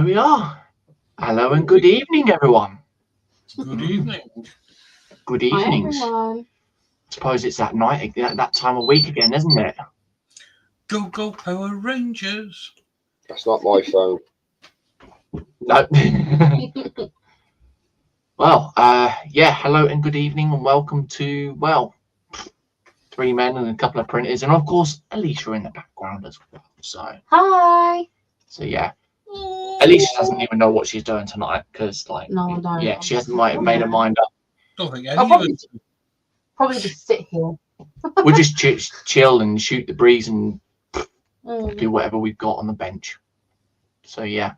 There we are. Hello and good evening, everyone. Good evening. Good Hi, evenings. everyone. Suppose it's that night, that time of week again, isn't it? Go, go, Power Rangers. That's not my phone. No. Well, yeah, hello and good evening and welcome to, well, 3 men and a couple of printers and, of course, Alicia in the background as well. Hi. So yeah. Alicia doesn't even know what she's doing tonight because, like, No, I don't. yeah, she hasn't made her mind up. Don't think I'll any of us. probably just sit here. We'll just chill and shoot the breeze and Mm. do whatever we've got on the bench. So yeah,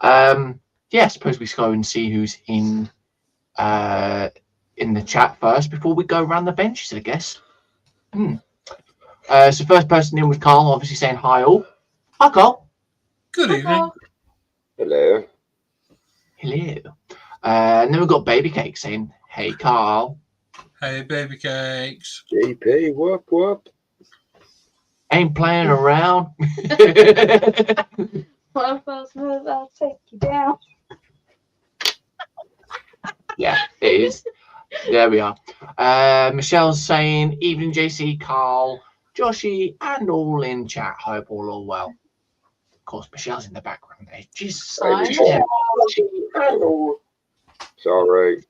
yeah. I suppose we go and see who's in the chat first before we go around the benches, I guess. So first person in was Carl, obviously saying hi all. Hi Carl. Good evening. Hello. Hello. And then we've got Baby Cake saying, hey Carl. Hey, baby cakes. JP, whoop whoop. Ain't playing around. Well, first move, I'll take you down. Yeah, it is. There we are. Michelle's saying, evening JC, Carl, Joshi, and all in chat. Hope all are well. Of course, Michelle's in the background there. Jesus. Hi, Yeah. Sorry.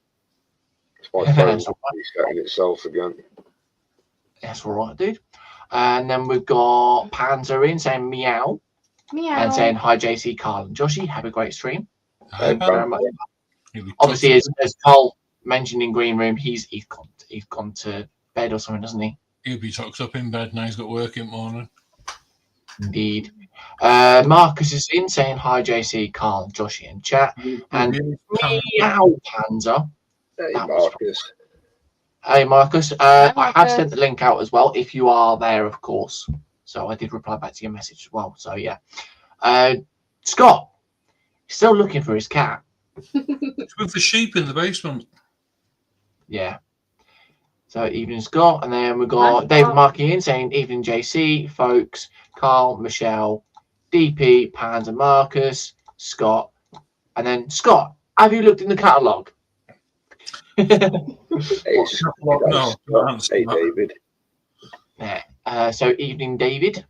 It's my phone That's all right. resetting itself again. That's all right, dude. And then we've got Panzer in saying meow Meow. and saying hi JC, Carl, and Joshi. Have a great stream. Hi, Very much. He'll be Obviously, talking- as Carl mentioned in Green Room, he's gone to bed or something, doesn't he? he'll be tucked up in bed now. He's got work in the morning. Indeed. Marcus is in saying hi JC, Carl, and Joshi in chat. And meow Panzer. Hey, That was Marcus. Hey Marcus. Hi, I have Marcus. sent the link out as well if you are there, of course. So I did reply back to your message as well. So yeah. Scott, still looking for his cat. It's with the sheep in the basement. Yeah. So evening Scott, and then we've Hi, got David Scott. Markey in saying evening JC, folks, Carl, Michelle, DP, Pans and Marcus, Scott, and then Scott, have you looked in the catalogue? Hey, No, don't answer hey that. David. Yeah. So evening David.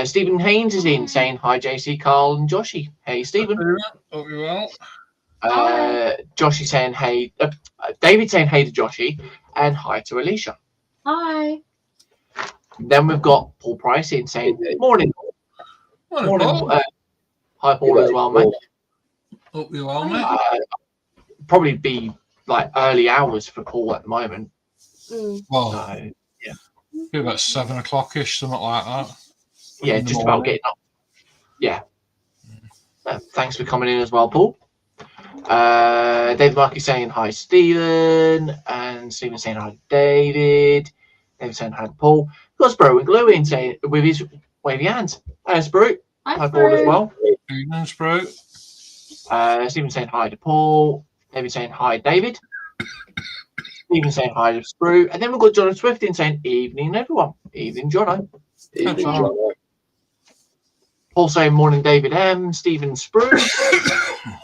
Stephen Haynes is in saying hi JC, Carl and Joshi. Hey Stephen. Hope you're well. Joshi saying hey, David saying hey to Joshi and hi to Alicia. Hi. Then we've got Paul Price in saying Hey, Dave. morning. Morning, Morning. Paul. Hi Paul as well, mate. Hope you're well, mate. Probably be like early hours for Paul at the moment. Well, So be about 7 o'clock-ish, something like that. yeah, In the just about morning. getting up. Yeah. Thanks for coming in as well, Paul. David Markey saying hi, Stephen, and Stephen saying hi, David. David saying hi, to Paul. We've got Spro and Glue in saying with his wavy hands. Spro. Hi, Paul as well. Evening, Sprout. Stephen saying hi to Paul. David saying hi, David. Stephen saying hi to Spru. And then we've got John Swift in saying evening, everyone. Evening, Jono. Evening, Hello. John. Paul saying morning, David M. Stephen Spru.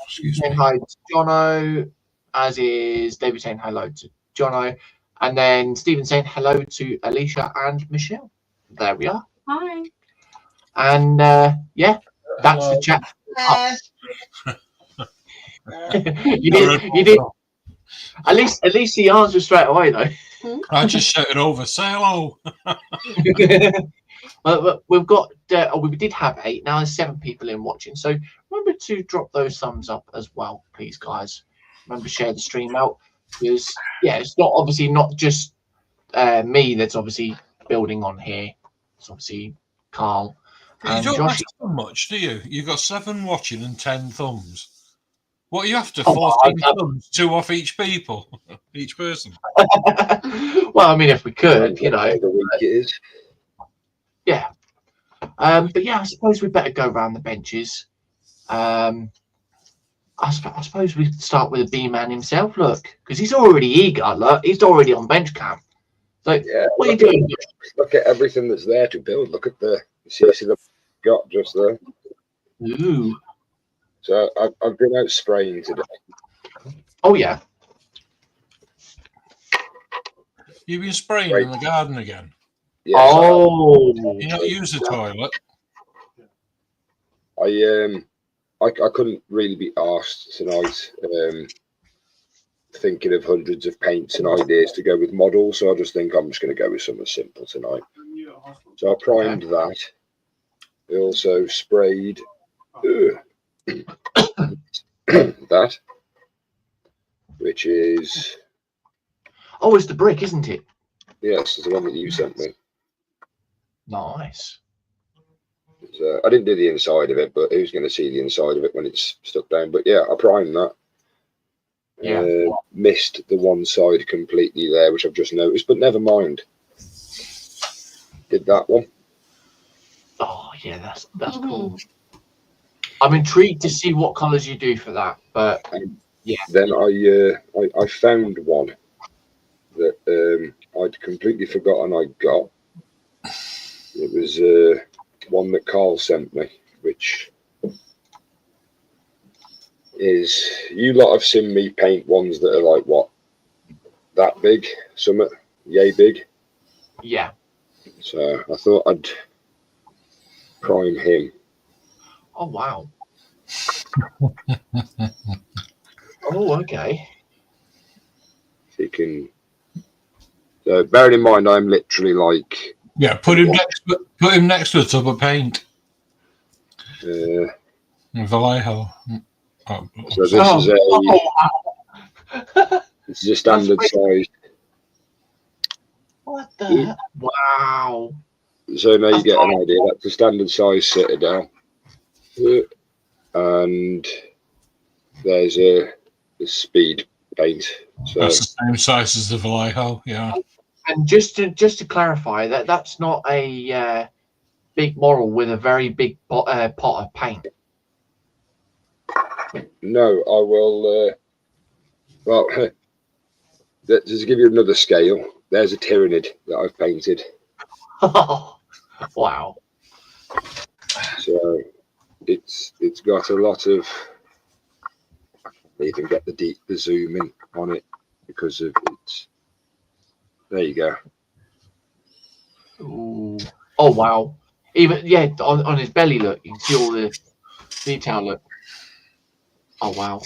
Excuse saying me. hi to Jono, as is David saying hello to Jono. And then Stephen saying hello to Alicia and Michelle. There we are. Hi. And yeah, that's Hello. the chat. You did. At least he answered straight away though. I just shouted over, say hello. Well, we've got we did have 8, now there's 7 people in watching, so remember to drop those thumbs up as well, please guys. Remember to share the stream out, because yeah, it's not obviously not just me that's obviously building on here. It's obviously Carl You and don't Joshi. ask for much, do you? You've got 7 watching and 10 thumbs. What are you after? Oh, 14 thumbs, 2 off each people, each person. Well, I mean, if we could, you know, The week it is. yeah. But yeah, I suppose we better go around the benches. I suppose we start with the B-man himself. Look, because he's already eager. Look, he's already on bench camp. So, Yeah. what are you doing? Look at everything that's there to build. Look at the CC they've got just there. Ooh, So I've been out spraying today. Oh yeah. You've been spraying Right. in the garden again. Yes, Oh. You not use the toilet. I couldn't really be asked tonight. Thinking of hundreds of paints and ideas to go with models, so I just think I'm just going to go with something simple tonight. So I primed that. I also sprayed that, which is Oh, it's the brick, isn't it? yes, it's the one that you sent me. Nice. So I didn't do the inside of it, but who's going to see the inside of it when it's stuck down? But yeah, I primed that. Yeah. Missed the one side completely there, which I've just noticed, but never mind. Did that one. Oh yeah, that's cool. I'm intrigued to see what colours you do for that, but yeah. Then I found one that I'd completely forgotten I got. It was one that Carl sent me, which is, you lot have seen me paint ones that are like what, that big, something yay big. Yeah. So I thought I'd prime him. Oh wow. Oh okay. If he can. So bearing in mind, I'm literally like Put him next to a tub of paint. Vallejo. Oh, so this is a wow. this is a standard size. What the heck? Wow. So now you get an idea. That's a standard size Citadel, and there's a speed paint. So that's the same size as the Vallejo. Yeah. And just to clarify, that's not a big model with a very big pot of paint. no, I will. Well, let's give you another scale. There's a Tyranid that I've painted. Wow. So it's got a lot of. I can't even get the zoom in on it because of its. There you go. Ooh. Oh wow. Even on his belly, look, you can see all the detail. Look. Oh wow.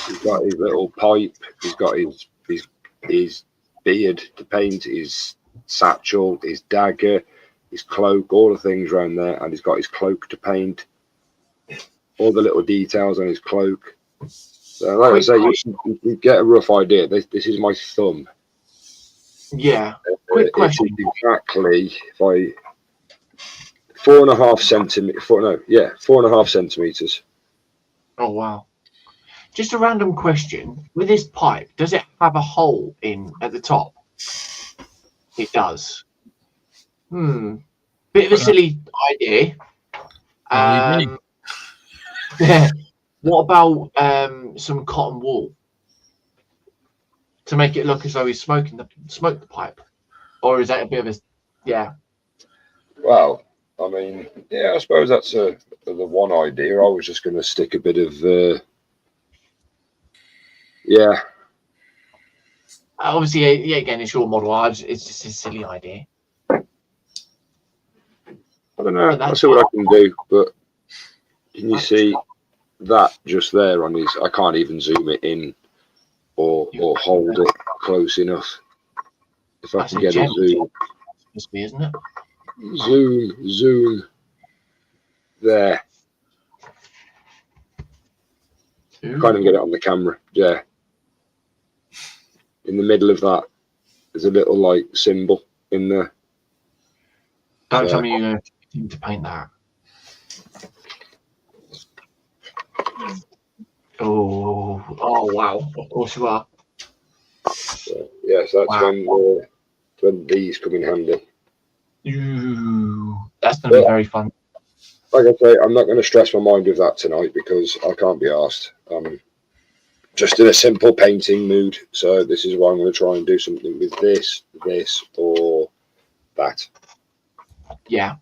He's got his little pipe. He's got his beard to paint. His satchel. His dagger. His cloak. All the things around there, and he's got his cloak to paint. All the little details on his cloak. So, like I say, you get a rough idea. This is my thumb. Yeah. Quick question. Exactly. If I 4.5 centimeters. 4.5 centimeters. Oh wow. Just a random question. With this pipe, does it have a hole in at the top? It does. Bit of a silly idea. What about some cotton wool to make it look as though he's smoked the pipe, or is that a bit of a Well, I mean, yeah, I suppose that's the one idea. I was just going to stick a bit of Obviously, again, it's your model. It's just a silly idea. I don't know. I'll see what I can do. But can you see that just there on his? I can't even zoom it in or hold it close enough. If I can get a zoom. Must be, isn't it? Zoom. There. Can't even get it on the camera. Yeah. In the middle of that, there's a little like symbol in there. Don't tell me you're going to paint that. Oh wow! Of course you are. So, yes, that's when these come in handy. Ooh, that's going to be very fun. Like I say, I'm not going to stress my mind with that tonight because I can't be asked. I'm just in a simple painting mood. So this is why I'm going to try and do something with this, or that. Yeah.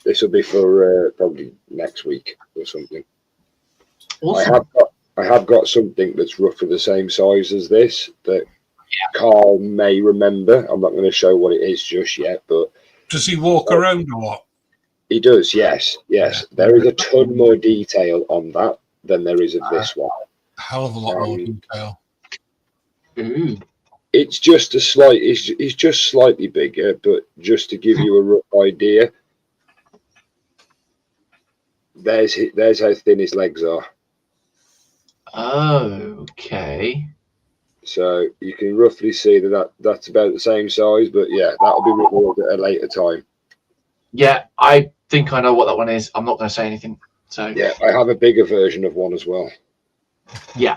This will be for probably next week or something. Awesome. I have got something that's roughly the same size as this that Carl may remember. I'm not going to show what it is just yet, but Does he walk around a lot? he does. Yes. There is a ton more detail on that than there is of this one. A hell of a lot more detail. Ooh. It's just it's just slightly bigger, but just to give you a rough idea, there's how thin his legs are. Okay. So you can roughly see that's about the same size, but yeah, that'll be revealed at a later time. Yeah, I think I know what that one is. I'm not going to say anything. So Yeah, I have a bigger version of one as well. Yeah.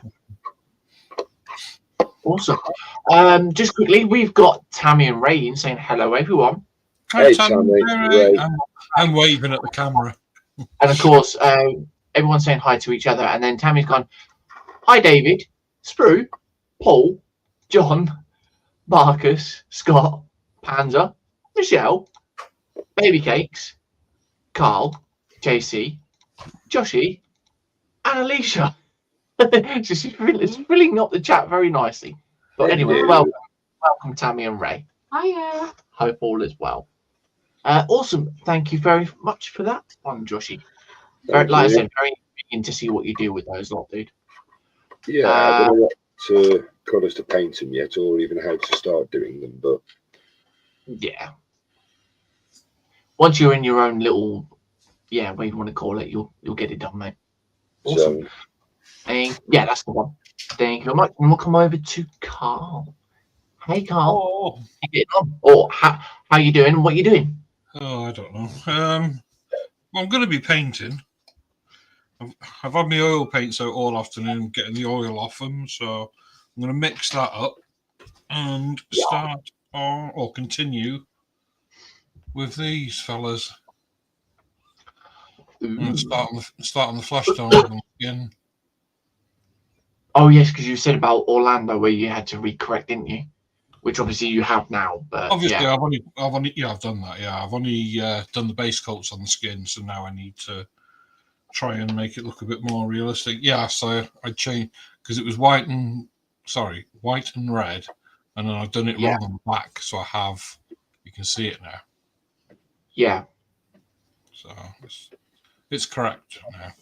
Awesome. Just quickly, we've got Tammy and Ray in saying hello, everyone. Hey, Tammy. Ray. I'm waving at the camera. And of course, everyone's saying hi to each other. And then Tammy's gone, hi, David, Sprue, Paul, John, Marcus, Scott, Panzer, Michelle, Baby Cakes, Carl, JC, Joshi, and Alicia. So she's filling up the chat very nicely. But anyway, welcome Tammy and Ray. Hiya. Hope all is well. Awesome. Thank you very much for that one, Joshi. Like I said, very intriguing to see what you do with those lot, dude. Yeah, I don't know what colours to paint them yet, or even how to start doing them. But yeah, once you're in your own little, whatever you want to call it, you'll get it done, mate. Awesome. Yeah, that's the one. Thank you very much. And we'll come over to Carl. Hey, Carl. How you doing? What you doing? Oh, I don't know. Well, I'm going to be painting. I've had my oil paints out all afternoon, getting the oil off them. So I'm going to mix that up and start or continue with these fellas. I'm going to start on the flash tone again. Oh yes, because you said about Orlando where you had to recorrect, didn't you? Which obviously you have now, but obviously I've done that. Yeah, I've only done the base coats on the skin, so now I need to try and make it look a bit more realistic. Yeah, so I changed because it was white and red, and then I've done it wrong on the back, so you can see it now. Yeah. So it's correct now.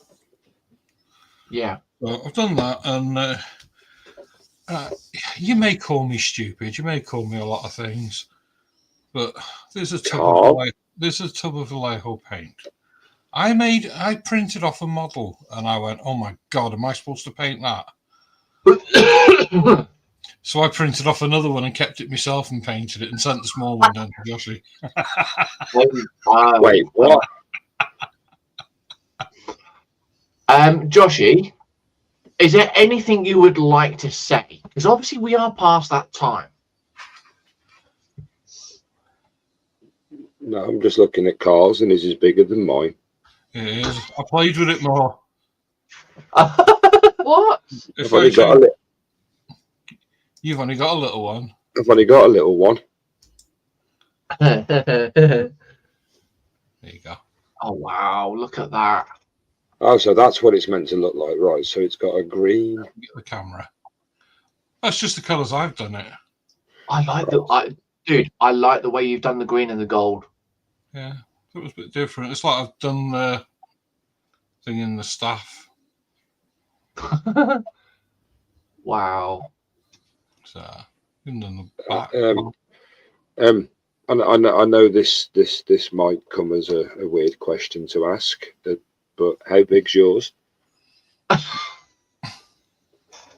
Yeah. So I've done that, and you may call me stupid, you may call me a lot of things, but there's a tub of Vallejo paint. I printed off a model, and I went, oh my god, am I supposed to paint that? So I printed off another one and kept it myself and painted it and sent the small one down to Joshi. Wait, what? Joshi, is there anything you would like to say? Because obviously we are past that time. No, I'm just looking at Carl's, and his is bigger than mine. It is. I played with it more. What? You've only got a little one. I've only got a little one. There you go. Oh wow! Look at that. Oh, so that's what it's meant to look like, right? So it's got a green. Get the camera. That's just the colours I've done it. I like I like the way you've done the green and the gold. Yeah, it was a bit different. It's like I've done the thing in the staff. Wow. So I've done the back. I know this might come as a weird question to ask, but how big's yours?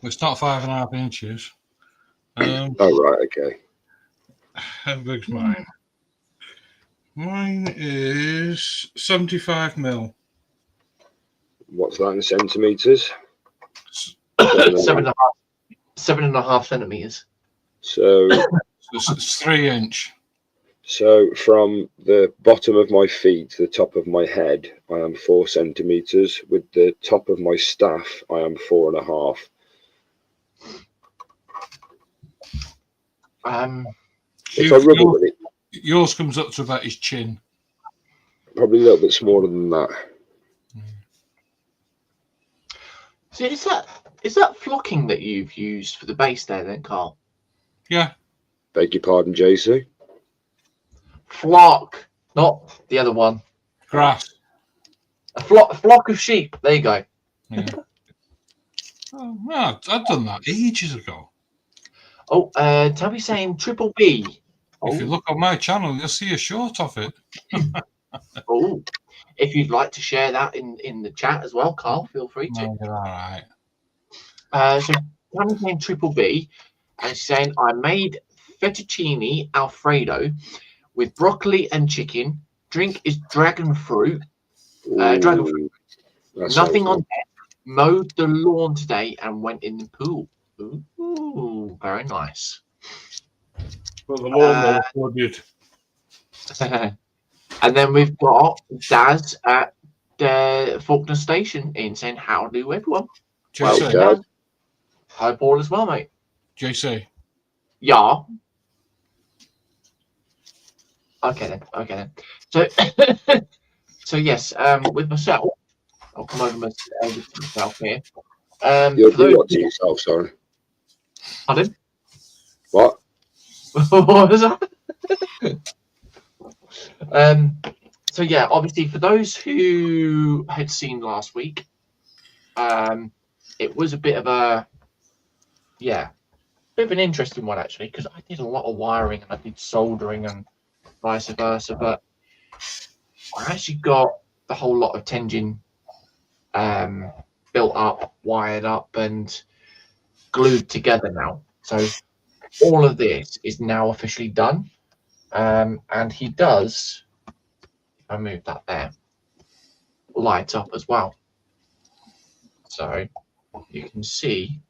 It's not 5.5 inches. Oh right, okay. How big's mine? Mine is 75 mil. What's that in centimeters? 7.5 centimeters. So it's 3 inch. So from the bottom of my feet to the top of my head, I am 4 centimeters. With the top of my staff, I am 4.5. Yours comes up to about his chin. Probably a little bit smaller than that. So is that flocking that you've used for the base there, then, Carl? Yeah. Beg your pardon, JC. Flock, not the other one. Grass. A flock of sheep. There you go. Yeah. Oh, no, I've done that ages ago. Oh, Toby's saying triple B. If you look on my channel, you'll see a short of it. Oh, if you'd like to share that in the chat as well, Carl, feel free to. No, you're all right. So Tommy's saying triple B, and she's saying I made fettuccine alfredo with broccoli and chicken. Drink is dragon fruit. Dragon fruit. That sounds Nothing on good. deck. Mowed the lawn today and went in the pool. Ooh, very nice. But the lawnmower flooded. And then we've got Daz at Faulkner Station in saying, how do everyone? JC, Well, Daz. Hi, Paul, as well, mate. JC. Yeah. Okay then. So, so yes, with myself, I'll come over with myself here. You'll for do those- what to yourself, sorry. Pardon? What? What was that? So yeah, obviously for those who had seen last week, it was a bit of an interesting one actually, because I did a lot of wiring and I did soldering and vice versa, but I actually got the whole lot of Tenjin built up, wired up, and glued together now. So all of this is now officially done, and he does. If I move that there, light up as well. So you can see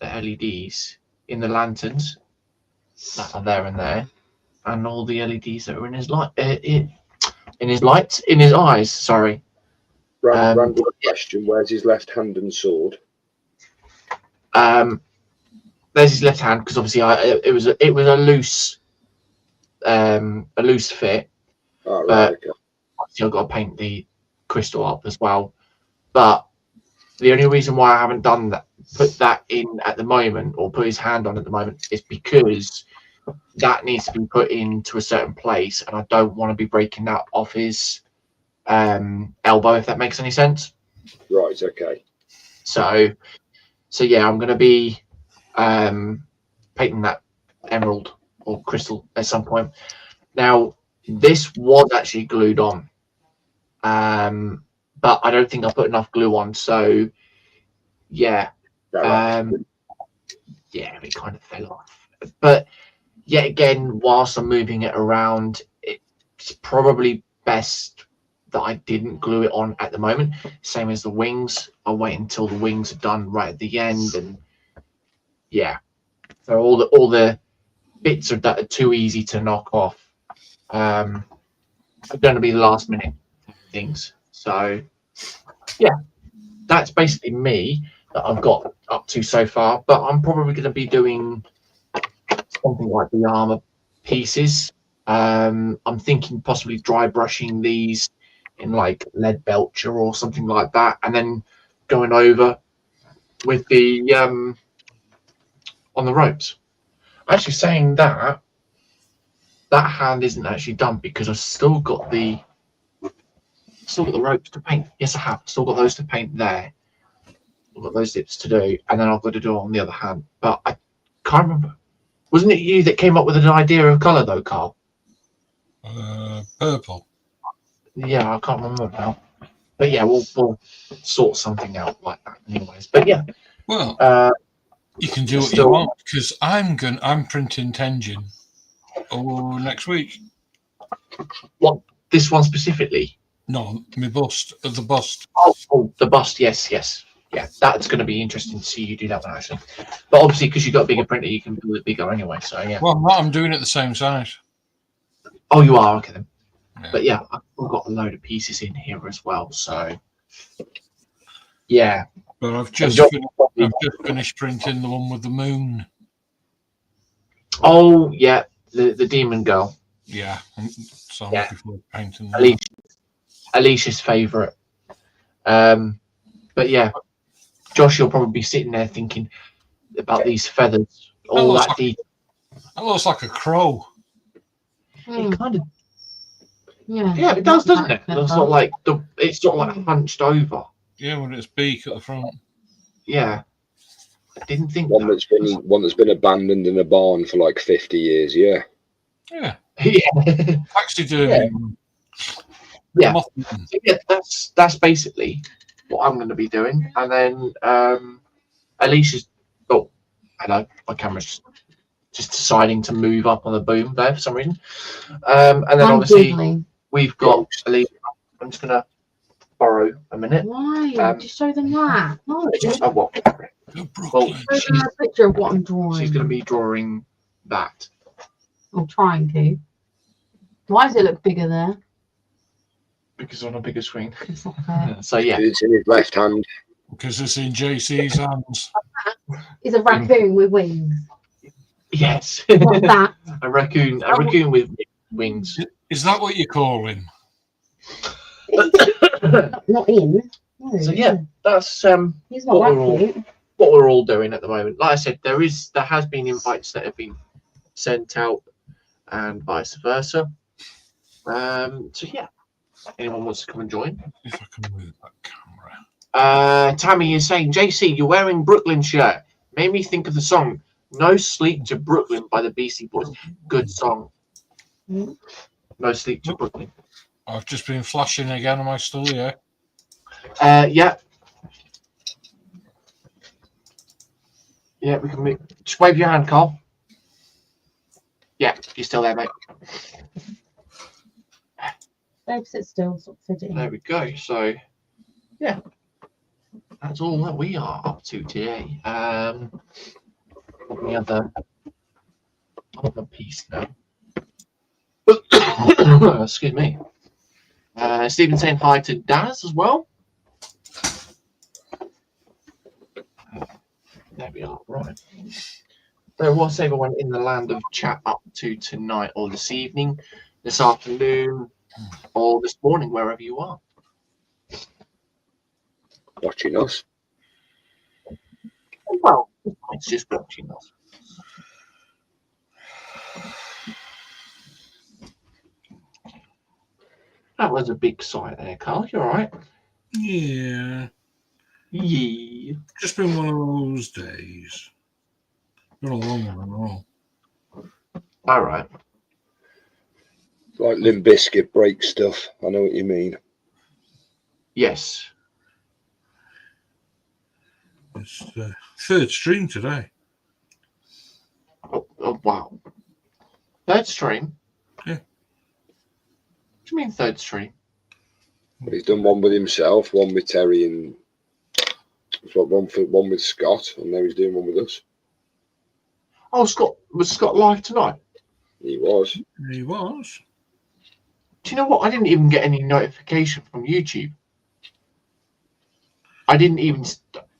the LEDs in the lanterns that are there and there, and all the LEDs that are in his light, in his eyes. Sorry. Random question. Where's his left hand and sword? There's his left hand because obviously it was a loose fit. Oh, right, But okay. obviously I've got to paint the crystal up as well. But the only reason why I haven't done that, put that in at the moment, or put his hand on at the moment, is because that needs to be put into a certain place, and I don't want to be breaking that off his elbow, if that makes any sense. Right, okay. So yeah, I'm going to be painting that emerald or crystal at some point. Now, this was actually glued on, but I don't think I put enough glue on. So yeah, No, yeah, it kind of fell off. But yet again, whilst I'm moving it around, it's probably best that I didn't glue it on at the moment. Same as the wings. I'll wait until the wings are done right at the end, and yeah. So all the bits that are too easy to knock off are going to be the last minute things. So yeah, that's basically me that I've got up to so far. But I'm probably going to be doing something like the armor pieces. I'm thinking possibly dry brushing these in like lead belcher or something like that, and then going over with the on the ropes. Actually, saying that hand isn't actually done because I've still got the ropes to paint. Yes, I have. Still got those to paint there. I've got those bits to do, and then I've got to do it on the other hand. But I can't remember. Wasn't it you that came up with an idea of colour though, Carl? Purple. Yeah, I can't remember now. But yeah, we'll sort something out like that, anyways. But yeah, Well, you can do what still- you want because I'm printing Tenjin next week. what, this one specifically? No, my bust, the bust. Oh, the bust. Yes. Yeah, that's going to be interesting to see you do that one actually. But obviously, because you've got a bigger printer, you can build it bigger anyway. So yeah. Well, I'm doing it the same size. Oh, you are, okay then. Yeah. But yeah, I've got a load of pieces in here as well. So yeah. But I've And just Josh- finished printing the one with the moon. Oh yeah, the demon girl. Yeah, so I'm Yeah. looking forward to painting that. Alicia's favourite. But yeah, Josh, you'll probably be sitting there thinking about these feathers, all looks that detail. That looks like a crow. It kind of, Yeah, it does, doesn't it? Feather. It's sort of like it's sort of like hunched over. Yeah, with its beak at the front. Yeah, I didn't think One that. that's been abandoned in a barn for like 50 years. Yeah. Yeah. Yeah. Taxidermy. Yeah. Mothman. So yeah, that's basically what I'm going to be doing, and then Alicia's. Oh, hello, my camera's just deciding to move up on the boom there for some reason. And then I'm obviously giggling. we've got Alicia. I'm just going to borrow a minute. Why? Just show them that. No. Oh, what? Go Brooklyn. Show them a picture of what I'm drawing. She's going to be drawing that. I'm trying to. Why does it look bigger there? Because on a bigger screen. It's not fair. So yeah, It's in his left hand. Because it's in JC's hands. It's a raccoon with wings. yes, What's that? a raccoon with wings. Is that what you call him? Not in. No, So yeah, that's he's not what that we're all- cute. what we're all doing at the moment. Like I said, there has been invites that have been sent out, and vice versa. So yeah, anyone wants to come and join? If I can move that camera. Tammy is saying, JC, you're wearing Brooklyn shirt. Made me think of the song "No Sleep to Brooklyn" by the Beastie Boys. Good song. Mm. No Sleep to Brooklyn. I've just been flashing again. Am I still here? Yeah. Yeah, we can just wave your hand, Carl. Yeah, you're still there, mate. Babe, sit still. Stop fidgeting. There we go. So, yeah, that's all that we are up to today. Any other piece now? Excuse me. Stephen saying hi to Daz as well. There we are. Right. So, what's everyone in the land of chat up to tonight, or this evening, this afternoon, or this morning, wherever you are? Watching us. Well, it's just watching us. That was a big sigh there, Carl. You all right? Yeah. Yeah. Just been one of those days. Been a long one and all. All right. Like Limp Bizkit break stuff. I know what you mean. Yes. It's third stream today. Oh, wow. Third stream? Yeah. What do you mean third stream? He's done one with himself, one with Terry, and one with Scott, and now he's doing one with us. Oh, was Scott live tonight? He was. He was. Do you know what? I didn't even get any notification from YouTube. I didn't even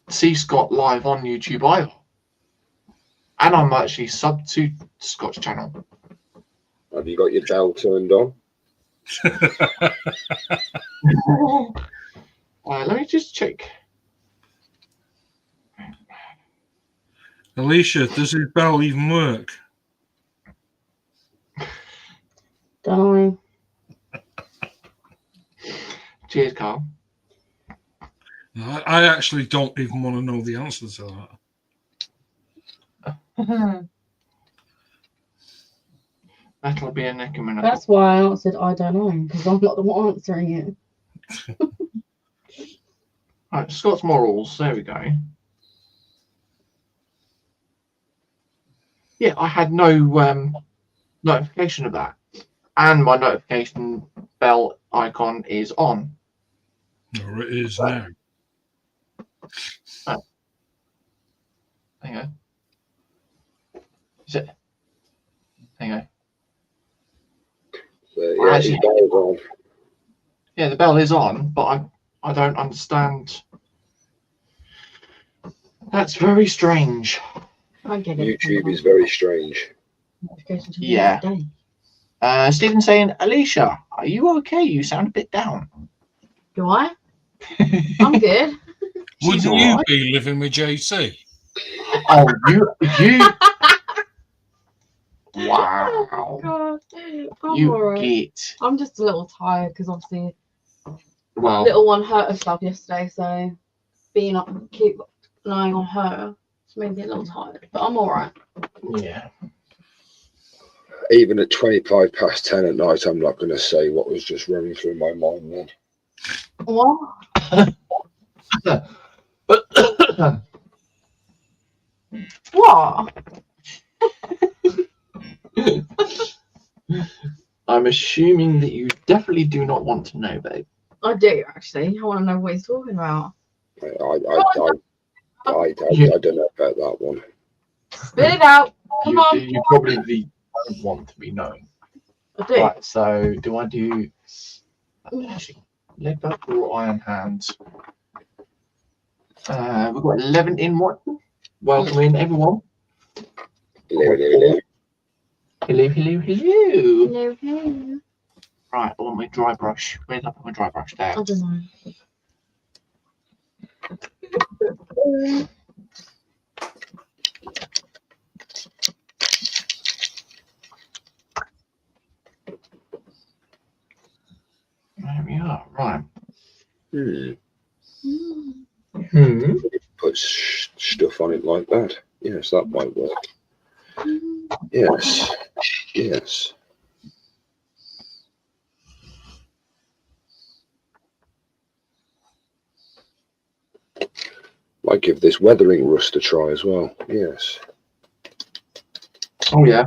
see Scott live on YouTube either. And I'm actually subbed to Scott's channel. Have you got your bell turned on? Let me just check. Alicia, does his bell even work? Don't Cheers, Carl. I actually don't even want to know the answer to that. That'll be a neck and minute. That's why I answered I don't know, because I'm not the one answering it. Right, Scott's morals. There we go. Yeah, I had no notification of that, and my notification bell icon is on. Or it is now. Hang on. Is it? Hang on. So, yeah, his bell's on. Yeah, the bell is on, but I don't understand. That's very strange. I get it. YouTube is very strange. Notification to the Yeah. next day. Stephen saying, Alicia, are you okay? You sound a bit down. Do I? I'm good. She's Wouldn't all you right. be living with JC? Oh, you. Oh, Wow. God. I'm You alright. get. I'm just a little tired because obviously Well, little one hurt herself yesterday, so being up, keep lying on her, it's made me a little tired. But I'm alright. yeah. Even at 25 past 10 at night, I'm not going to say what was just running through my mind then. What? But What? I'm assuming that you definitely do not want to know, babe. I do actually. I want to know what he's talking about. I don't know about that one. Spit it out. Come on. You probably don't want to be known. I do. Right, so do I do actually leg back or iron hands? We've got 11 in Watson. Welcome in everyone. Hello, hello, hello. Hello, hello, hello. Hello, hello. Right, I want my dry brush. Where's up my dry brush there? I don't know. There we are. Right. Put stuff on it like that. Yes, that might work. Yes. Yes. Might give this weathering rust a try as well. Yes. Oh yeah.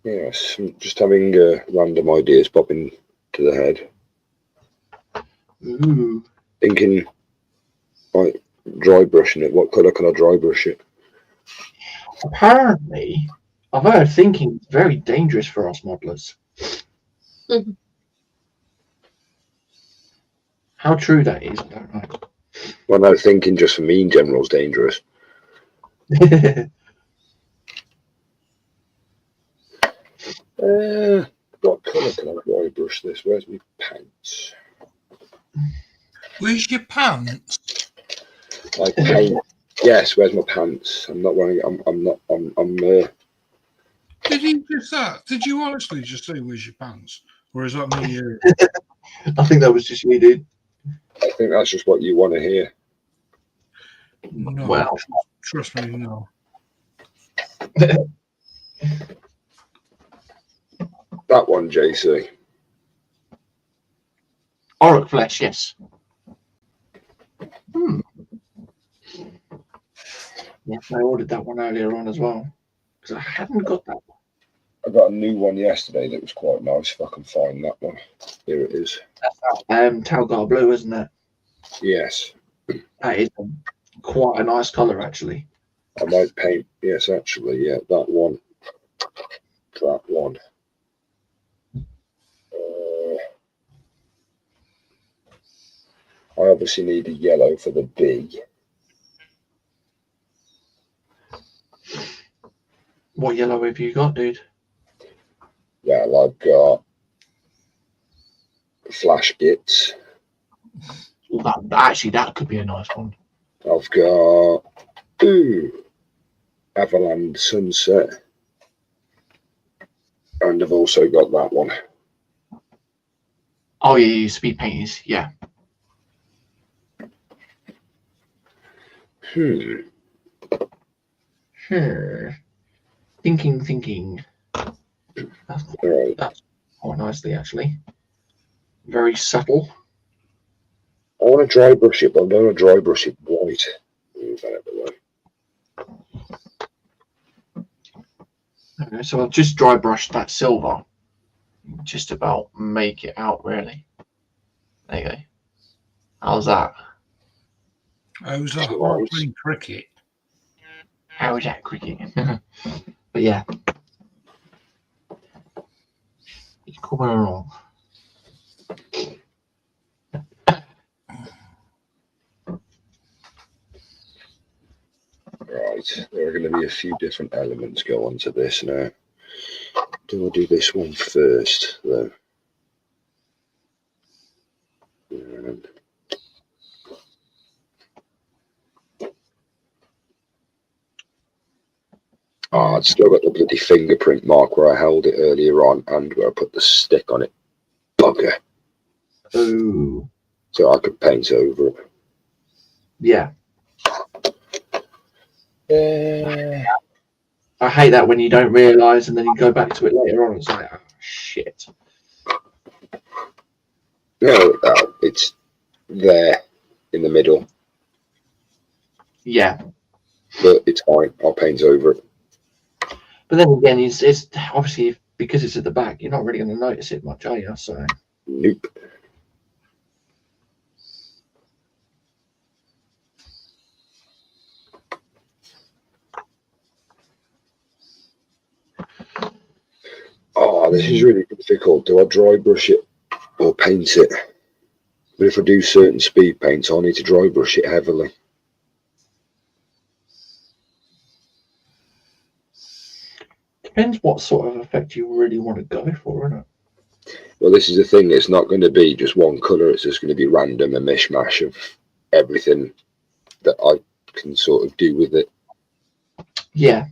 Yes. I'm just having random ideas pop into the head. Ooh. Thinking, like, dry brushing it. What colour can I dry brush it? Apparently, I've heard thinking is very dangerous for us modelers. Mhm. How true that is, I don't know. Well, no, thinking just for me in general is dangerous. What colour can I dry brush this? Where's my pants? Where's your pants? My paint. Yes, where's my pants? I'm not wearing. I'm not. I'm. Did he just that? Did you honestly just say where's your pants? Or is that me? I think that was just you, dude. I think that's just what you want to hear. No. Well. Trust me, no. That one, JC. Auric flesh, yes. Yes, I ordered that one earlier on as well. Because I hadn't got that one. I got a new one yesterday that was quite nice. If I can find that one. Here it is. Talgar blue, isn't it? Yes. That is quite a nice colour, actually. I might paint. Yes, actually, yeah, that one. That one. I obviously need a yellow for the B. What yellow have you got, dude? Well, I've got Flash Bits. That could be a nice one. I've got Avaland Sunset. And I've also got that one. Oh, yeah, speed paintings, yeah. Thinking. That's quite nicely, actually. Very subtle. I want to dry brush it, but I don't want to dry brush it white. Move that out of the way. Okay, so I've just dry brushed that silver. Just about make it out, really. There you go. How's that? How's a horrifying cricket? How is that, cricket? But yeah. It's coming along. Right, there are going to be a few different elements go onto this now. Do I do this one first, though? I'd still got the bloody fingerprint mark where I held it earlier on and where I put the stick on it. Bugger. Ooh. So I could paint over it. Yeah. I hate that when you don't realise and then you go back to it later on. It's like, oh, shit. No, it's there in the middle, Yeah. but it's fine. I'll paint over it. But then again, it's obviously because it's at the back, you're not really going to notice it much, are you? So. Nope. Oh, this is really difficult. Do I dry brush it or paint it? But if I do certain speed paints, I'll need to dry brush it heavily. Depends what sort of effect you really want to go for, isn't it? Well, this is the thing. It's not going to be just one colour. It's just going to be random, a mishmash of everything that I can sort of do with it. Yeah.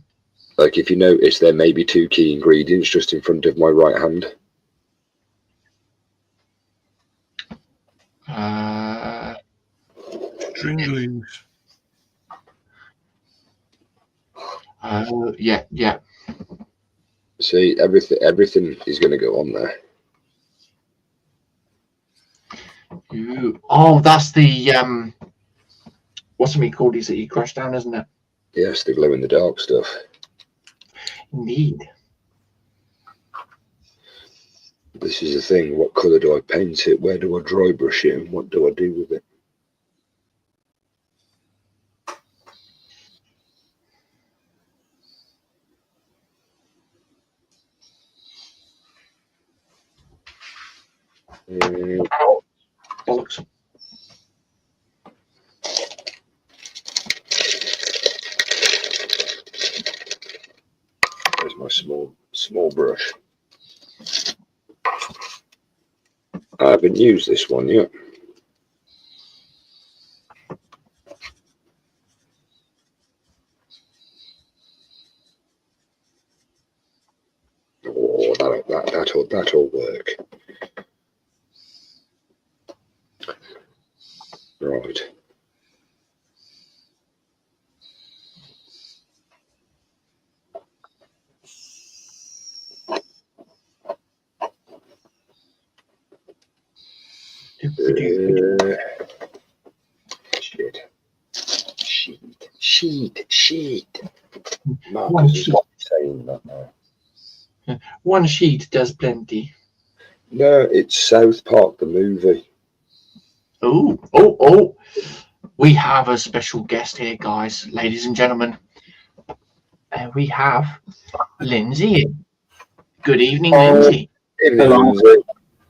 Like if you notice, there may be 2 key ingredients just in front of my right hand. String leaves. Yeah. See, everything is going to go on there. Ooh. Oh, that's the what's it called? Is that you crash down, isn't it? Yes, the glow in the dark stuff. Indeed. This is the thing. What colour do I paint it? Where do I dry brush it? And what do I do with it? Oh, bollocks. There's my small brush. I haven't used this one yet. Oh, that'll work. Right. Sheet. Marcus has got me saying that now. One sheet does plenty. No, it's South Park, the movie. Oh. We have a special guest here, guys, ladies and gentlemen. We have Lindsay. Good evening, Lindsay. Hello.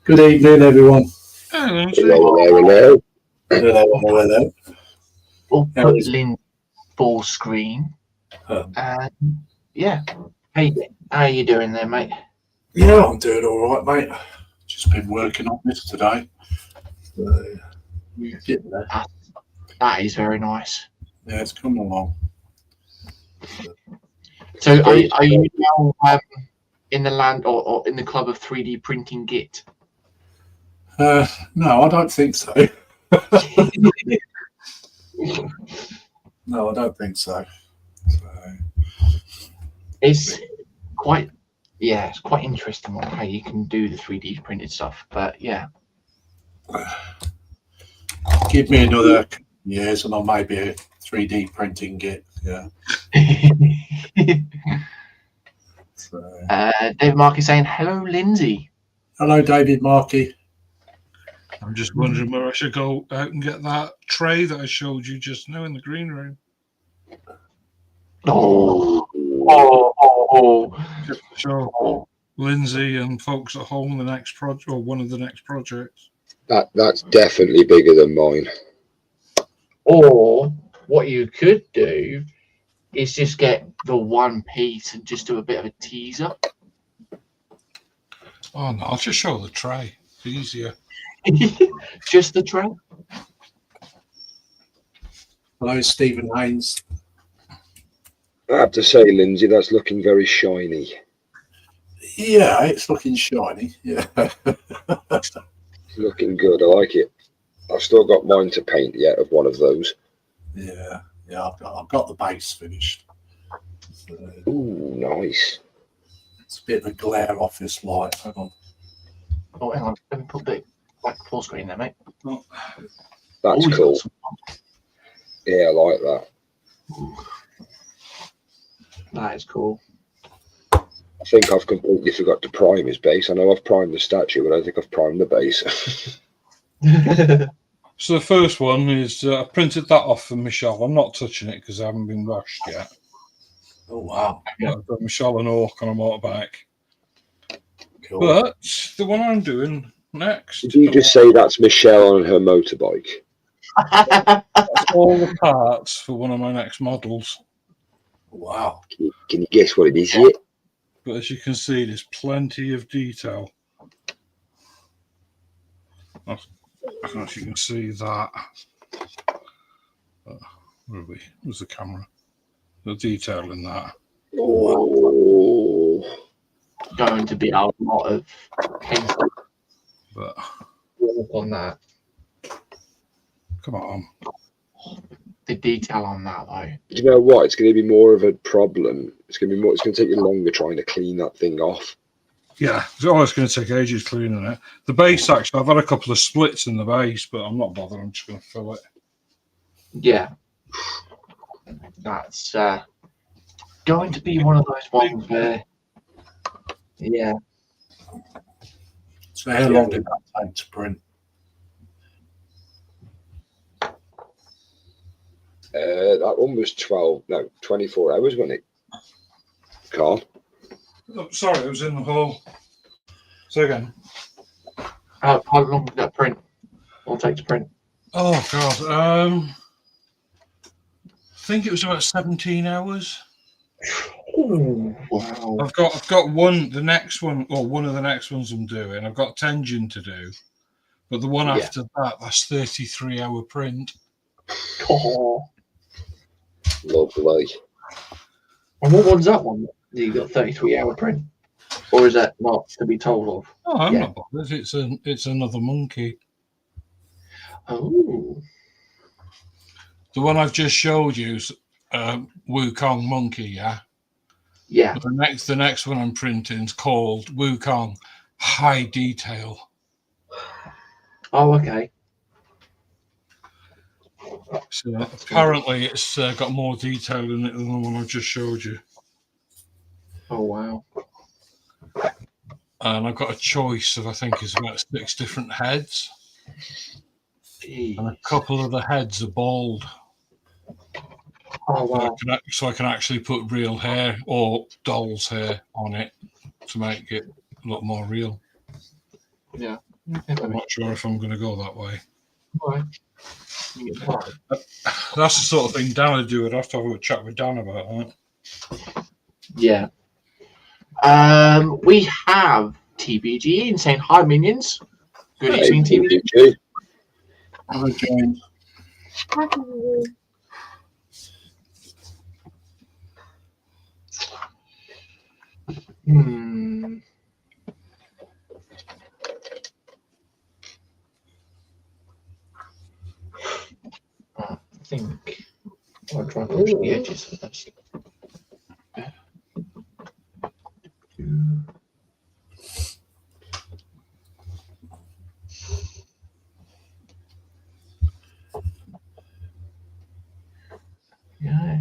Good evening, everyone. Hello. Hello. We'll put Lindsay full screen. Yeah. Hey, how are you doing there, mate? Yeah, I'm doing all right, mate. Just been working on this today. Getting there. That is very nice. Yeah, it's coming along. So, are you now in the land or in the club of 3D printing Git? No, I don't think so. No, I don't think so. It's quite interesting how you can do the 3D printed stuff. But yeah, Give me another years and I may be a 3D printing Git. Yeah. Dave Mark is saying hello, Lindsay. Hello, David Markey. I'm just wondering where I should go out and get that tray that I showed you just now in the green room. Oh. Just to show Lindsay and folks at home the next project or one of the next projects. That's definitely bigger than mine. Or what you could do is just get the one piece and just do a bit of a teaser. Oh no, I'll just show the tray. It's easier. Just the tray. Hello, Stephen Haynes. I have to say, Lindsay, that's looking very shiny. Yeah, it's looking shiny. Yeah. It's looking good. I like it. I've still got mine to paint yet of one of those. Yeah. I've got the base finished. So Ooh, nice. it's a bit of a glare off this light. Hang on. Oh, hang on. Let me put the like full screen there, mate. That's You've got cool. some- Yeah, I like that. That is cool. I think I've completely forgot to prime his base. I know I've primed the statue, but I don't think I've primed the base. So the first one is I printed that off for Michelle. I'm not touching it because I haven't been washed yet. Oh, wow. But I've got Michelle and Orc on a motorbike. Cool. But the one I'm doing next, Did you just say that's Michelle on her motorbike? that's all the parts for one of my next models. Wow. Can you guess what it is yet? But as you can see, there's plenty of detail. As you can see that. Where are we? Where's the camera? The detail in that. Oh, Going to be a lot of paint But on that. come on. The detail on that, though. do you know what? It's going to be more of a problem. It's going to be more. It's going to take you longer trying to clean that thing off. Yeah, it's going to take ages cleaning it. The base, actually, I've had a couple of splits in the base, but I'm not bothered. I'm just going to fill it. Yeah. That's going to be one of those ones where, yeah. So how long did that take to print? That one was 24 hours, wasn't it? Carl? Oh, sorry, it was in the hole. So again. How long did that print? Or take to print? Oh God. I think it was about 17 hours. Oh, wow. I've got one. The next one, or one of the next ones I'm doing. I've got Tenjin to do, but the one Yeah. after that's 33-hour print. Oh. Lovely. And what one's that one? You got 33-hour print, or is that not to be told of? Oh, I'm Yeah. not bothered. It's another monkey. Oh. The one I've just showed you is Wukong monkey. Yeah. Yeah. But the next one I'm printing is called Wukong High Detail. Oh, okay. So apparently it's got more detail in it than the one I just showed you. Oh, wow. And I've got a choice of, I think, it's about 6 different heads. Jeez. And a couple of the heads are bald. Oh, wow. So I can actually put real hair or doll's hair on it to make it look more real. Yeah. I'm not sure if I'm going to go that way. Right. That's the sort of thing Dan would do. I'd have to have a chat with Dan about that. Yeah. We have TBG in saying hi, minions. Good Hey, evening, TBG. TBG. Hello, James. Hmm. I think I'll try and push the edges first. Yeah.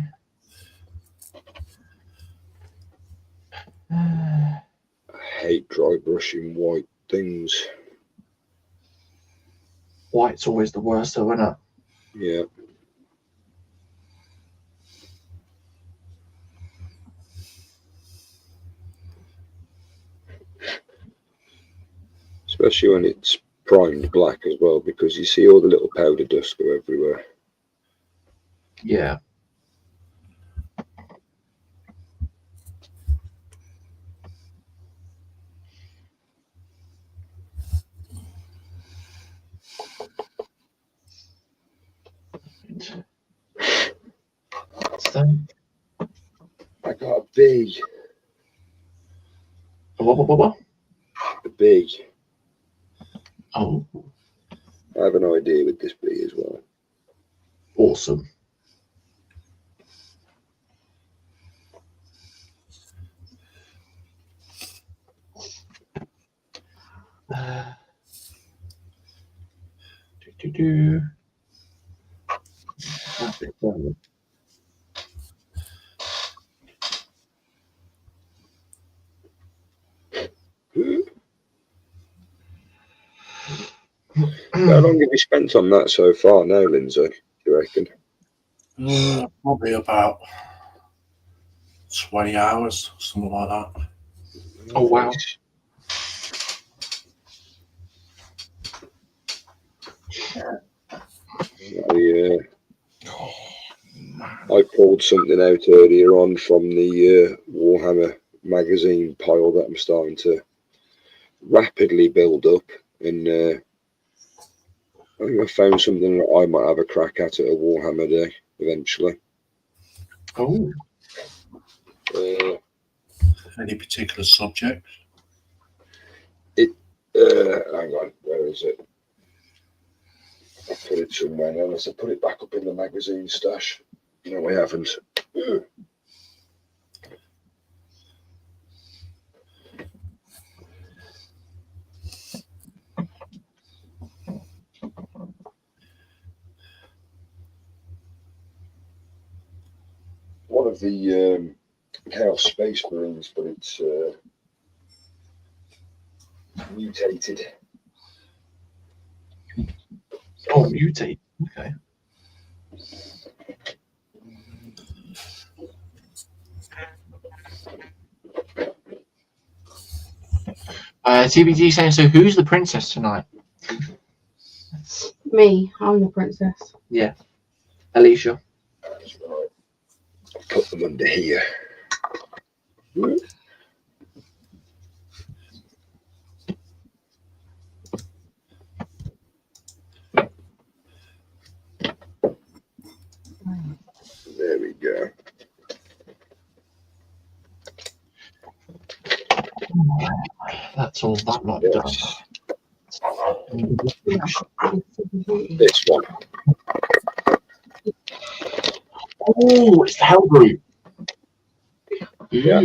I hate dry brushing white things. White's always the worst, though, isn't it? Yeah. Especially when it's primed black as well, because you see all the little powder dust go everywhere. Yeah. So, bee. What? The bee. Oh, I have an idea with this bee as well. awesome. Do. How long have you spent on that so far now, Lindsay, do you reckon? Probably about 20 hours, something like that. Oh, wow. I pulled something out earlier on from the Warhammer magazine pile that I'm starting to rapidly build up, and I think I found something that I might have a crack at a Warhammer day eventually. Oh, Any particular subject? Hang on, where is it? I put it somewhere now, unless I put it back up in the magazine stash. No, I haven't. One of the Chaos Space Marines, but it's mutated. oh, mutate. Okay. TBG saying, so who's the princess tonight? Me, I'm the princess. Yeah, Alicia. That's right. I'll put them under here. There we go. That's all that lot Yes. done. This one. Oh, it's the Hellbrute. Yeah.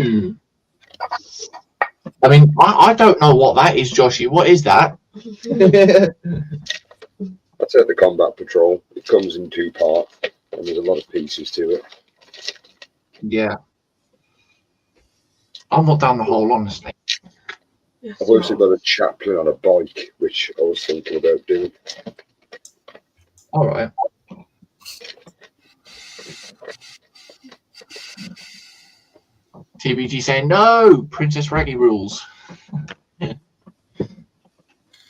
I mean, I don't know what that is, Joshi. What is that? That's at the Combat Patrol. It comes in 2 parts, and there's a lot of pieces to it. Yeah. I'm not down the hole, honestly. I've also got a chaplain on a bike, which I was thinking about doing. All right. TBG saying, no, Princess Raggy rules. I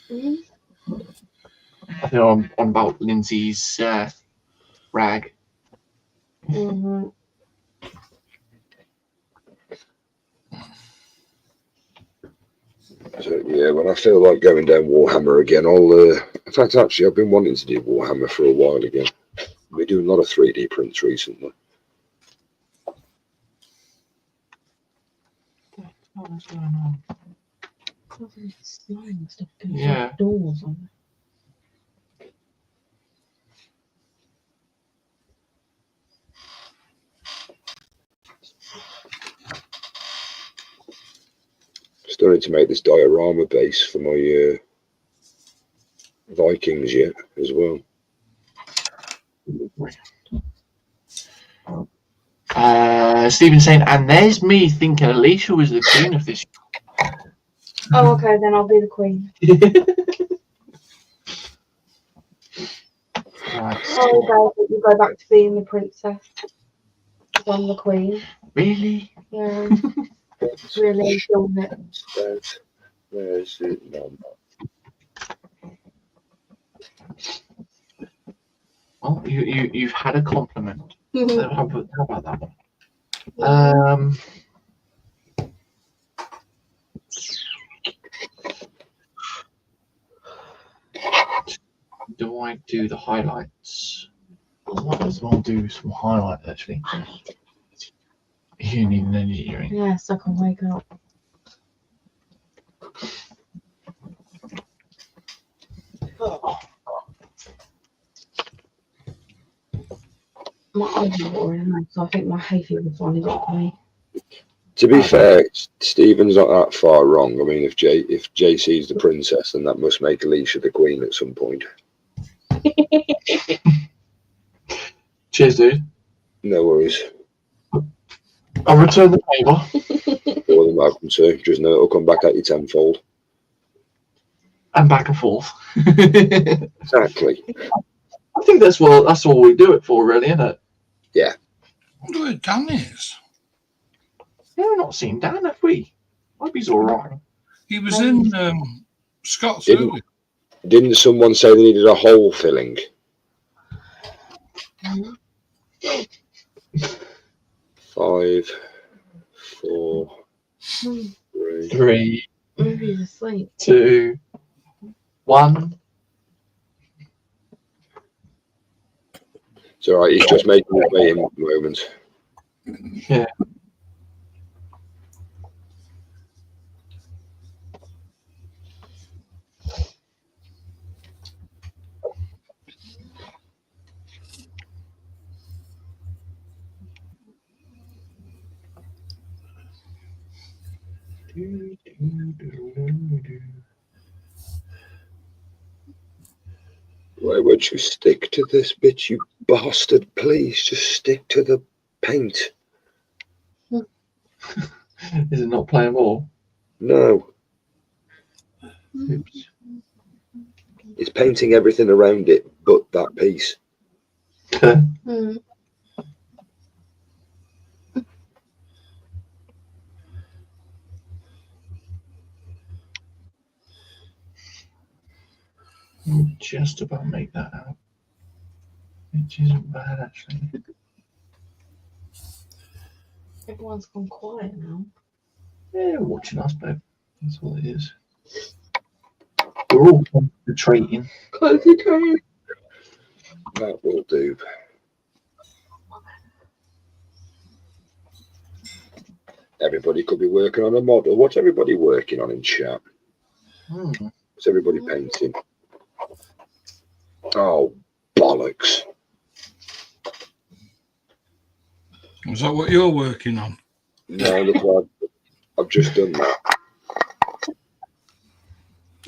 think I'm on about Lindsay's rag. Mm-hmm. So yeah, when I feel like going down Warhammer again, I'll. In fact, actually, I've been wanting to do Warhammer for a while again. We're doing a lot of 3D prints recently. What's going on? Slime stuff goes Yeah. doors on. Starting to make this diorama base for my Vikings yet as well. Stephen saying, and there's me thinking Alicia was the queen of this. Oh, okay, then I'll be the queen. Right. Oh, okay, you go back to being the princess. I'm the queen. Really? Yeah. Really filmed it. Where's it? No, Well, you've had a compliment. How about that one? Do I do the highlights? I might as well do some highlights actually. You need an energy drink. Yeah, so I can wake up. Oh, My eyes are watering now, so I think my hay fever finally got me. To be fair, Stephen's not that far wrong. I mean, if JC's the princess, then that must make Alicia the queen at some point. cheers, dude. No worries. I'll return the favour. More than welcome to. Just know it'll come back at you tenfold. And back and forth. Exactly. I think that's all we do it for, really, isn't it? Yeah. I wonder where Dan is. Yeah, we've not seen Dan, have we? Hope he's all right. He was in Scott's Didn't- earlier. Didn't someone say they needed a hole filling? 5, 4, 3. 3, Maybe he's asleep. 2, 1. It's all right. He's just making his way in at the moment. Yeah. Why would you stick to this bitch, you bastard? Please, just stick to the paint. Is it not playing ball? No, Oops. it's painting everything around it but that piece. Mm. We'll just about make that out. Which isn't bad, actually. Everyone's gone quiet now. Yeah, watching us, babe. That's all it is. We're all concentrating. Concentrate. That will do. Everybody could be working on a model. What's everybody working on in chat? What's everybody painting? Oh, bollocks. Is that what you're working on? No, look what I've just done that.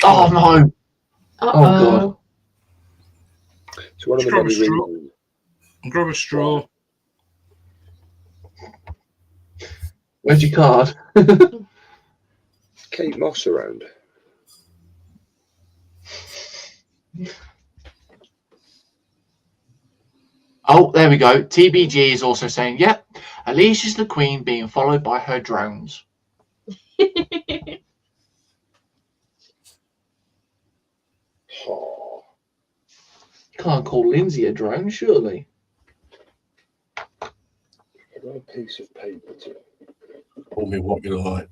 Oh, no. Uh-oh. So one of the Grab a many straw. reasons. Grab a straw. Where's your card? Kate Moss around. Oh, there we go. TBG is also saying, yep, Alicia's the queen being followed by her drones. Oh, Can't call Lindsay a drone, surely. I've got a piece of paper to. Call me what you like.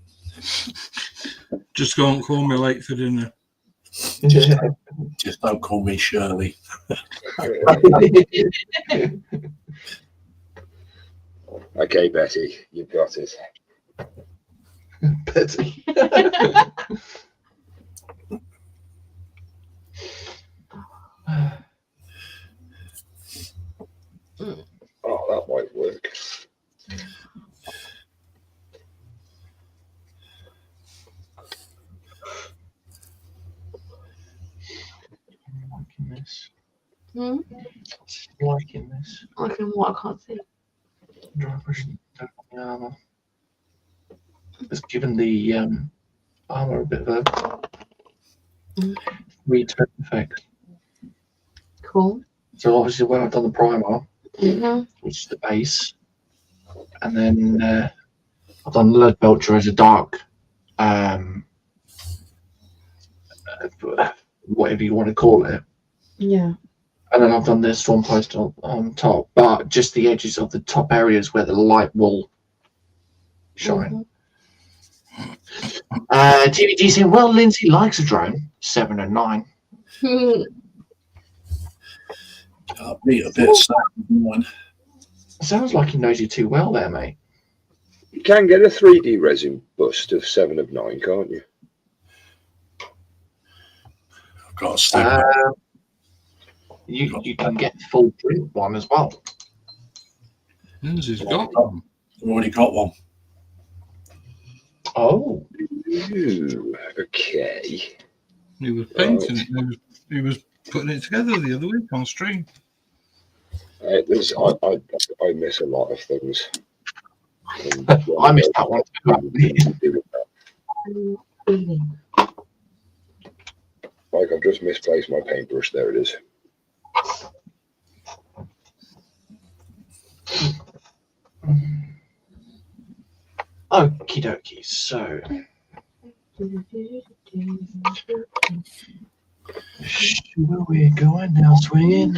Just go and call me late for dinner. Just don't call me Shirley. Okay, Betty, you've got it. Betty. Oh, that might work. I'm liking this. Hmm? Liking this. I can what? I can't see. Dry brushing down on the armor. It's given the armor a bit of a return effect. Cool. So obviously when I've done the primer, Mm-hmm. which is the base, and then I've done lead belcher as a dark, whatever you want to call it, Yeah. and then I've done the storm post on top, but just the edges of the top areas where the light will shine. TVG saying, well, Lindsay likes a drone, 7 and 9. Mm-hmm. I'll be a bit sad with mine. Sounds like he knows you too well there, mate. You can get a 3D resin bust of 7 of 9, can't you? I've got a stigma. You can get full print one as well. Lindsay's got one. I've already got one. Oh, Ooh, okay. He was painting it. He was putting it together the other week on stream. I miss a lot of things. And I missed that one too. Like, I've just misplaced my paintbrush. There it is. Okie dokie. So, sure, we're going now swinging.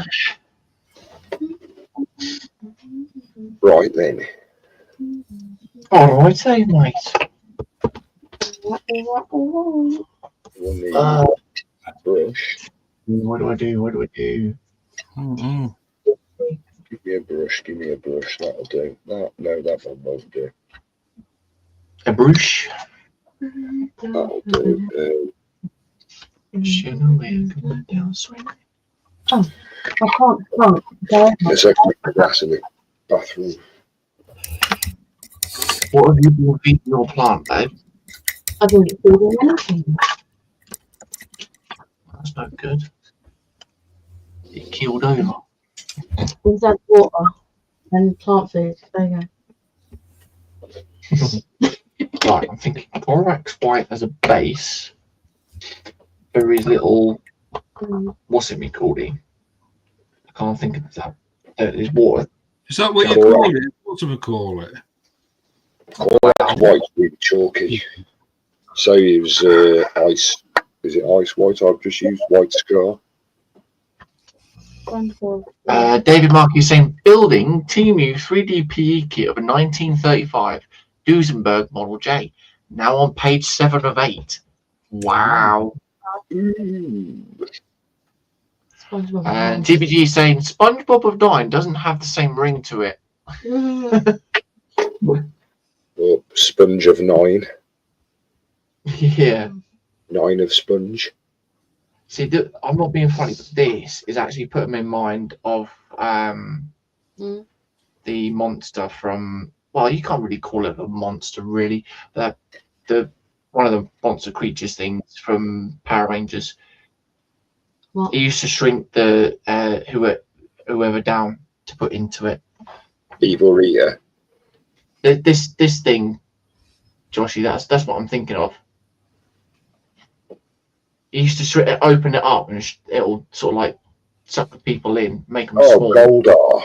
Right then. All right, hey, mate. We'll need Uh, a brush. what do I do? What do I do? Mm-mm. Give me a brush. Give me a brush. That'll do. No, that one won't do. A brush. That'll do. Sure, we're going down swinging. I can't. There's a grass in the bathroom. What have you been feeding your plant, babe? I didn't feed anything. That's not good. It keeled over. Things like water and plant food. There you go. Right, I'm thinking borax white as a base. There is little. What's it called? I can't think of that. There's water. Is that what you call it? What do we call it? Borax white's really chalky. So use ice. Is it ice white? I've just used white scar. David Mark is saying building Temu 3D PE kit of a 1935 Duesenberg Model J. Now on page 7 of 8. Wow. And TBG is saying SpongeBob of 9 doesn't have the same ring to it. Or sponge of 9. Yeah. 9 of sponge. See, I'm not being funny, but this is actually putting me in mind of the monster from. Well, you can't really call it a monster, really. The one of the monster creatures things from Power Rangers. What? He used to shrink the whoever down to put into it. Evil Rita. This thing, Joshi. That's what I'm thinking of. He used to open it up and it'll sort of like suck the people in, make them small. Goldar.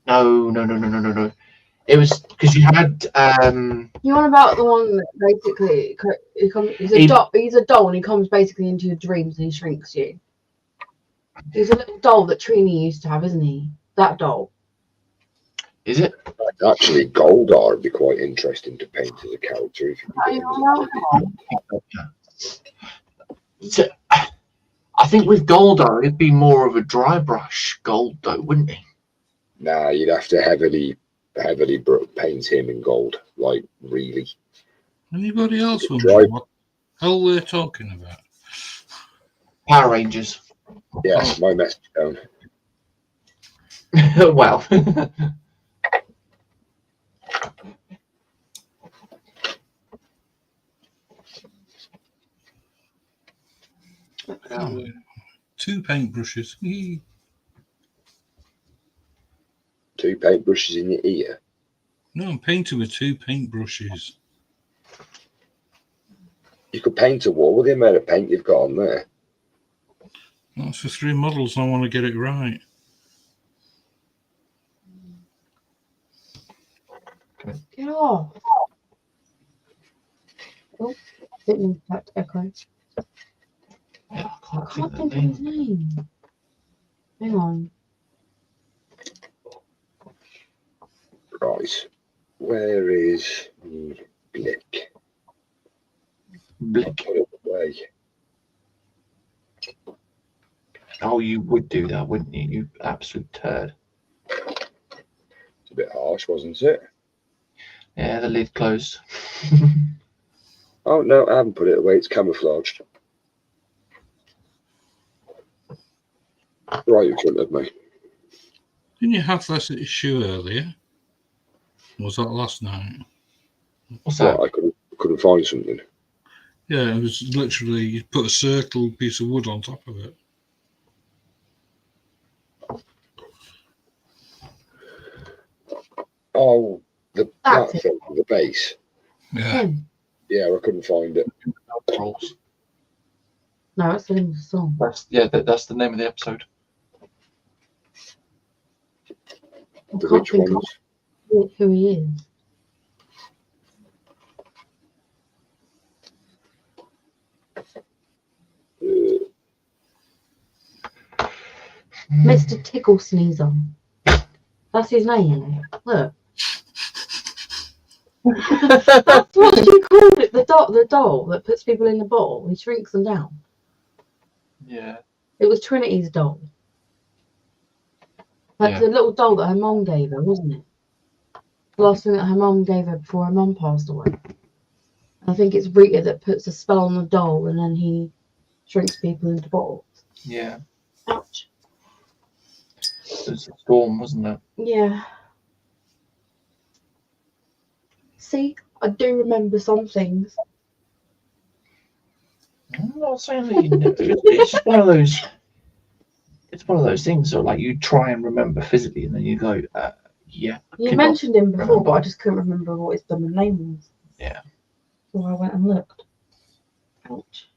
No. It was because you had. You're on about the one that basically he's a doll and he comes basically into your dreams and he shrinks you. He's a little doll that Trini used to have, isn't he? That doll. Is it? Actually, Goldar would be quite interesting to paint as a character. If you So, I think with Goldar, it'd be more of a dry brush gold, though, wouldn't he? Nah, you'd have to heavily paint him in gold, like really. Anybody else Right. wondering what the hell they're talking about? Power Rangers. Yes, my message down. Well. Oh, 2 paintbrushes. 2 paintbrushes in your ear. No, I'm painting with 2 paintbrushes. You could paint a wall with the amount of paint you've got on there. That's for 3 models. I want to get it right. Get off. Oh, didn't mean to echo. Yeah, I I can't think that of his name. Hang on. Right. Where is Blick? Blick. Put it away. Oh, you would do that, wouldn't you? You absolute turd. It's a bit harsh, wasn't it? Yeah, the lid closed. Oh no, I haven't put it away. It's camouflaged. Right in front of me. Didn't you have this issue earlier? Or was that last night? What's that? What, I couldn't find something. Yeah, it was literally you put a circle piece of wood on top of it. Oh, that That's it. thing, the base. Yeah. Him. Yeah, I couldn't find it. Rolls. No, that's the name of the song. That's the name of the episode. I The can't which think ones? of who he is. Mr. Tickle Sneezer. That's his name. Look. That's what you called it. The doll that puts people in the bottle. He shrinks them down. Yeah. It was Trinity's doll. Like Yeah. the little doll that her mum gave her, wasn't it? The last thing that her mum gave her before her mum passed away. I think it's Rita that puts a spell on the doll and then he shrinks people into bottles. Yeah. Ouch. It was a storm, wasn't it? Yeah. See, I do remember some things. I'm not saying that you know. It's just one of those. It's one of those things. So like you try and remember physically, and then you go, yeah. You Could mentioned him before, remember. but I just couldn't remember what his dumb name was. Yeah. So I went and looked. Ouch.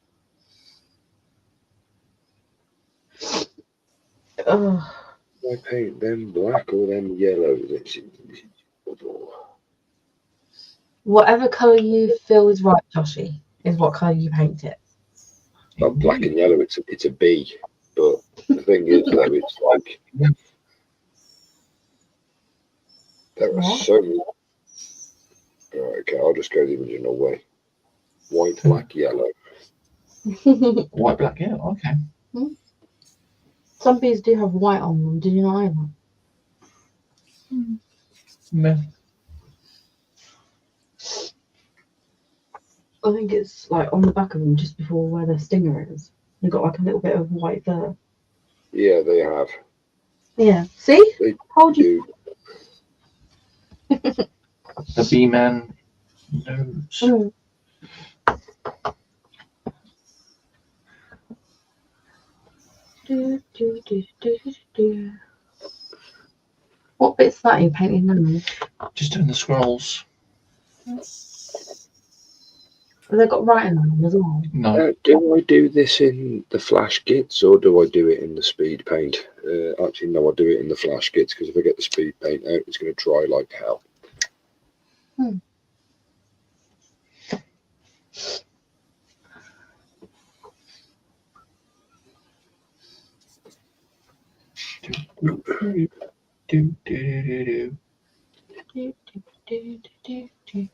Ugh. I paint them black or them yellow. Whatever colour you feel is right, Joshi, is what colour you paint it. Not black and yellow. It's a B. But the thing is, though, it's like there are What? so many. Right, okay, I'll just go the original way. White, black, yellow. White, black, yeah. Okay. Some bees do have white on them. Did you not know that? Meh. I think it's like on the back of them, just before where their stinger is. They've got like a little bit of white there. Yeah, they have. Yeah. See? They Told you. do. The bee man knows. Mm. Do, do, do, do, do, do. What bit's that you painting them? Just doing the scrolls. Have they got writing on them as well? No. Do I do this in the flash kits or do I do it in the speed paint? Actually, no, I do it in the flash kits because if I get the speed paint out, it's going to dry like hell. Do, do, do, do, Do, do, do, do, do.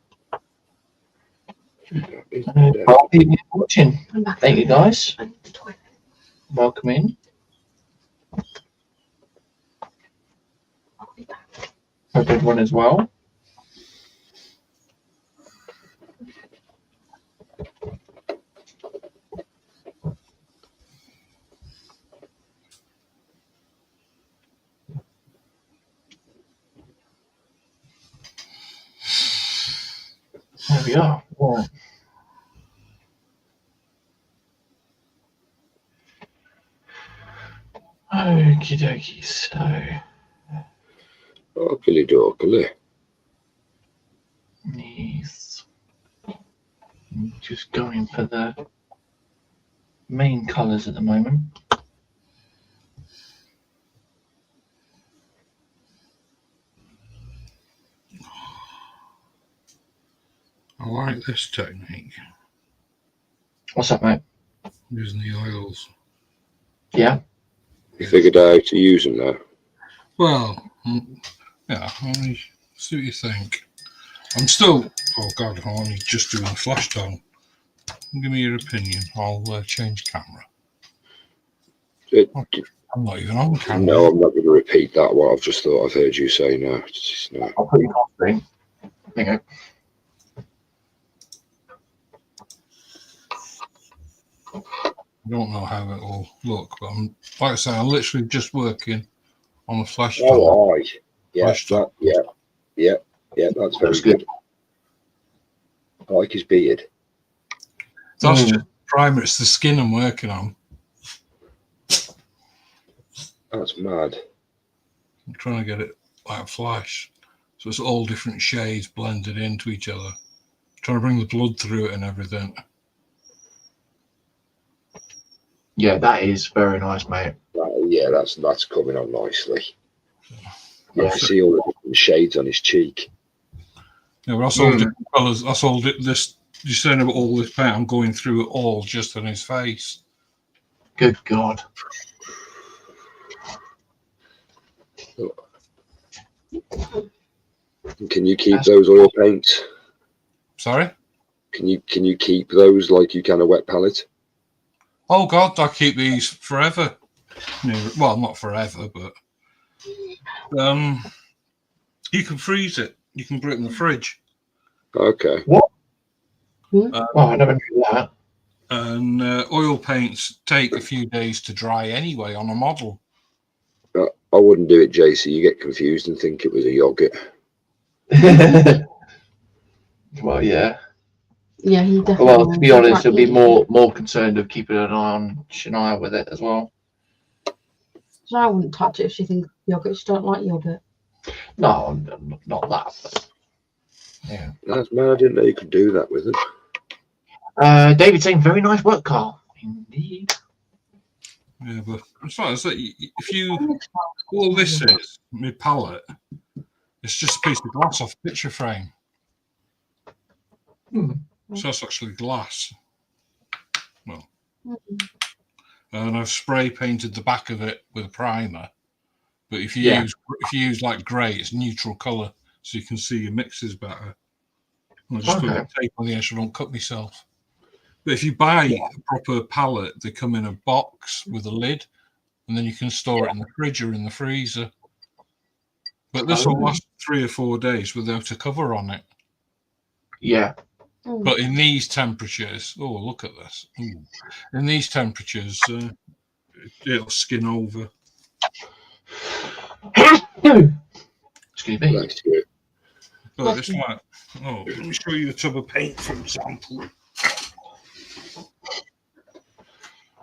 Well, people watching. I'm back. Thank you, guys. I need the toilet. Welcome in. I'll be back. Hope everyone is well. There we are. Right. Okie dokie. So, Okily dokily. yes. I'm just going for the main colours at the moment. I like this technique, What's that, mate? using the oils. Yeah. You figured out how to use them now. Well, yeah, I see what you think. I'm still, oh God, I'm only just doing a flash tone. Give me your opinion. I'll change camera. I'm not even on camera. No, I'm not going to repeat that. What I've just thought I've heard you say now. It's just, no. I'll put you on screen. There you go. I don't know how it will look, but like I say, I'm literally just working on a flash top. Oh, aye. Yeah, Flash top. yeah, that's very good. I like his beard. That's just primer. It's the skin I'm working on. That's mad. I'm trying to get it like flash. So it's all different shades blended into each other. Trying to bring the blood through it and everything. Yeah, that is very nice, mate. Yeah, that's coming on nicely. Yeah. I can see all the different shades on his cheek. Yeah, but that's all different colours. That's all this. You're saying about all this paint. I'm going through it all just on his face. Good God. Can you keep those oil paints? Sorry? Can you keep those like you can a wet palette? Oh God, I keep these forever. Well, not forever, but you can freeze it. You can put it in the fridge. Okay. What? I never knew that. And oil paints take a few days to dry anyway on a model. I wouldn't do it, JC. You get confused and think it was a yogurt. Well, yeah. Yeah, he definitely. Well, to be honest, he'll be more concerned of keeping an eye on Shania with it as well. So I wouldn't touch it if she thinks yogurt. She don't like yogurt. No, not that. But, yeah. That's mad. I didn't know you could do that with them. David saying, very nice work, Carl. Indeed. Yeah, but as far as that, if you all this is my palette, it's just a piece of glass off a picture frame. So that's actually glass. Well, and I've spray painted the back of it with a primer. But if you use like grey, it's neutral colour, so you can see your mixes better. And I just put a tape on the edge so I don't cut myself. But if you buy a proper palette, they come in a box with a lid, and then you can store it in the fridge or in the freezer. But this will last 3 or 4 days without a cover on it. Yeah. But in these temperatures, oh, look at this. Ooh. In these temperatures, it'll skin over. Excuse me. That's good. But it's like, let me show you the tub of paint, for example.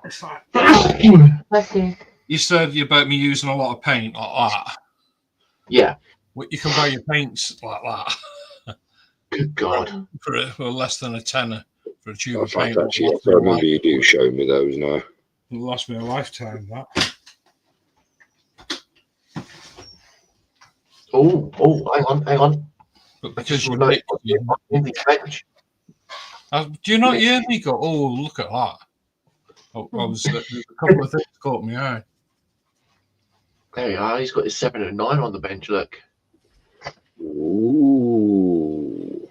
It's like, Bless you. you said about me using a lot of paint like that. Yeah. Well, you can buy your paints like that. Good God. For less than a tenner for a tube Oh, of paint. actually, I remember you do show me those now. It'll last me a lifetime, that. Oh, hang on. But because you're Do you not hear me go, oh, look at that? Oh, there's a couple of things caught my eye. There you are. He's got his 7 and 9 on the bench, look. Ooh.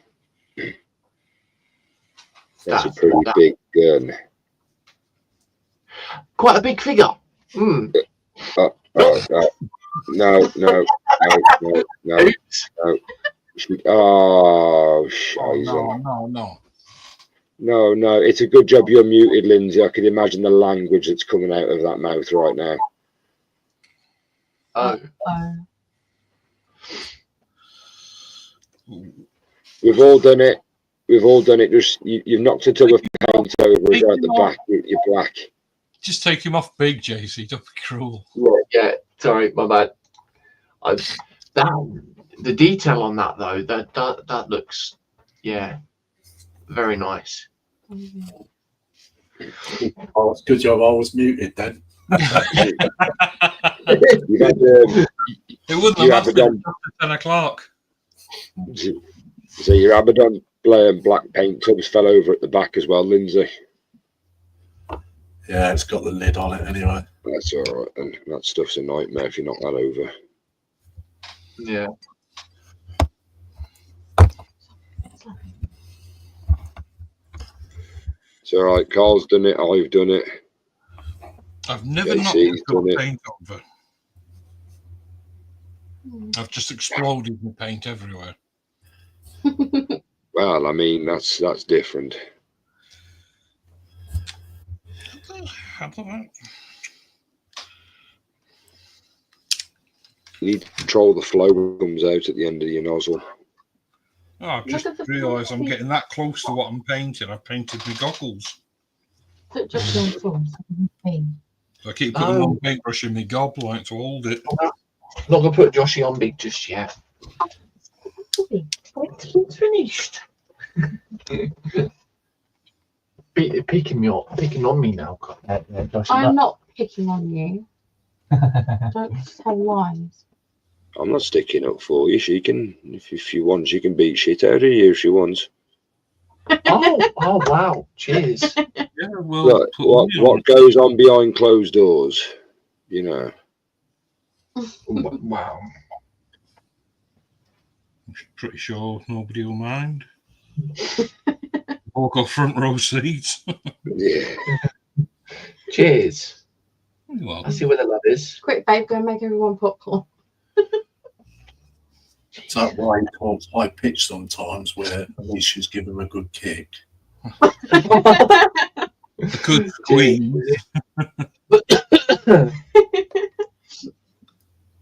That's a pretty big gun. Quite a big figure. No. Oh, shiza. No. It's a good job you're muted, Lindsay. I can imagine the language that's coming out of that mouth right now. We've all done it. Just you've knocked a tub of paint over and go at the back. You're black. Just take him off big, JC. Don't be cruel. Yeah. Sorry, my bad. The detail on that though, that looks, very nice. Oh, it's good job I was muted then. It wouldn't have mattered after 10 o'clock. So your Abaddon black paint tubs fell over at the back as well, Lindsay. Yeah, it's got the lid on it anyway. That's all right, and that stuff's a nightmare if you knock that over. Yeah. It's all right. Carl's done it. I've done it. I've never knocked paint over. I've just exploded the paint everywhere. Well, I mean, that's different. I don't know. You need to control the flow that comes out at the end of your nozzle. Oh, I've just Look at the realised I'm quality. getting that close to what I'm painting. I've painted my goggles. Put Joshi on the floor. So he can see. So I keep putting one paintbrush in my gob like to hold it. I'm not going to put Joshi on big just yet. It's finished. Picking on me now. Joshi, I'm not picking on you. Don't tell lies. I'm not sticking up for you. She can, if she wants, she can beat shit out of you if she wants. Oh wow! Cheers. Yeah, well, Look, what goes on behind closed doors, you know. Wow. I'm pretty sure nobody will mind. Or got front row seats. Yeah. Cheers. Well, I see where the love is. Quick, babe, go and make everyone popcorn. It's that why he talks high pitch sometimes, where Alicia's given him a good kick. the good squeeze.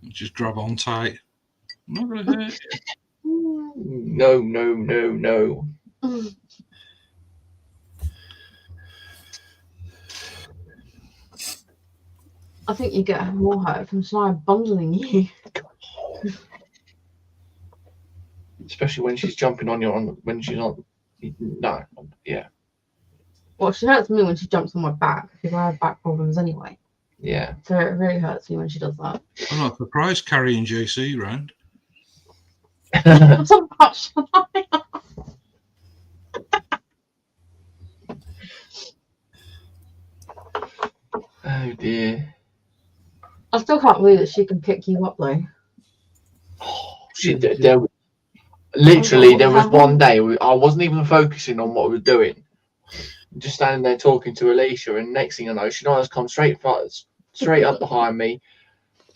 Just grab on tight. Not gonna hurt you. No. I think you get more hurt from Shania bundling you. Especially when she's jumping on you when she's on. No, yeah, Well, she hurts me when she jumps on my back because I have back problems anyway. yeah. So it really hurts me when she does that. I'm not surprised carrying JC round. That's not much. Oh dear. I still can't believe that she can pick you up though. There was one day I wasn't even focusing on what I was doing. Just standing there talking to Alicia, and next thing I know, Shania's come straight up behind me,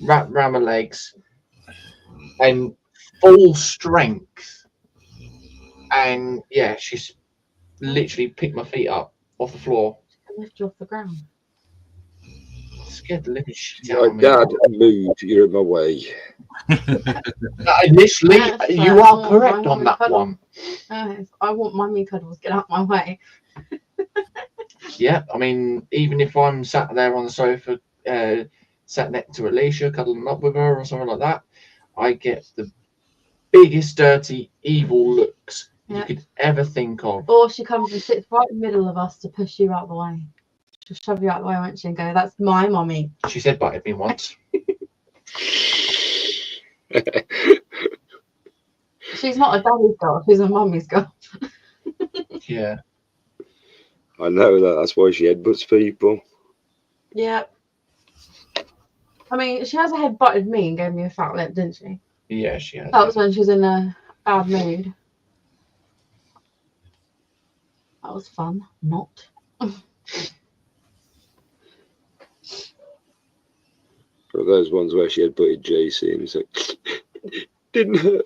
wrapped around my legs, and full strength. And yeah, she's literally picked my feet up off the floor. Lift you off the ground. Scared the living shit out of me. Dad, moved. You're in my way. Initially, Yes, you are correct on that cuddle. one. I want mummy cuddles. Get out my way. Yeah, I mean, even if I'm sat there on the sofa, sat next to Alicia, cuddling up with her or something like that, I get the biggest, dirty, evil looks you could ever think of. Or she comes and sits right in the middle of us to push you out the way. She'll shove you out the way, won't she, and go, "That's my mummy." She said butted me once. She's not a daddy's girl. She's a mummy's girl. Yeah. I know that. That's why she headbutts people. Yeah. I mean, she has a head butted me and gave me a fat lip, didn't she? Yeah, she has. That was when she was in a bad mood. That was fun. Not. Or those ones where she headbutted JC and it's like, didn't hurt.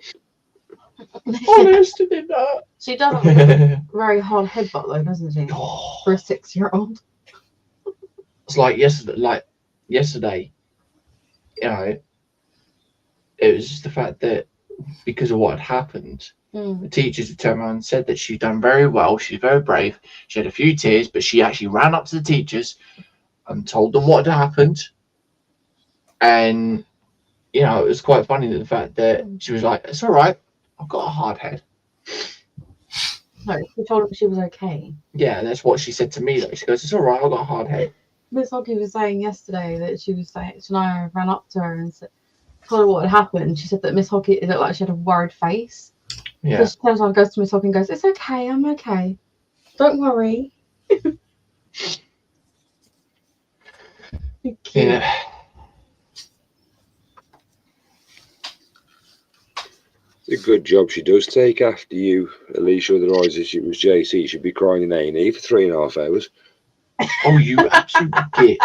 Honest, it did not. She does have a very hard headbutt though, doesn't she? For a 6-year-old. It's like yesterday, you know, it was just the fact that because of what had happened, the teachers had turned around and said that she'd done very well, she's very brave, she had a few tears, but she actually ran up to the teachers and told them what had happened. And, you know, it was quite funny that the fact that she was like, "It's all right, I've got a hard head." No, she told her she was okay. Yeah, that's what she said to me though. She goes, "It's all right, I've got a hard head." Miss Hockey was saying yesterday that she was saying, Shania ran up to her and said, told her what had happened. She said that Miss Hockey, it looked like she had a worried face. Yeah. So she turns around, goes to Miss Hockey and goes, "It's okay, I'm okay. Don't worry." Yeah. It's a good job she does take after you, Alicia. Otherwise, if it was JC, she'd be crying in A&E for 3.5 hours. Oh, you absolute git.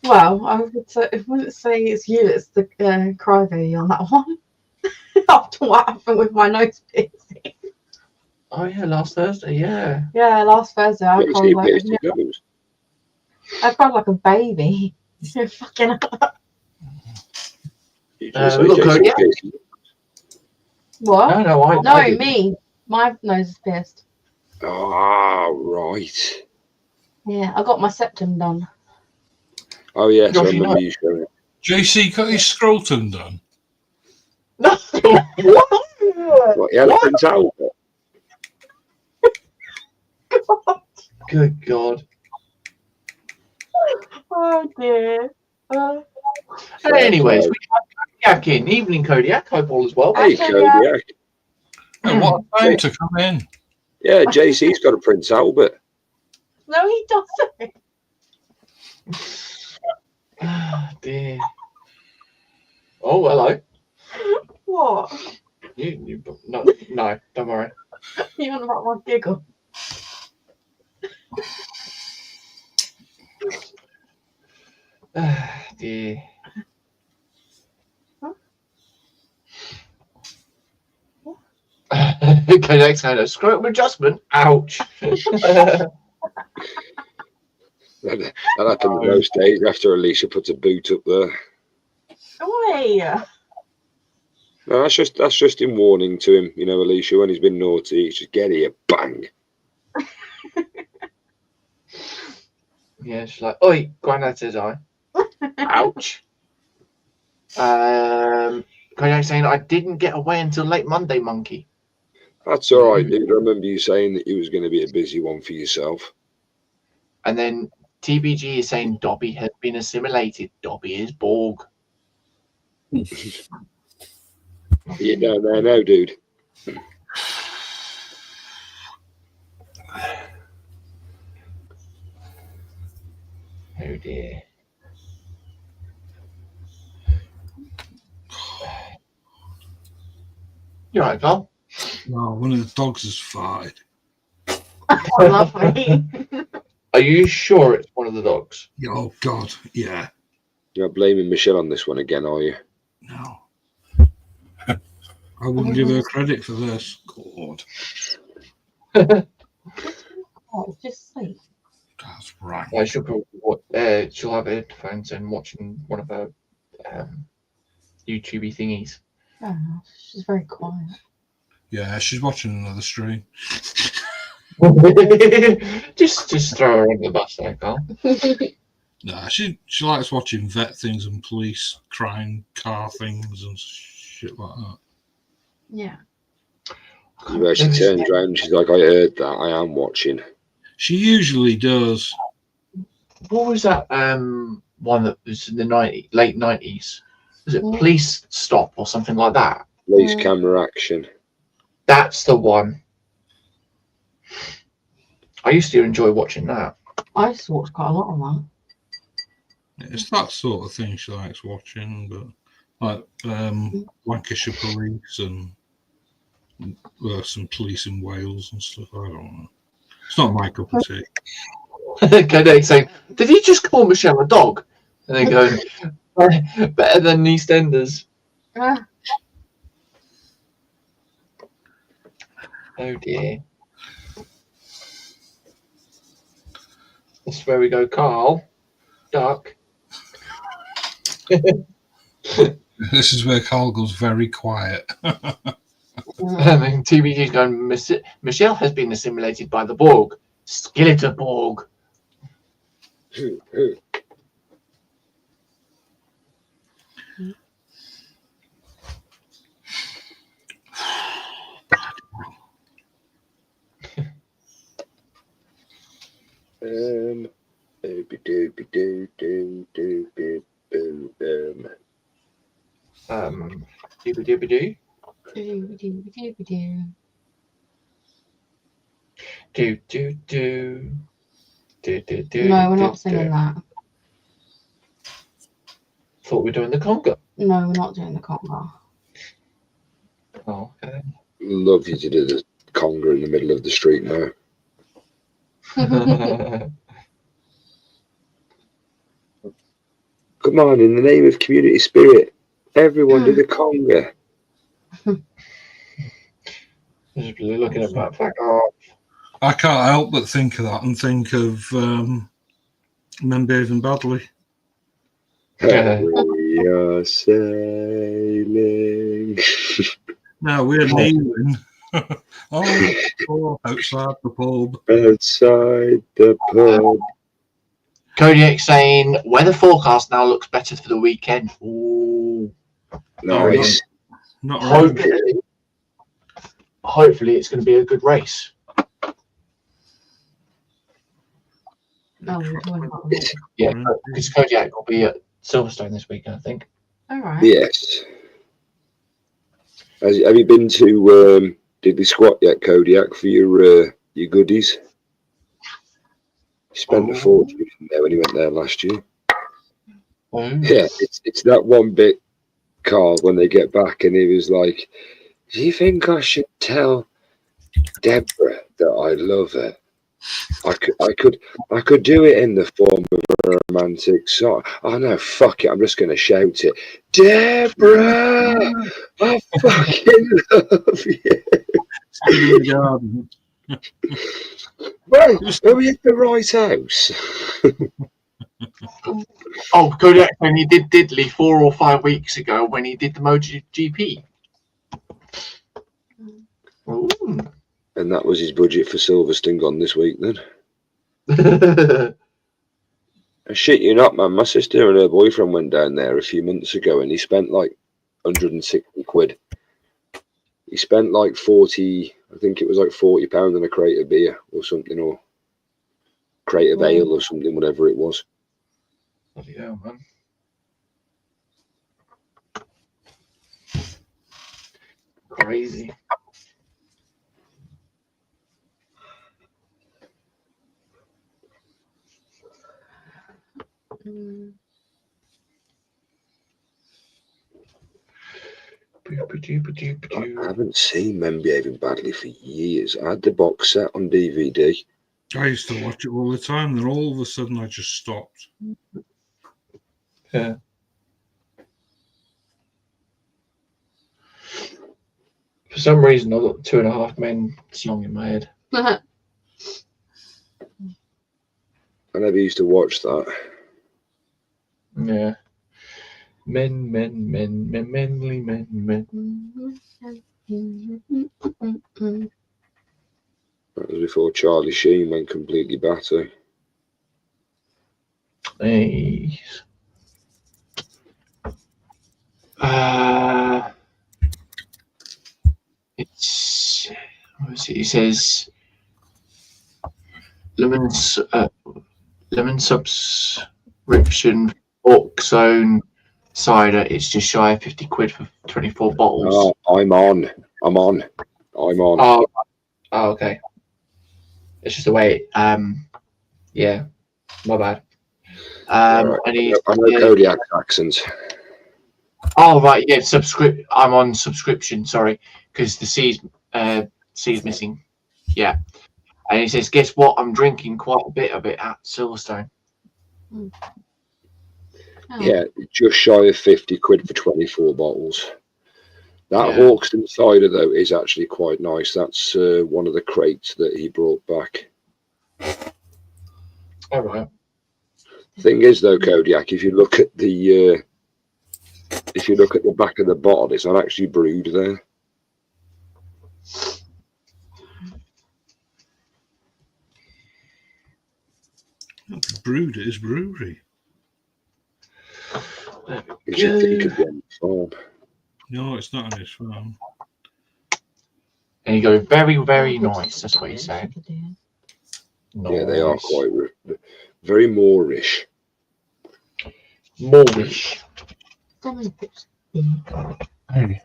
Well, I wouldn't say it's you that's the crybaby on that one. after what happened with my nose piercing. Oh yeah, last Thursday. Yeah. Yeah, last Thursday I cried JC like pierced his nose. a baby. Fucking You Uh, say we got JC Kodiak. pierced his- what? No, I No, didn't. me. My nose is pierced. Ah, right. Yeah, I got my septum done. Oh yes, I Joshi, remember no. you showing it. JC got his scrotum done. No. What? What, he had a Prince Albert? Good God. Oh dear. Anyways, we have Kodiak in. Evening, Kodiak. Hope all is well. Hey, Actually, yeah. Kodiak. Hey, what a time to come in. Yeah, JC's got a Prince Albert. No, he doesn't. Ah, dear. Oh, hello. What? No, don't worry. You want about my giggle? Ah, dear. Kodiak's had a scrotum adjustment. Ouch. That happened in those days after Alicia puts a boot up there. Oi! No, that's just in warning to him, you know, Alicia, when he's been naughty, he's just get here, bang. Yeah, she's like, oi, Grandad says I. Ouch. Kodiak saying I didn't get away until late Monday, monkey. That's all right, dude. I remember you saying that you was going to be a busy one for yourself. And then TBG is saying Dobby has been assimilated. Dobby is Borg. You down there now, dude. Oh dear. You alright, Carl? No, one of the dogs has farted. Oh, lovely. Are you sure it's one of the dogs? Oh, God, yeah. You're not blaming Michelle on this one again, are you? No. I wouldn't give her credit for this. God, Oh, it's just sleep. that's right. She'll probably she'll have headphones and watching one of her YouTubey thingies. Oh, she's very quiet. Yeah, she's watching another stream. just throw her on the bus there, Carl. Nah, she likes watching vet things and police crime car things and shit like that. Yeah. Where she turns around and she's like, I heard that, I am watching. She usually does. What was that one that was in the late 90s? Was it Police Stop or something like that? Police camera action. That's the one. I used to enjoy watching that. I used to watch quite a lot of that. It's that sort of thing she likes watching, but like Lancashire Police and some police in Wales and stuff. I don't know. It's not my cup of tea. Okay, saying, did he just call Michelle a dog? And they go, better than EastEnders. Oh dear. This is where we go, Carl. Duck. This is where Carl goes very quiet. And then TBG's going, Michelle has been assimilated by the Borg. Skeletor Borg. Doobie-doobie-doo. Do-do-do. Do-do-do. No, we're not singing that. Thought we were doing the conga. No, we're not doing the conga. Oh, okay. Love you to do the conga in the middle of the street now. Come on, in the name of community spirit, everyone do the conga. Just looking at that fact. Oh, I can't help but think of that and think of men behaving badly. Yeah. We are sailing. Now we're kneeling outside the pub. Outside the pub. Kodiak saying weather forecast now looks better for the weekend. Ooh. Nice. Not right. Hopefully it's going to be a good race. No, we're talking about the Yeah, Right. because Kodiak will be at Silverstone this weekend, I think. All right. Yes. Have you been to Diddley Squat yet, Kodiak, for your goodies? He spent a fortune there when he went there last year. Oh. Yeah, it's that one bit, Carl, when they get back, and he was like, "Do you think I should tell Deborah that I love her? I could do it in the form of a romantic song. Oh no, fuck it, I'm just gonna shout it. Deborah, I fucking love you." Stood in the garden. Wait, are we at the right house? Oh, Kodiak when he did Diddley 4 or 5 weeks ago when he did the MotoGP. Ooh. And that was his budget for Silverstone gone this week then. I shit you not, man. My sister and her boyfriend went down there a few months ago and he spent like 160 quid. He spent like 40, I think it was like £40 on a crate of beer or something, or crate of ale or something, whatever it was. Bloody hell, man. Crazy. Mm. I haven't seen Men Behaving Badly for years. I had the box set on DVD. I used to watch it all the time, then all of a sudden I just stopped. Yeah. For some reason, I've got 2.5 Men song in my head. I never used to watch that. Yeah. Men, manly men. That was before Charlie Sheen went completely batty. Hey. It's what is it? He says lemon subscription Fork Zone cider. It's just shy of 50 quid for 24 bottles. Oh, I'm on. Oh, okay. It's just the way. Yeah, my bad. Right. And he's, I know Kodiak's accent. oh right, yeah. I'm on subscription. Sorry, because the C's missing. Yeah, and he says, guess what? I'm drinking quite a bit of it at Silverstone. Oh. Yeah, just shy of 50 quid for 24 bottles. That Yeah. Hawkston cider, though, is actually quite nice. That's one of the crates that he brought back. All right. Thing is, though, Kodiak, if you look at the back of the bottle, it's not actually brewed there. Brewed at his brewery. It should be on the farm. No, it's not on his farm. And you go very, very nice. That's what he's saying. Yeah, they are quite very Moorish. Moorish. Hey.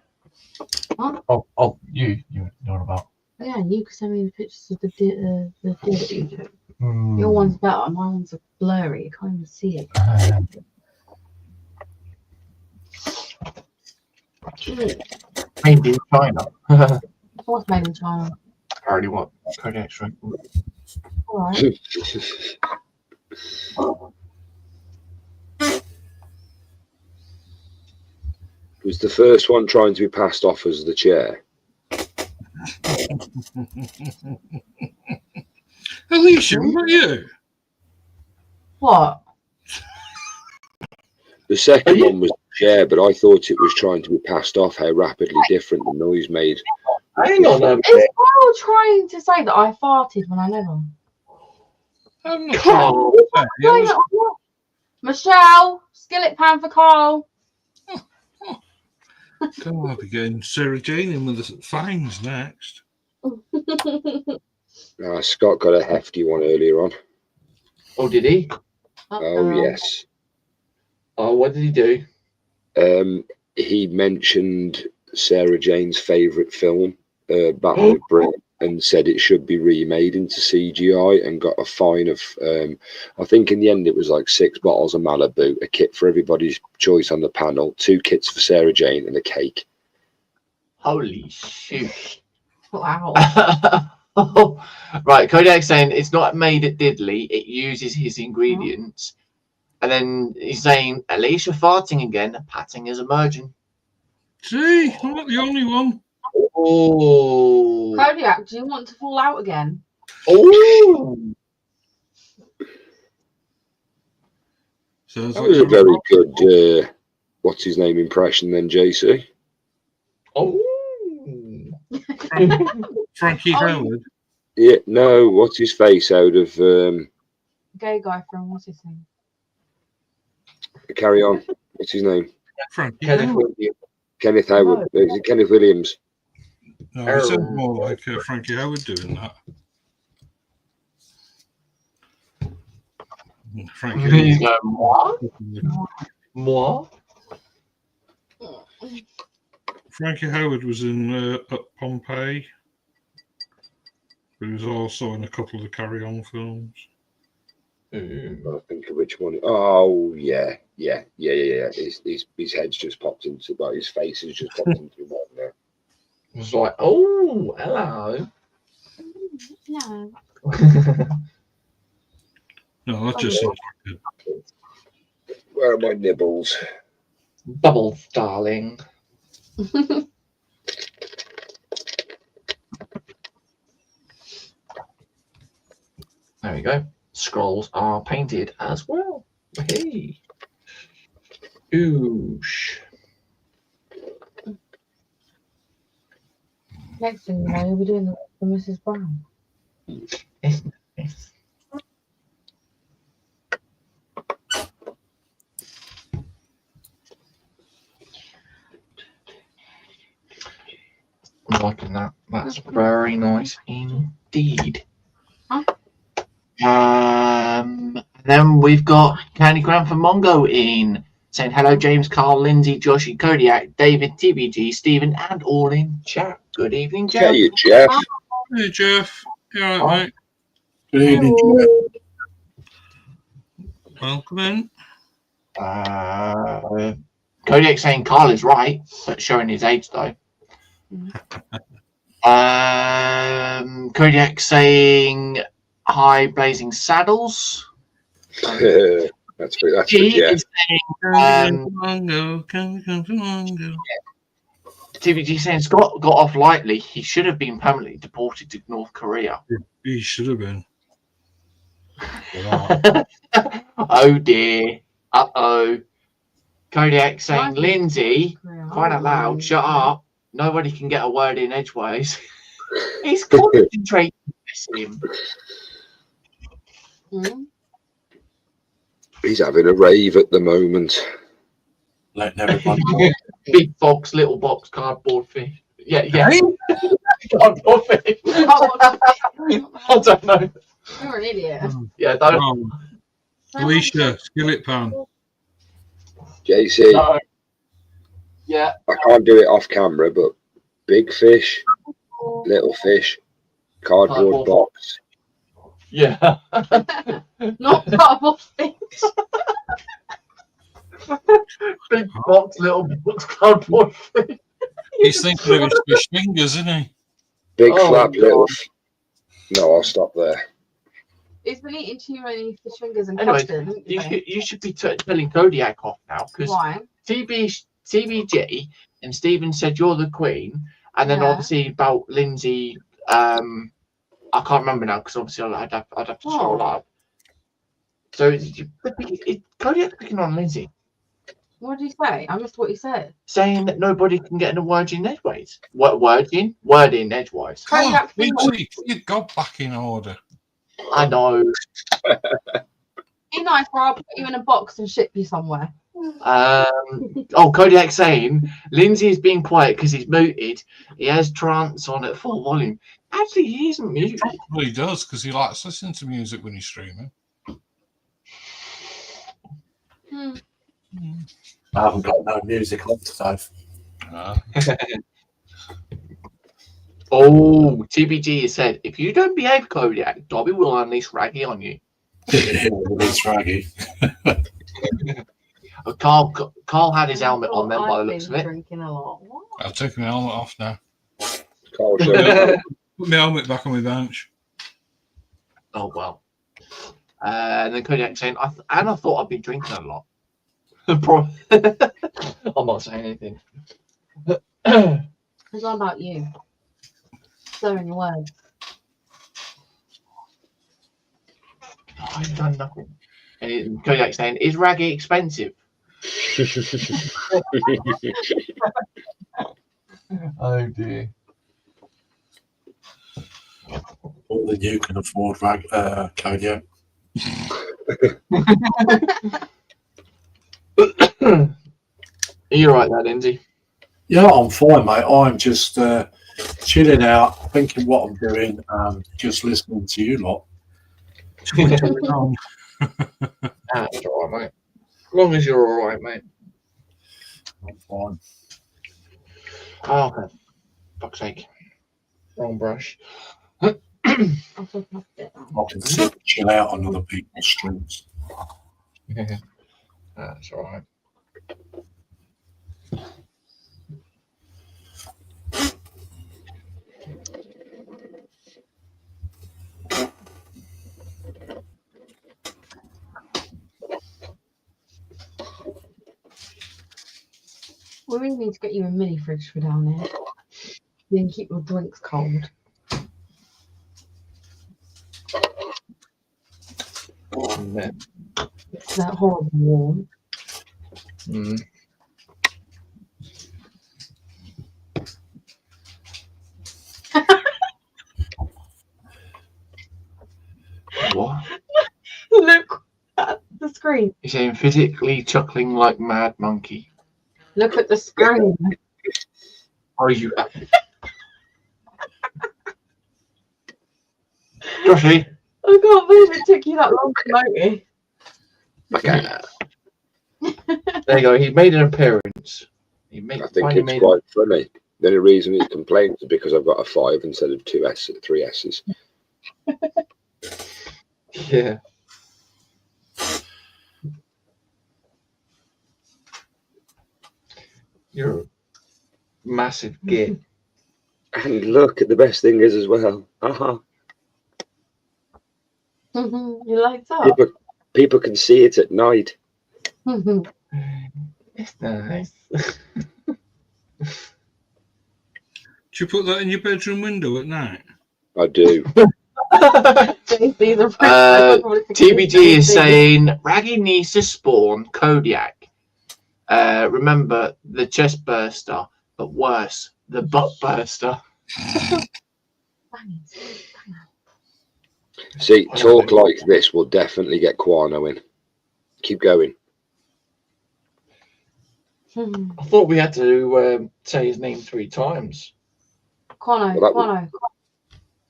What? Oh, you're about. Yeah, you can send me the pictures of the deer that you took. Your one's better, my one's blurry. You can't even see it. Made in China. What's made in China? Apparently, what Kodiak's drinking. Alright. Was the first one trying to be passed off as the chair? Alicia, what about you? What? The second one was the chair, but I thought it was trying to be passed off how rapidly different the noise made. Hang on a Is Carl trying to say that I farted when I never? I'm not Carl. sure. Yeah, Michelle, skillet pan for Carl. I'll be getting Sarah Jane in with the fines next. Scott got a hefty one earlier on. Oh, did he? Oh, yes. Oh, what did he do? He mentioned Sarah Jane's favourite film, Battle of Britain, and said it should be remade into CGI, and got a fine of, I think in the end it was like 6 bottles of Malibu, a kit for everybody's choice on the panel, 2 kits for Sarah Jane, and a cake. Holy shoot. Wow. Right, Kodiak's saying it's not made at diddly, it uses his ingredients. And then he's saying, Alicia farting again, patting is emerging. See, I'm not the only one. Oh. Kodiak, do you want to fall out again? Oh. Sounds That like was a you're- very good, what's his name impression then, JC? Oh. Frankie Howard. Yeah, no, what's his face out of, Gay guy from what's his name? Carry On, what's his name? Frankie Kenneth Howard. Williams. Kenneth Howard. Is it Kenneth Williams? No, it sounds more like Frankie Howard doing that. Frankie He's Howard. going, moi? Frankie Howard was in at Pompeii. But he was also in a couple of the Carry On films. I think of which one. Oh, yeah. His head's just popped into, well, his face has just popped into one there. It was like, oh, hello. No. No, that just sounds like it. Where are my nibbles? Bubbles, darling. There we go. Scrolls are painted as well. Hey. Oosh. Next thing you know, you'll be doing the Mrs. Brown. Yes, yes. I'm liking that. That's very nice indeed. Huh? Then we've got Candy Graham for Mongo in saying hello, James, Carl, Lindsay, Joshi, Kodiak, David, TBG, Stephen, and all in chat. Good evening, Jeff. Hey, Jeff. Hey, Jeff. You all right, mate? Good evening, Jeff. Welcome in. Kodiak saying Carl is right, but showing his age though. Kodiak saying hi, Blazing Saddles. That's for He Jeff. is saying TVG saying Scott got off lightly. He should have been permanently deported to North Korea. He should have been. Oh dear. Uh-oh. Kodiak saying, Why- Lindsay, crying out loud, shut up. Nobody can get a word in edgeways. He's concentrating. Bless him. Mm. He's having a rave at the moment. Letting everybody know. Big box, little box, cardboard fish. Yeah. Cardboard fish. I don't know. You're an idiot. Yeah, don't. Oh, Alicia, skillet pan. JC, No. Yeah. I can't do it off camera, but big fish, little fish, cardboard Cardboard. box. Yeah. Not cardboard fish. Big box, little box, cardboard fish. He's thinking of his fish fingers, isn't he? Big Oh, flap, God. little. No, I'll stop there. He's been eating too many fish fingers and Anyway, custard. You should be telling Kodiak off now because Why? TBG, and Stephen said you're the queen, and then Yeah. obviously about Lindsay. I can't remember now because obviously I'd have to scroll up. So Kodiak's picking on Lindsay, What did he say? I missed what he said. saying that nobody can get in a word in edgeways. Word in edgewise. Kodiak Oh, thing Lindsay, put your gob back in order. I know. Be nice, or I'll put you in a box and ship you somewhere. Kodiak saying Lindsay's being quiet because he's muted. He has trance on at full volume. Actually, he isn't muted. Well, he does because he likes listening to music when he's streaming. I haven't got no music on today. TBG has said, if you don't behave, Kodiak, Dobby will unleash Raggy on you. It's raggy. Carl had his helmet on then by the looks of it. Drinking a lot. What? I'll take my helmet off now. Carl showed Put my helmet back on my bench. Oh, well. And then Kodiak saying, I thought I'd been drinking a lot. I'm not saying anything. It's all about you. Slurring your words. I've done nothing. And Kodiak saying, is Raggy expensive? Oh dear. All that you can afford, Kodiak. You're right there, Lindsay. Yeah, I'm fine, mate. I'm just chilling out, thinking what I'm doing, just listening to you lot. That's all right, mate. As long as you're all right, mate. I'm fine. Oh, okay. Fuck's sake. Wrong brush. I'll take off a bit. I can sit, chill out on other people's streets. Yeah. That's all right. We really need to get you a mini fridge for down here. Then keep your drinks cold. Yeah. It's that horrible warm. Mm. What? Look at the screen. He's saying physically chuckling like mad monkey. Look at the screen. Are you? Joshi. I can't believe it took you that long to notice. Okay. There you go. He made an appearance. I think it's quite funny. The only reason he complains is because I've got a 5 instead of 3 S's. Yeah. You're a massive git. And look, the best thing is as well. You like that? People can see it at night. It's nice. Do you put that in your bedroom window at night? I do. TBG is saying Raggy needs to spawn Kodiak. Remember the chest burster, but worse, the butt burster. See, talk like this will definitely get Quano in. Keep going. I thought we had to say his name 3 times. Quano, Well, Quano,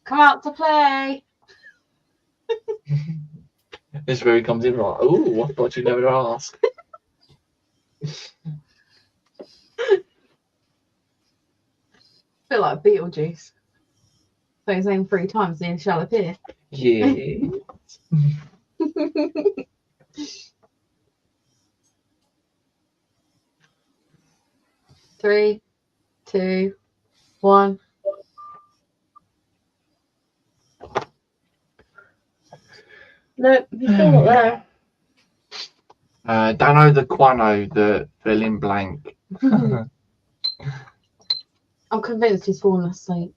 come out to play. This is where he comes in like, oh, I thought you'd never ask. Feel like Beetlejuice. Say his name 3 times, then he shall appear. Yeah. 3, 2, 1. Nope, he's still not there. Dano the Quano, the fill in blank, I'm convinced he's fallen asleep.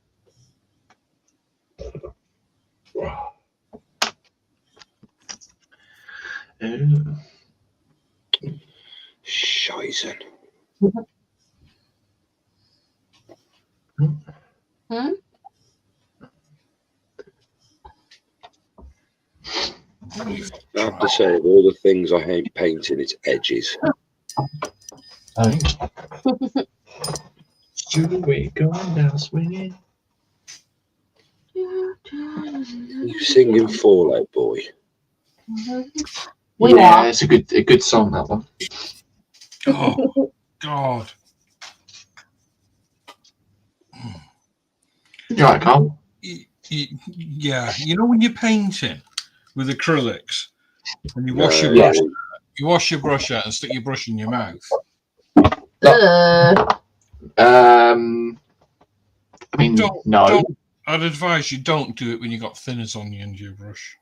Ooh. Scheißen. Hmm? I have to say, of all the things I hate painting, it's edges. We're going down swinging. You singing Fallout Boy? We Yeah, are. it's a good song, that one. Oh, God. You right, Carl? Yeah, you know when you're painting with acrylics and you No, wash your brush, you wash your brush out and stick your brush in your mouth. I mean, no. I'd advise you don't do it when you got thinners on the end of your brush.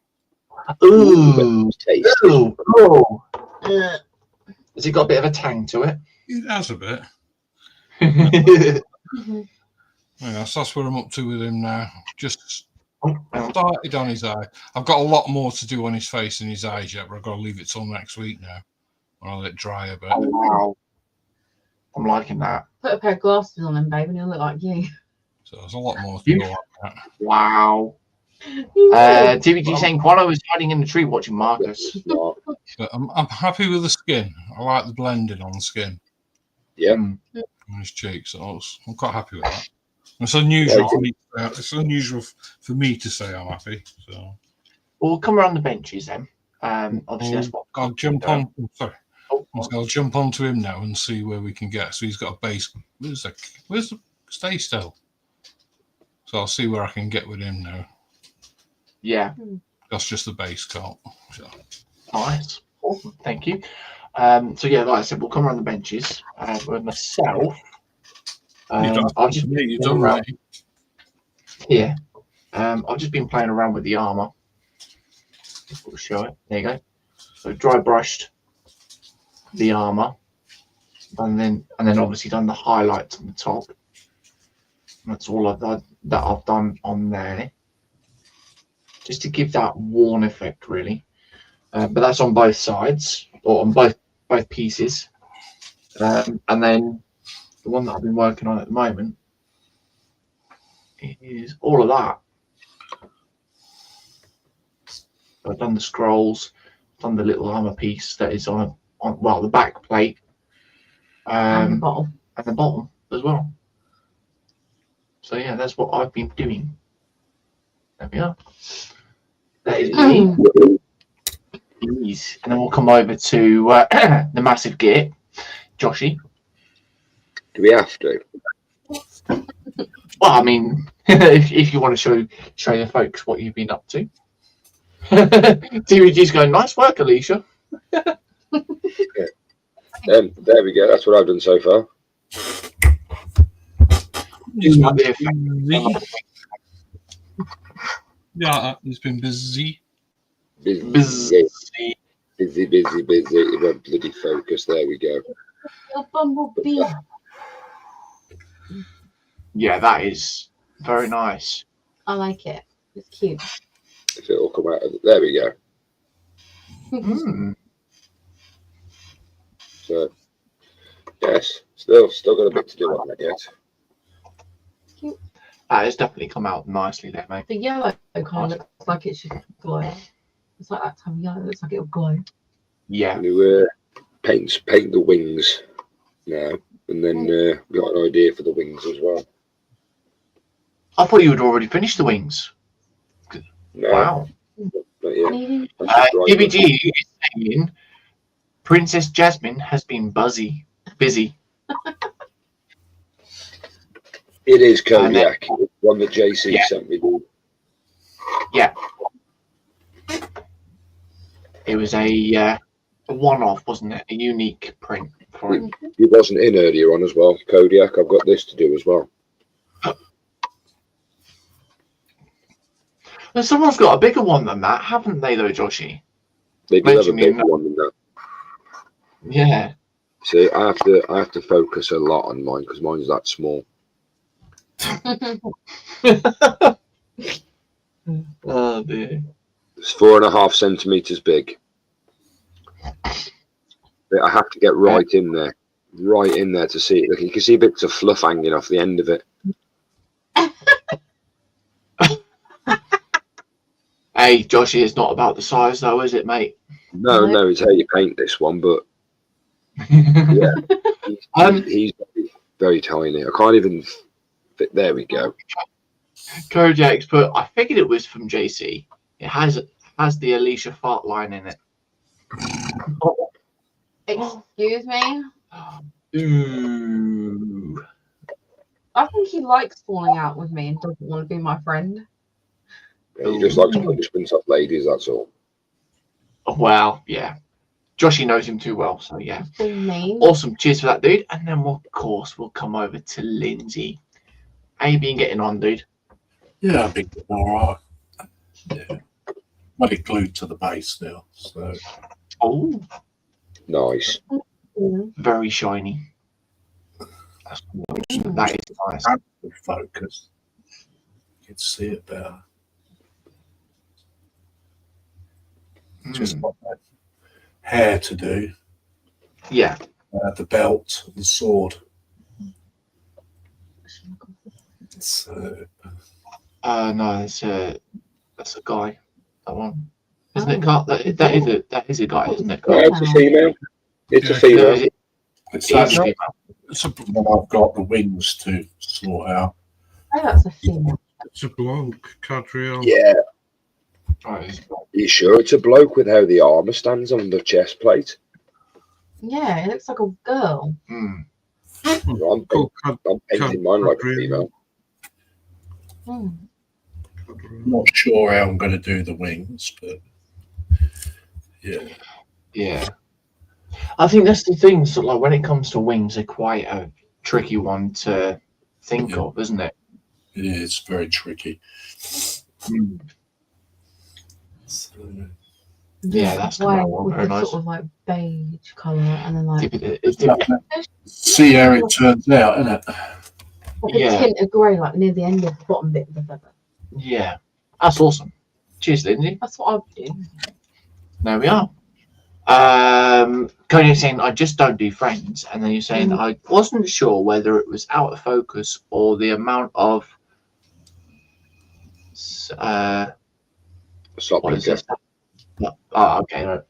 Ooh. tasty. Ooh. Oh. Has it got a bit of a tang to it? It has a bit. Mhm. Yeah, so that's what I'm up to with him now. Just Oh, hang on. started on his eye. I've got a lot more to do on his face and his eyes yet, but I've got to leave it till next week now. I'll let it dry a bit. Oh, wow. I'm liking that. Put a pair of glasses on him, babe, and he'll look like you. So there's a lot more to go on that. Wow. You will. TVG saying Guano was hiding in the tree watching Marcus. It's not. But I'm happy with the skin. I like the blending on the skin Yeah. Mm. on his cheeks. So I'm quite happy with that. It's unusual. Yeah, For me, it's unusual for me to say I'm happy. So We'll come around the benches then. Obviously, that's what. I'll jump on. Sorry, Oh, I'll jump onto him now and see where we can get. So he's got a base. Where's the stay still? So I'll see where I can get with him now. yeah. That's just the base cart. So. Nice. Awesome. Thank you. So yeah, like I said, we'll come around the benches. With myself. I've just been You done around. right. Yeah. I've just been playing around with the armor. We'll show it. There you go. So dry brushed the armor, and then obviously done the highlights on the top. And that's all I've done on there, just to give that worn effect, really. But that's on both sides, or on both pieces. And then the one that I've been working on at the moment is all of that. I've done the scrolls, done the little armor piece that is on the back plate, And the and bottle. the bottom as well. So yeah, that's what I've been doing. There we are. That is me. Ease. And then we'll come over to the massive gear, Joshi. Do we have to? Well, I mean, if you want to show the folks what you've been up to. TVG's going, nice work, Alicia. There we go. That's what I've done so far. Yeah, he's been busy. Busy. It went bloody focus. There we go. A bumblebee. Yeah, that is very nice. I like it. It's cute. If it'll come out of it. There we go. Mm. So, yes, still got a bit to do on that yet. That has definitely come out nicely there, mate. The yellow kind of looks like it should glow. It's like that time of yellow. It looks like it'll glow. Yeah. And we paint the wings now, and then we got an idea for the wings as well. I thought you had already finished the wings. No, Wow. not yet. TVG is saying Princess Jasmine has been busy. It is Kodiak. It's one that JC sent me. Yeah. It was a one-off, wasn't it? A unique print for it. He wasn't in earlier on as well. Kodiak, I've got this to do as well. Well, someone's got a bigger one than that, haven't they, though, Joshi? They do have a Mentioning bigger one than that. Yeah. See, I have to focus a lot on mine because mine's that small. Oh dear. It's 4.5 centimeters big. But I have to get right in there to see it. Look, you can see bits of fluff hanging off the end of it. Hey, Joshi, it's not about the size though, is it, mate? No, it's how you paint this one, but yeah, he's very, very tiny. I can't even fit. There we go. Kojak's put, I figured it was from JC. It has the Alicia fart line in it. Excuse me? Ooh. I think he likes falling out with me and doesn't want to be my friend. Yeah, he just likes punishments off ladies, that's all. Well, yeah. Joshi knows him too well, so yeah. So mean. Awesome. Cheers for that, dude. And then, of course, we'll come over to Lindsay. How you been getting on, dude? Yeah, I've been getting all right. Yeah. Got it glued to the base now, so. Oh, Nice. very shiny. That is nice. Focus. You can see it better. Just got that hair to do. Yeah. The belt, the sword. So, No, that's a guy. That one, isn't it? Carl? That is a guy, isn't it? No, Carl? it's a female. It's a No, female. is it? it's It is that, female. and then I've got the wings to sort out. Oh, that's a female. It's a bloke, Cadriel. Yeah. Right. You sure it's a bloke with how the armour stands on the chest plate? Yeah, it looks like a girl. Hmm. I'm painting mine like a female. Not sure how I'm going to do the wings, but yeah. Yeah. I think that's the thing. So, like, when it comes to wings, they're quite a tricky one to think of, isn't it? It is very tricky. So, Yeah, that's white cool. with Very the nice. sort of like beige colour, and then like see how it turns out, isn't it? like a tint of grey, like near the end of the bottom bit of the feather. Yeah, that's awesome. Cheers, Lindsay. That's what I would do. There we are. Cody saying, I just don't do friends. And then you're saying, I wasn't sure whether it was out of focus or the amount of. What is this? Oh, okay. No,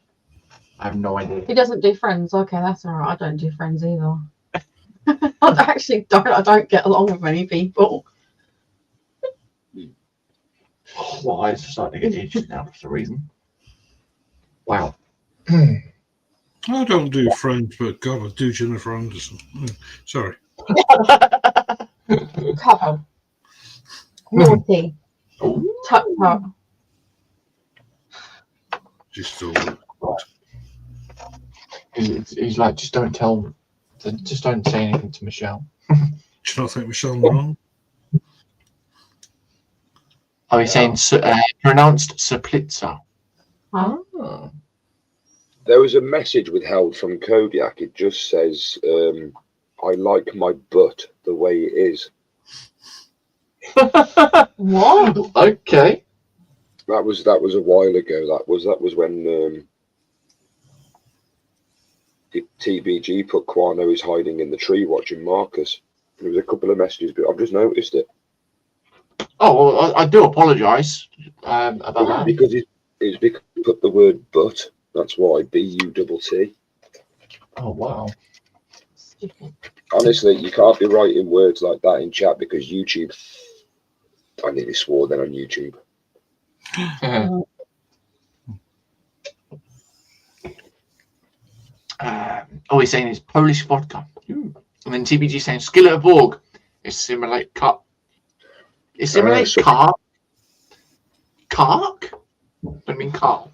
I have no idea. He doesn't do friends. Okay, that's all right. I don't do friends either. I don't get along with many people. Well, I just starting to get itchy now for some reason. Wow. I don't do friends, but God, I do Jennifer Anderson. Sorry. Cover. Naughty. Tuck tuck. Just still. He's like, just don't say anything to Michelle. Do you not think Michelle wrong? Oh, he's saying pronounced Suplitza. Huh? There was a message withheld from Kodiak. It just says, I like my butt the way it is. What? Okay. That was a while ago. That was when the TBG put Quano is hiding in the tree watching Marcus. There was a couple of messages, but I've just noticed it. Oh, well, I do apologise about that. Because it's because he put the word but. That's why. BUTT. Oh, wow. Stupid. Honestly, you can't be writing words like that in chat because YouTube. I nearly swore then on YouTube. He's saying it's Polish vodka. And then TBG saying skillet of org. Assimilate cut. Assimilate carp. Kark? I mean Carl.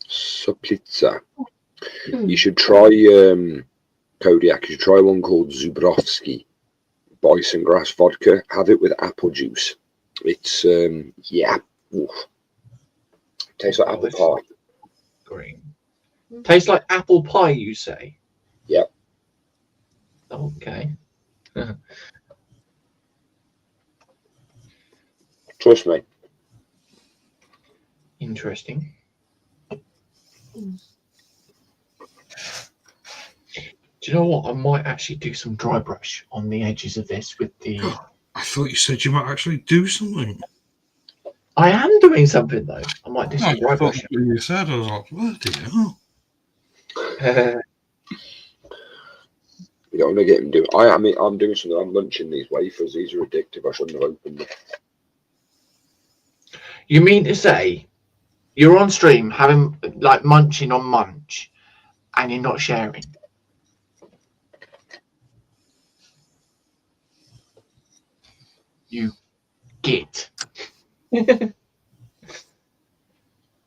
Suplitza. You should try Kodiak. You should try one called Zubrovsky bison grass vodka. Have it with apple juice. It's yeah. Oof. Tastes like apple pie. Green. Tastes like apple pie, you say? Okay. Trust me. Interesting. Mm. Do you know what? I might actually do some dry brush on the edges of this with the. I thought you said you might actually do something. I am doing something though. I might do I some dry thought brush. you said, I was like, bloody hell. You don't want to get him doing. I mean, I'm doing something. I'm munching these wafers. These are addictive. I shouldn't have opened them. You mean to say you're on stream having like munching on munch, and you're not sharing? You git.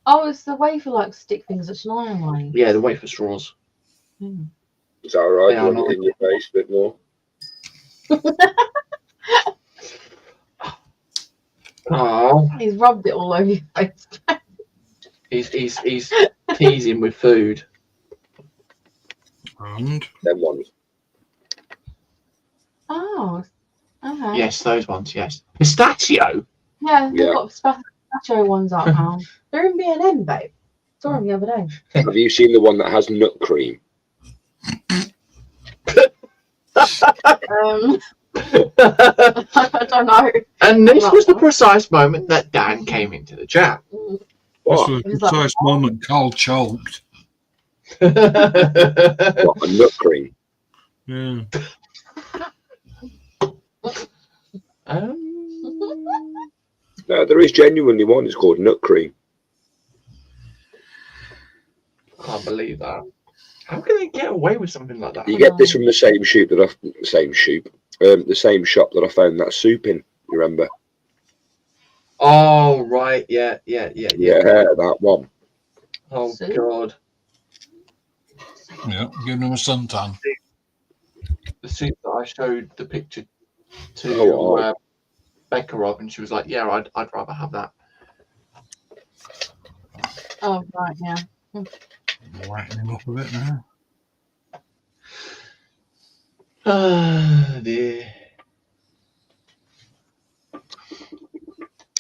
Oh, it's the wafer like stick things that Shania likes. Yeah, the wafer straws. Mm. Is that all right? They You are want it in your face a bit more? Oh, He's rubbed it all over your face. he's teasing with food. And Them ones. Oh, okay. Yes, those ones. Yes, pistachio. Yeah, they've Yeah. got pistachio ones up now. They're in B&M, babe. Saw them the other day. Have you seen the one that has nut cream? I don't know. And this was the precise moment that Dan came into the chat. this What? was a He's like, precise moment Carl choked. What? A nut cream? Yeah. No, there is genuinely one. It's called nut cream. I can't believe that. How can they get away with something like that? You get this from the same shop that the same shop that I found that soup in. You remember? Oh right, yeah. Yeah, that one. Oh See? god, Yeah, giving him a suntan. the soup that I showed the picture to Oh, Becca of, and she was like, "Yeah, I'd rather have that." Oh, right, yeah. Lighten him up a bit now. Oh dear.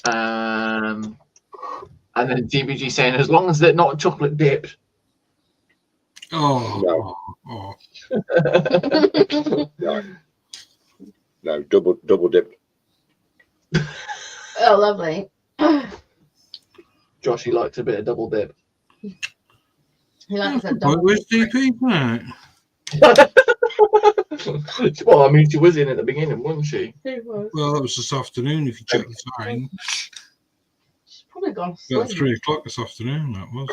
And then DBG saying, as long as they're not chocolate dipped. Oh, oh. No, double dip. Oh, lovely. Joshi likes a bit of double dip. He likes that Wait, double. where's DP now? Well, I mean, she was in at the beginning, wasn't she? He was. Well, that was this afternoon, if you check the time. She's probably gone to About sleep. 3 o'clock this afternoon, that was.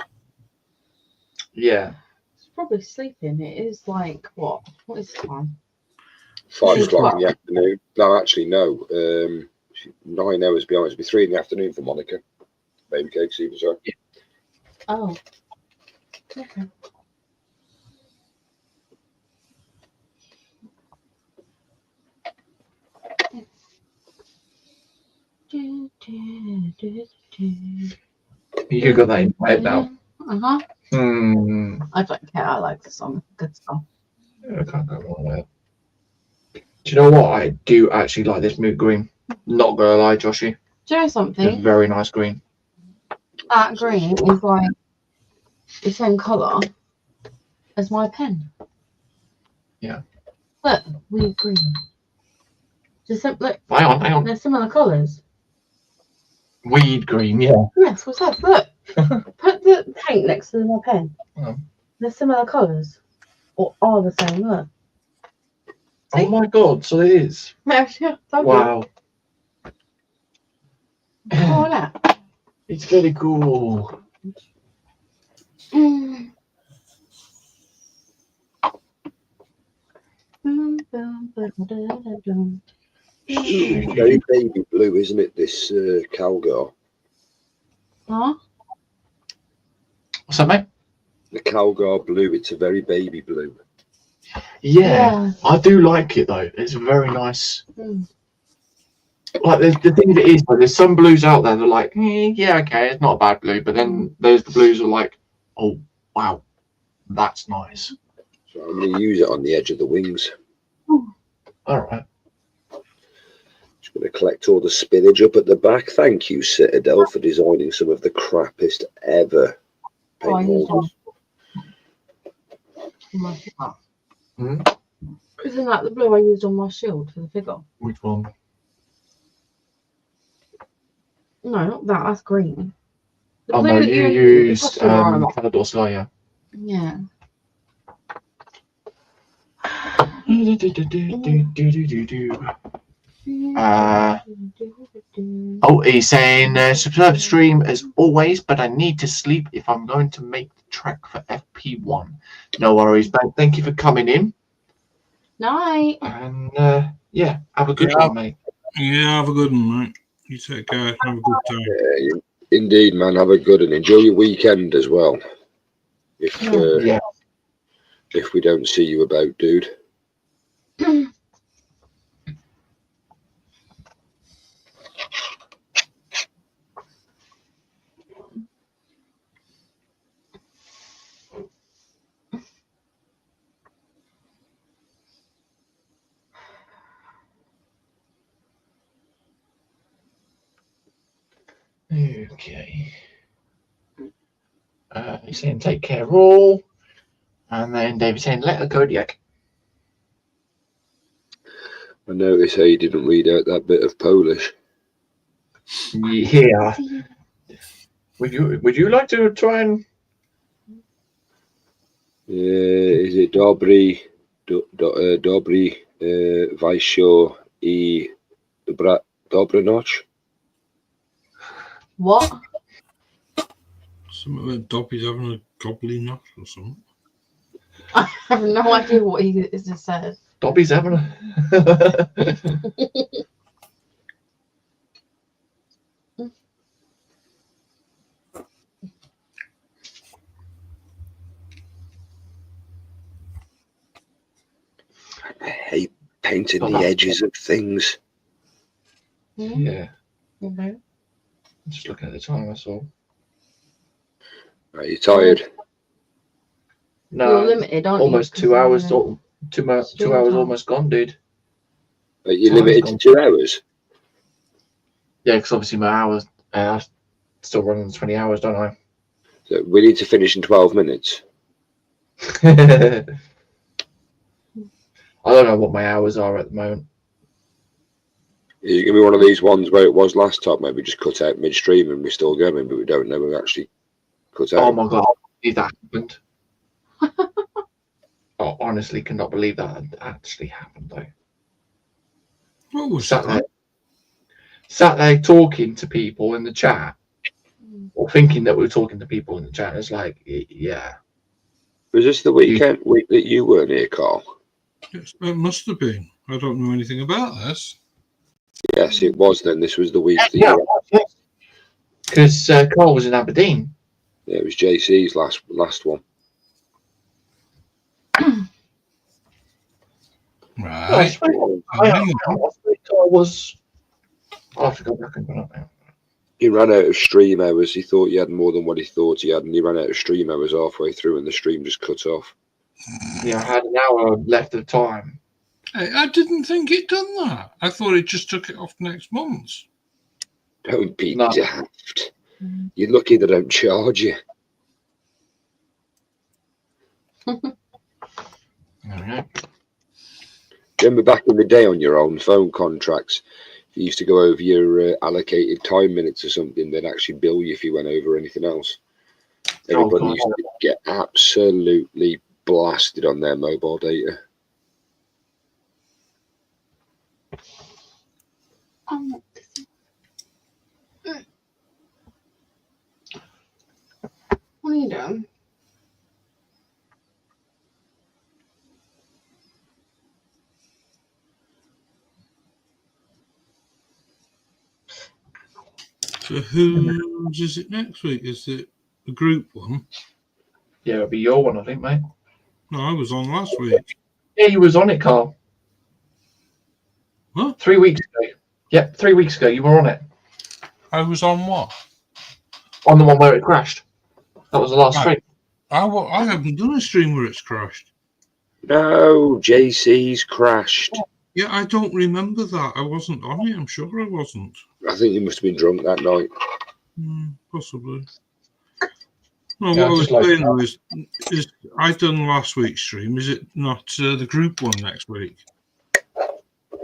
Yeah. She's probably sleeping. It is like, what? What is the time? 5 She's o'clock what? in the afternoon. No, actually, no. 9 hours behind. It'll be 3 in the afternoon for Monica. Baby cakes, even so. Oh. Okay. You got that in my head now. Uh-huh. I don't care. I like the song. Good song. I can't go wrong with it. Do you know what? I do actually like this mood green. Not gonna lie, Joshi. Do you know It's a something? very nice green. That green is like the same colour as my pen. Yeah. Look, weird green. Look, Hang on. they're similar colours. Weed green, yeah. Yes, what's that? Look. Put the paint next to my pen. Oh. They're similar colours. Or are the same, look. Oh my god, so it is. Yeah, Wow. Oh, that. It's very cool. Very baby blue, isn't it? This cowgirl. Huh? What's that, mate? The cowgirl blue. It's a very baby blue. Yeah, I do like it though. It's very nice. Mm. Like the thing that is, though, there's some blues out there that are like, yeah, okay, it's not a bad blue, but then there's the blues are like, oh wow, that's nice. So I'm going to use it on the edge of the wings. All right. Just going to collect all the spinach up at the back. Thank you, Citadel, for designing some of the crappiest ever Oh, I paint used holders. on my figure. Hmm? Isn't that the blue I used on my shield for the figure? Which one? No, not that. That's green. The Oh blue no, that you and the used costume are on. Calador Sky, yeah. Yeah. Oh, he's saying subscribe stream as always, but I need to sleep if I'm going to make the track for FP1. No worries, mate. Thank you for coming in. Night. And yeah, have a good Yeah. one, mate. Yeah, have a good one, mate. You take care. Have a good time. Yeah, indeed, man. Have a good and enjoy your weekend as well. Yeah. If we don't see you about, dude. Okay. He's saying take care all. And then David's saying let her Kodiak. I noticed how you didn't read out that bit of Polish. Yeah. Would you like to try and Is it Dobry Vaisho I Dobranoc? What? Something about Dobby's having a gobbly knock or something. I have no idea what he is just said. Dobby's having a I hate painting Oh, the that- edges of things. Yeah. Okay. I'm just looking at the time, that's all. Are you tired? No, You're limited, aren't almost you? 2 hours. Because, Two stream hours time. almost gone, dude. Are you Time's limited to gone. 2 hours? Yeah, because obviously my hours, I still running 20 hours, don't I? So we need to finish in 12 minutes. I don't know what my hours are at the moment. Is it going to be one of these ones where it was last time, maybe just cut out midstream and we're still going, but we don't know we've actually cut out? Oh my god, if that happened. I honestly cannot believe that had actually happened though. What was Sat that? there talking to people in the chat, or thinking that we were talking to people in the chat. It's like, yeah. Was this the week that you weren't here, Carl? Yes, it must have been. I don't know anything about this. Yes, it was then. This was the week that Yeah, you because Carl was in Aberdeen. Yeah, it was JC's last one. Right. Carl was. I'll have to go back and put up now. He ran out of stream hours. He thought he had more than what he thought he had, and he ran out of stream hours halfway through, and the stream just cut off. Yeah, I had an hour left of time. Hey, I didn't think it done that. I thought it just took it off next month. Don't be No. daft. You're lucky they don't charge you. There we go. Remember back in the day on your own phone contracts, if you used to go over your allocated time minutes or something, they'd actually bill you if you went over anything else. Everybody used to get absolutely blasted on their mobile data. What are you doing? So whose is it next week? Is it the group one? Yeah, it'll be your one, I think, mate. No, I was on last week. Yeah, you was on it, Carl. Huh? 3 weeks ago. Yep, 3 weeks ago you were on it. I was on what? On the one where it crashed. That was the last Right. stream. I haven't done a stream where it's crashed. No, JC's crashed. Yeah, I don't remember that. I wasn't on it. I'm sure I wasn't. I think you must have been drunk that night. Possibly. No, Yeah, what I was just like saying though is I done last week's stream. Is it not the group one next week?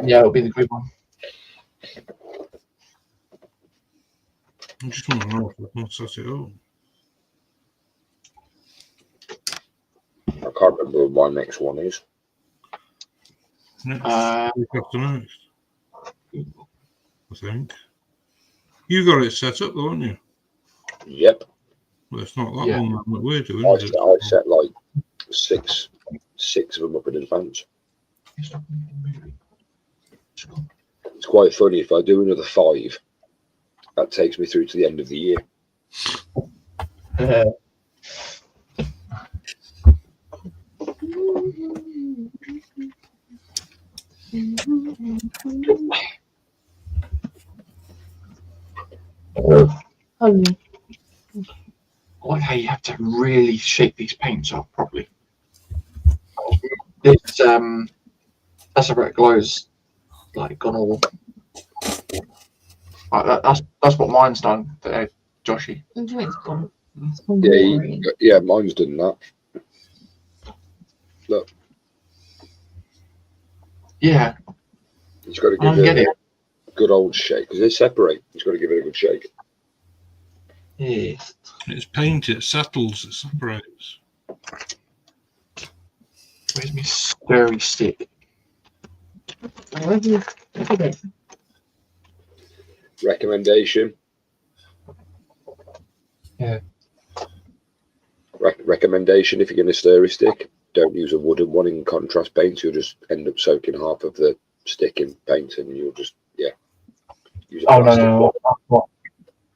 Yeah, it'll be the group one. I just want to know if I can set it up. I can't remember what my next one is. Next Uh, week after next, I think. You got it set up, though, haven't you? Yep. Well, it's not that Yeah. one that we're doing, I is it? set like six of them up in advance. It's quite funny. If I do another 5, that takes me through to the end of the year. What how you have to really shake these paints off properly. This that's where it glows like gone all. That's what mine's done today, Joshi. What do you mean it's gone? Yeah, mine's done that. Look, Yeah, he's got to I don't give get it it. a good old shake because they separate. He's got to give it a good shake. Yeah. It's paint, it settles, it separates. Where's my stirry stick? Recommendation. Yeah. Recommendation: if you're going to stir a stick, don't use a wooden one in contrast paint. You'll just end up soaking half of the stick in paint, and you'll just use a Oh plastic no.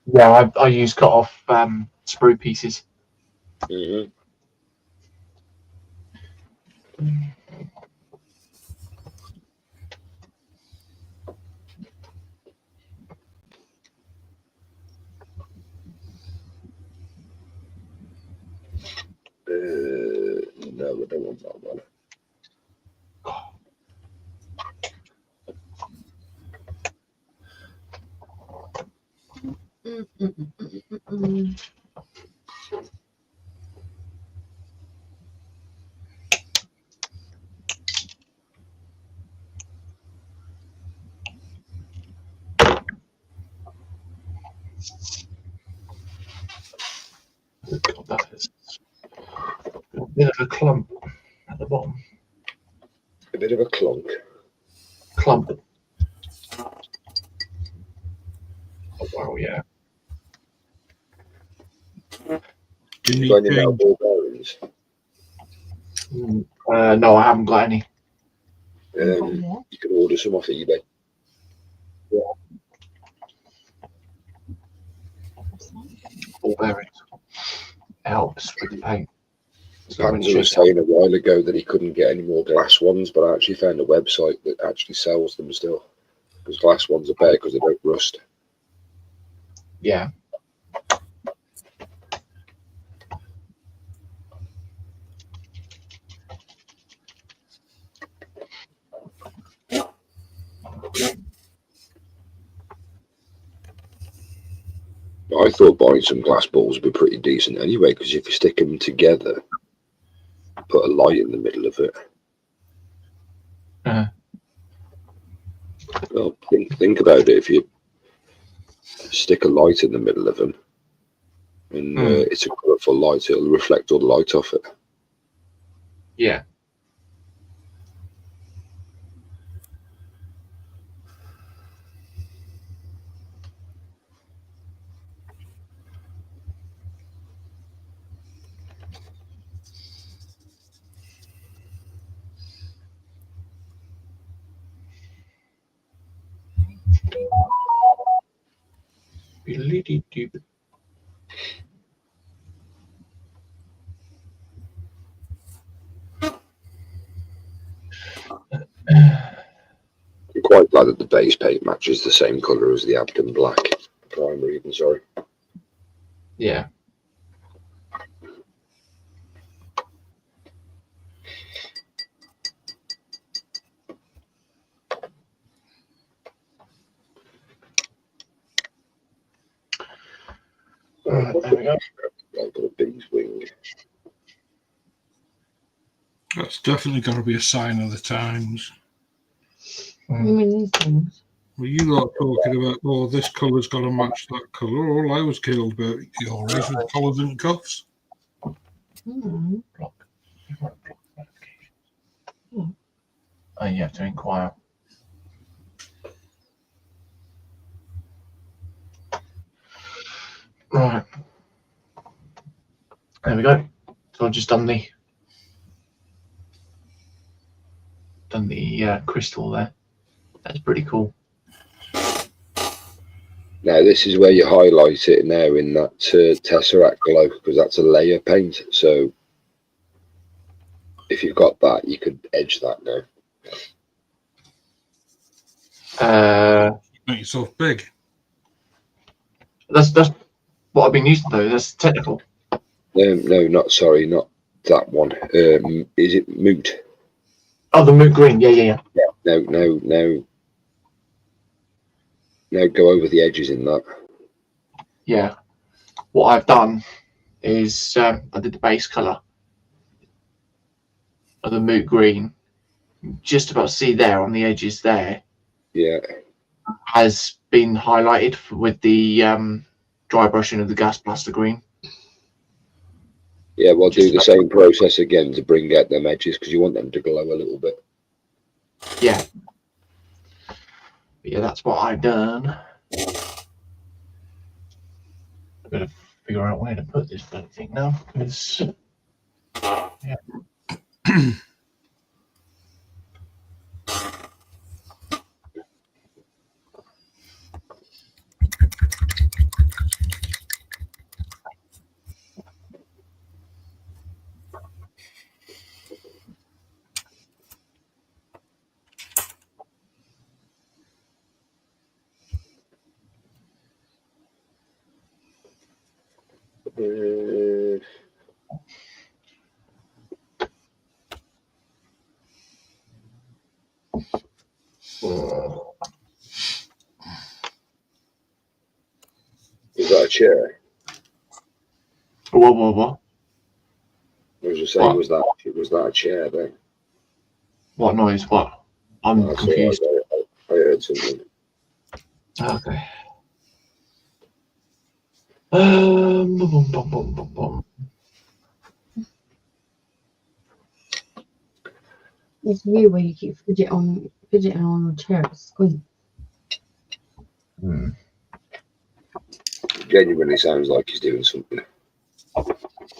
Yeah, I use cut off sprue pieces. Mm-hmm. No, I don't want that one. God, that is a bit of a clump at the bottom. A bit of a clunk. Clump. Oh wow, yeah. Do you Got need any metal ball bearings? No, I haven't got any. You can order some off eBay. Ball bearings. Helps with the paint. So when Panzer you was shake saying a while ago that he couldn't get any more glass ones, but I actually found a website that actually sells them still. Because glass ones are better because they don't rust. yeah. I thought buying some glass balls would be pretty decent anyway, because if you stick them together, put a light in the middle of it. Uh-huh. Well, think about it. If you stick a light in the middle of them, and it's a colourful light, it'll reflect all the light off it. Yeah. I'm quite glad that the base paint matches the same colour as the Abden black primer, even, sorry. Yeah. Right, there we go. I've got a bee's wing. That's definitely got to be a sign of the times. I mean, these things. Well, you lot talking about, oh, this colour's got to match that colour. All I was killed about your race with collars and cuffs. Hmm. Block. Oh, you have to inquire. Right. There we go. So I've just done the crystal there. That's pretty cool. Now this is where you highlight it now in that tesseract glow, because that's a layer paint. So if you've got that, you could edge that now. Make yourself big. That's what I've been using though. That's technical. No, not that one. Is it moot? Oh, the moot green. Yeah. Now go over the edges in that. Yeah. What I've done is I did the base color of the moot green. Just about see there on the edges there. Yeah. Has been highlighted with the dry brushing of the gas plaster green. Yeah, we'll do the same process again to bring out them edges, because you want them to glow a little bit. Yeah. But yeah, that's what I've done. I've got to figure out where to put this bloody thing now. Because, yeah. Is that a chair? What? I was just saying, was that a chair then? What noise? What? I'm confused. I heard something. Okay. It's you where you keep fidgeting on your chair. It's squeak. Genuinely sounds like he's doing something.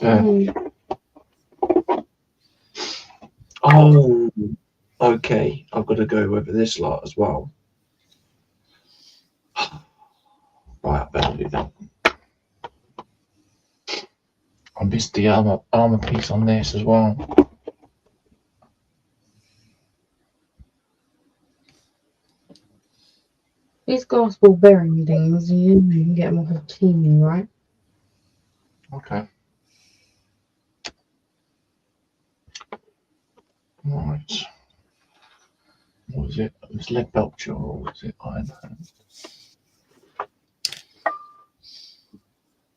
Yeah. Oh, okay. I've got to go over this lot as well. Right, I better do that. I missed the armor piece on this as well. These glass ball bearing things, you can get them off of Teamy, right? Okay. Right. What was it? It was lead belcher or was it iron hand?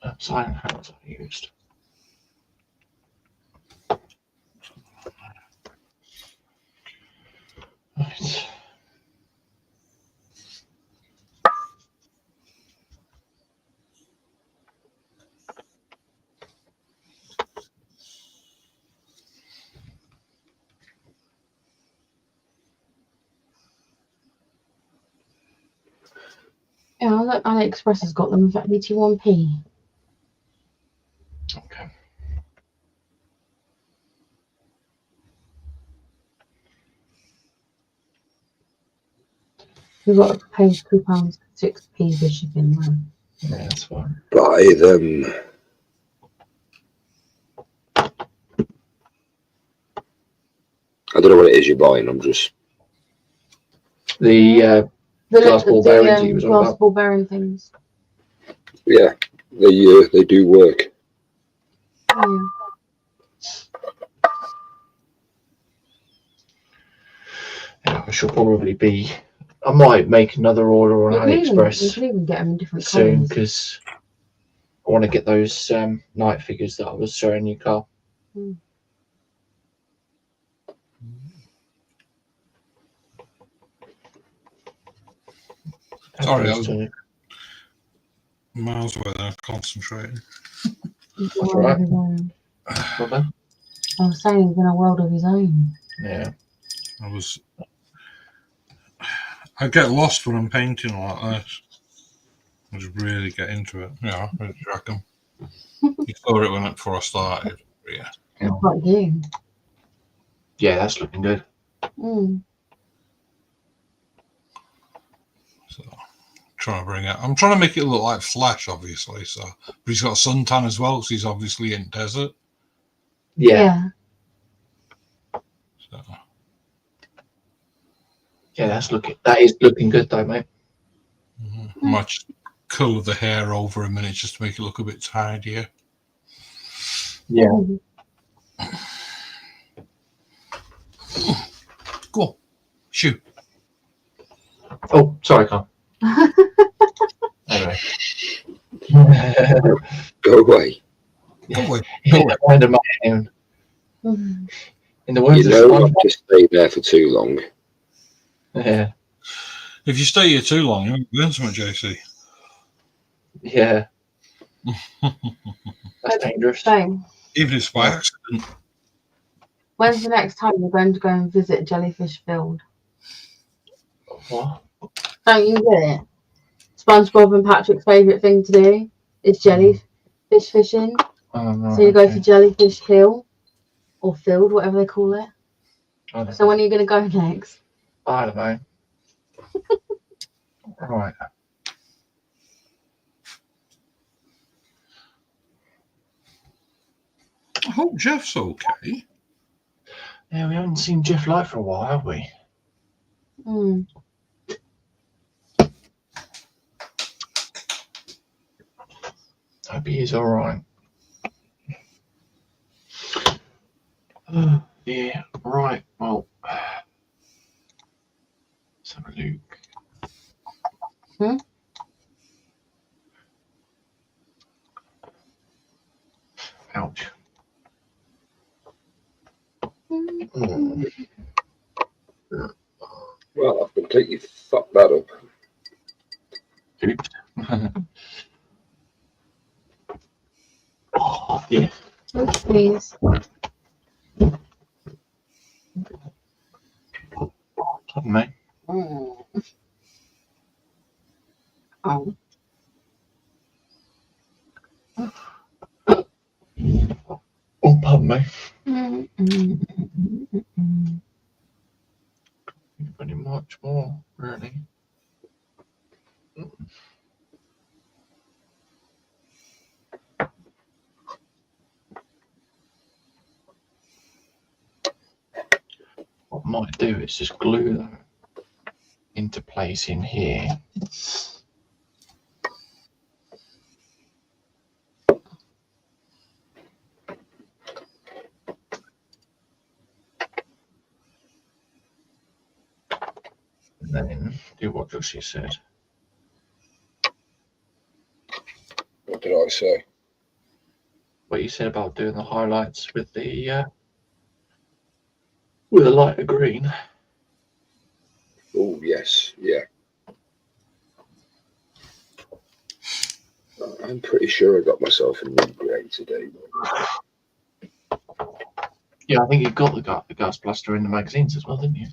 That's iron hands I used. Right. Yeah, look, AliExpress has got them for 81p. Okay. You've got to pay £2.06p for shipping, man. Yeah, that's fine. Buy them. I don't know what it is you're buying. I'm just The glass ball bearings you was on glass about. ball bearing things. yeah. They do work. Yeah. Yeah, I should probably be. I might make another order on You can AliExpress even get them in different soon colours. because I want to get those night figures that I was showing you, Carl. Sorry, I Those was two. miles away there, concentrating. That's right. I was saying he's in a world of his own. Yeah. I get lost when I'm painting like this. I just really get into it. Yeah, I reckon. You saw it before I started. Yeah. Like you. Yeah, that's looking good. So trying to bring it. I'm trying to make it look like Flash, obviously. So, but he's got suntan as well, so he's obviously in desert. Yeah. So. Yeah, that is looking good though, mate. Much colour the hair over a minute just to make it look a bit tidier. Yeah. Go on. Shoot. Oh, sorry, Carl. Anyway. Go away. Go away. In the words You of know SpongeBob. not to stay there for too long. Yeah. If you stay here too long, you'll learn something, JC. Yeah. That's dangerous. So, Even if it's by accident. when's the next time you're going to go and visit Jellyfish Field? What? Don't you get it? SpongeBob and Patrick's favourite thing to do is jellyfish fishing. Oh, no, So you go to Jellyfish Hill or Field, whatever they call it. So when are you going to go next? I don't know. Right. I hope Jeff's okay. Yeah, we haven't seen Jeff Light for a while, have we? Hope he is all right. Yeah, right. Well, let's have a look. Ouch. Well, I've completely fucked that up. Oops. Oh, yeah. Please. Pardon me. Oh. Oh, pardon me. Pretty much more, really. What I might do is just glue them into place in here. And then do what Joshi said. What did I say? What you said about doing the highlights with the lighter green. Oh, yes, yeah. I'm pretty sure I got myself a new grey today. Yeah, I think you got the gas blaster in the magazines as well, didn't you?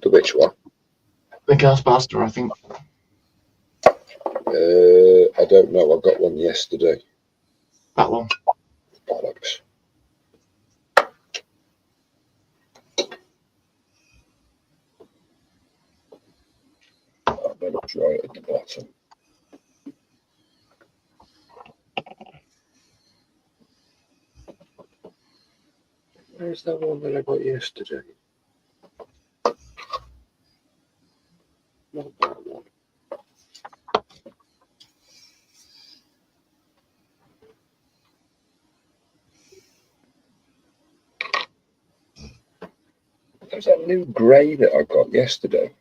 The which one? The gas blaster, I think. I don't know. I got one yesterday. That one. Bollocks. I bet it's right at the bottom. Where's that one that I got yesterday? Not that one. There's that new grey that I got yesterday.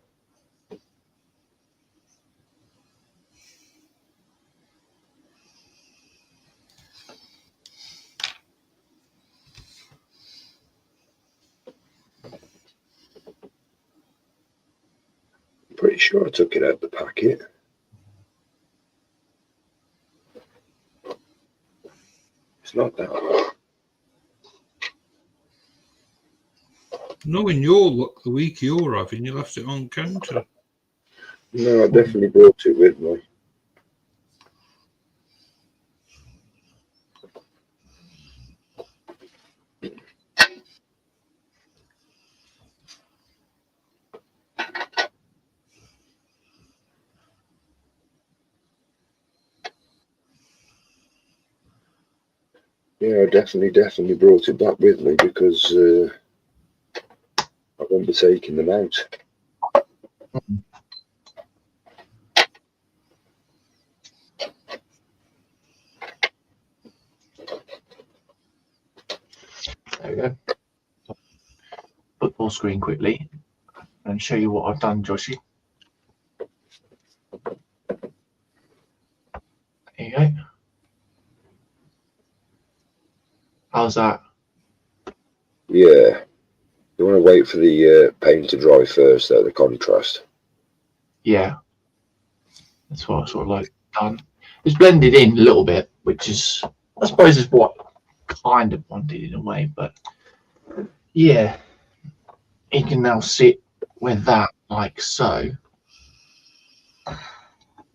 pretty sure I took it out of the packet. It's not that. Knowing your luck, the week you're having, you left it on counter. No, I definitely brought it with me. Yeah, I definitely brought it back with me because I won't be taking them out. There we go. Football screen quickly and show you what I've done, Joshi. There you go. How's that? Yeah. You want to wait for the paint to dry first, though, the contrast. Yeah. That's what I sort of like done. It's blended in a little bit, which is, I suppose, is what I kind of wanted in a way, but yeah. You can now sit with that like so.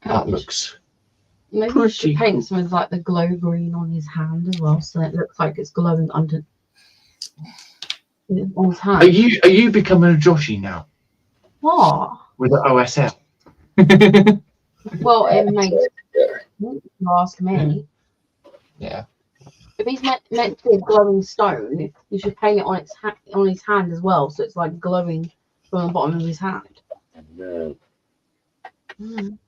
That looks Maybe you should pretty paint cool. some of like the glow green on his hand as well, so it looks like it's glowing under on his hand. Are you becoming a Joshi now What? with the OSL? Well, it makes Yeah. you ask me. Yeah. If he's meant to be a glowing stone, you should paint it on on his hand as well, so it's like glowing from the bottom of his hand. No. Mm.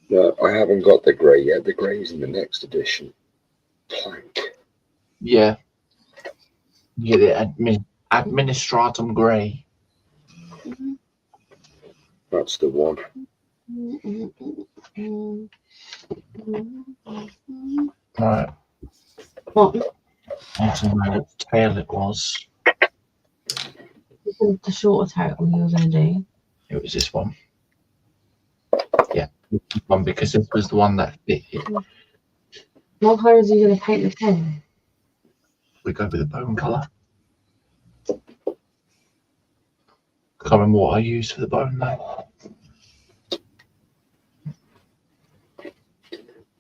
No, I haven't got the grey yet. The grey's in the next edition. Plank. Yeah. You get the administratum grey. That's the one. Right. What? I want to know what tail it was. The shorter tail you were going to do. It was this one. Yeah. This one, because this was the one that fit it. What colour is he going to paint the tail? We go with the bone colour. Can't remember what I used for the bone though.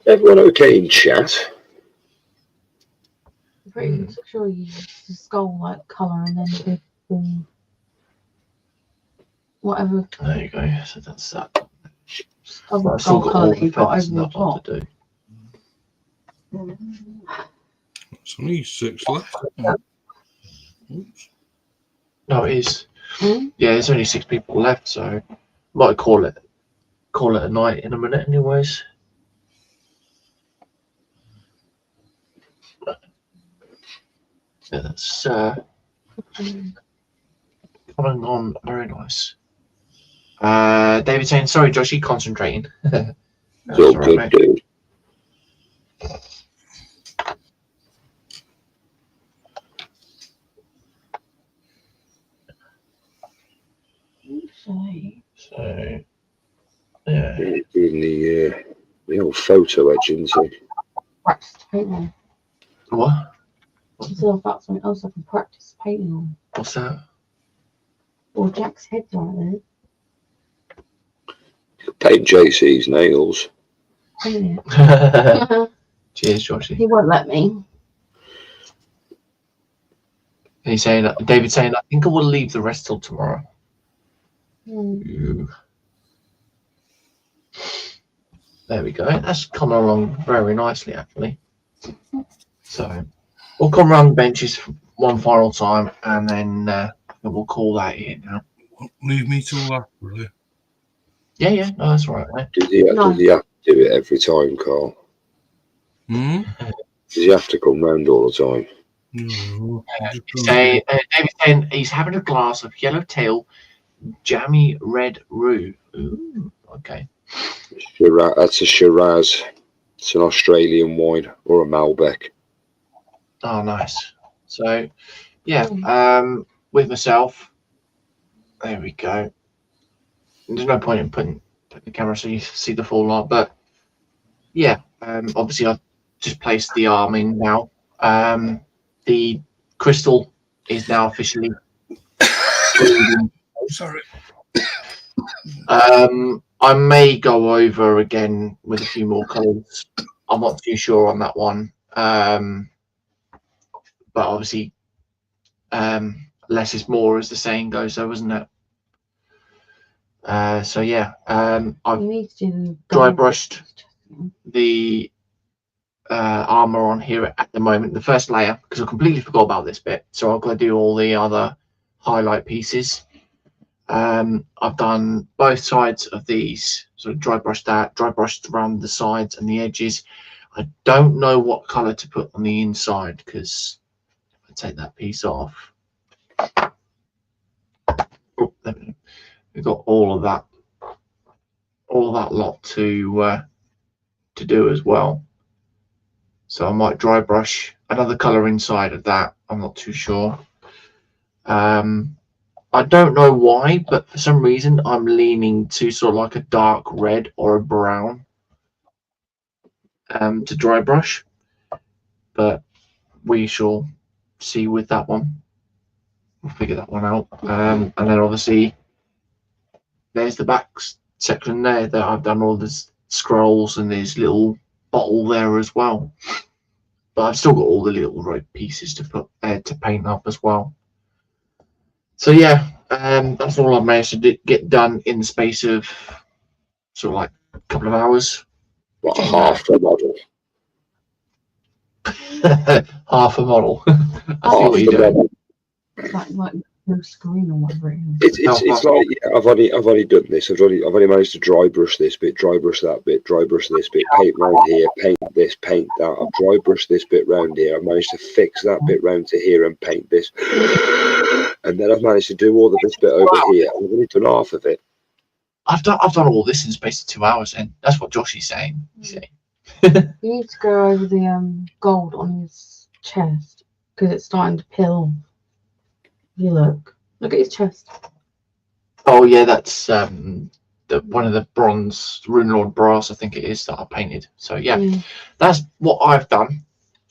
Everyone okay in chat? I'm pretty sure you use the skull like colour and then the whatever There you go. So that's that. other I've still skull got colour all that the you've got feathers over and the that one top. to do. There's only 6 left. Oops. No, it is. Hmm? Yeah, there's only 6 people left, so might call it a night in a minute, anyways. Yeah, that's coming on very nice. David saying, sorry, Joshi, concentrating. That's It's all all right, good, mate. dude. So, yeah. Doing the old photo edge, isn't he? Practice painting. What? So I've got something else I can practice painting on. What's that? Or Jack's head's right Paint JC's nails. there. Paint it. Cheers, Joshi. He won't let me. And he's saying, David saying, I think I will leave the rest till tomorrow. Hmm. Ooh. There we go. That's coming along very nicely, actually. So we'll come around the benches one final time, and then we'll call that in now. Leave me till after, really. Yeah, yeah. No, that's all right, mate. Does he have to do it every time, Carl? Hmm? Does he have to come round all the time? No. I'm just trying to David's saying he's having a glass of yellowtail jammy red roux. Ooh, okay. Shiraz, that's a Shiraz. It's an Australian wine or a Malbec. Oh, nice. So, yeah, with myself, There we go. There's no point in putting the camera so you see the full lot, but yeah, obviously I've just placed the arm in now. The crystal is now officially golden. Sorry. I may go over again with a few more colours. I'm not too sure on that one. But obviously, less is more, as the saying goes, though, isn't it? So yeah, I've You need to do the dry gold. brushed the armor on here at the moment, the first layer, because I completely forgot about this bit. So I've got to do all the other highlight pieces. I've done both sides of these, sort of dry brushed around the sides and the edges. I don't know what color to put on the inside, because if I take that piece off, oh, there we go. We've got all of that lot to do as well. So I might dry brush another color inside of that. I'm not too sure. I don't know why, but for some reason I'm leaning to sort of like a dark red or a brown to dry brush, but we shall see with that one. We'll figure that one out. And then obviously there's the back section there that I've done all the scrolls and this little bottle there as well. But I've still got all the little red pieces to put to paint up as well. So yeah, that's all I've managed to get done in the space of sort of like a couple of hours. What, half the model? Half a model. I see Half what the you're doing. model. Like no screen or whatever it is. It's like, yeah, I've only done this. I've only managed to dry brush this bit, dry brush that bit, dry brush this bit, paint round here, paint this, paint that. I've dry brushed this bit round here. I've managed to fix that bit round to here and paint this. And then I've managed to do all of this bit over here. I've only done half of it. I've done all this in the space of 2 hours, and that's what Joshi's saying. You see. You need to go over the gold on his chest because it's starting to peel off. You look at his chest. Oh yeah, that's one of the bronze Rune Lord brass, I think it is, that I painted. So yeah, that's what I've done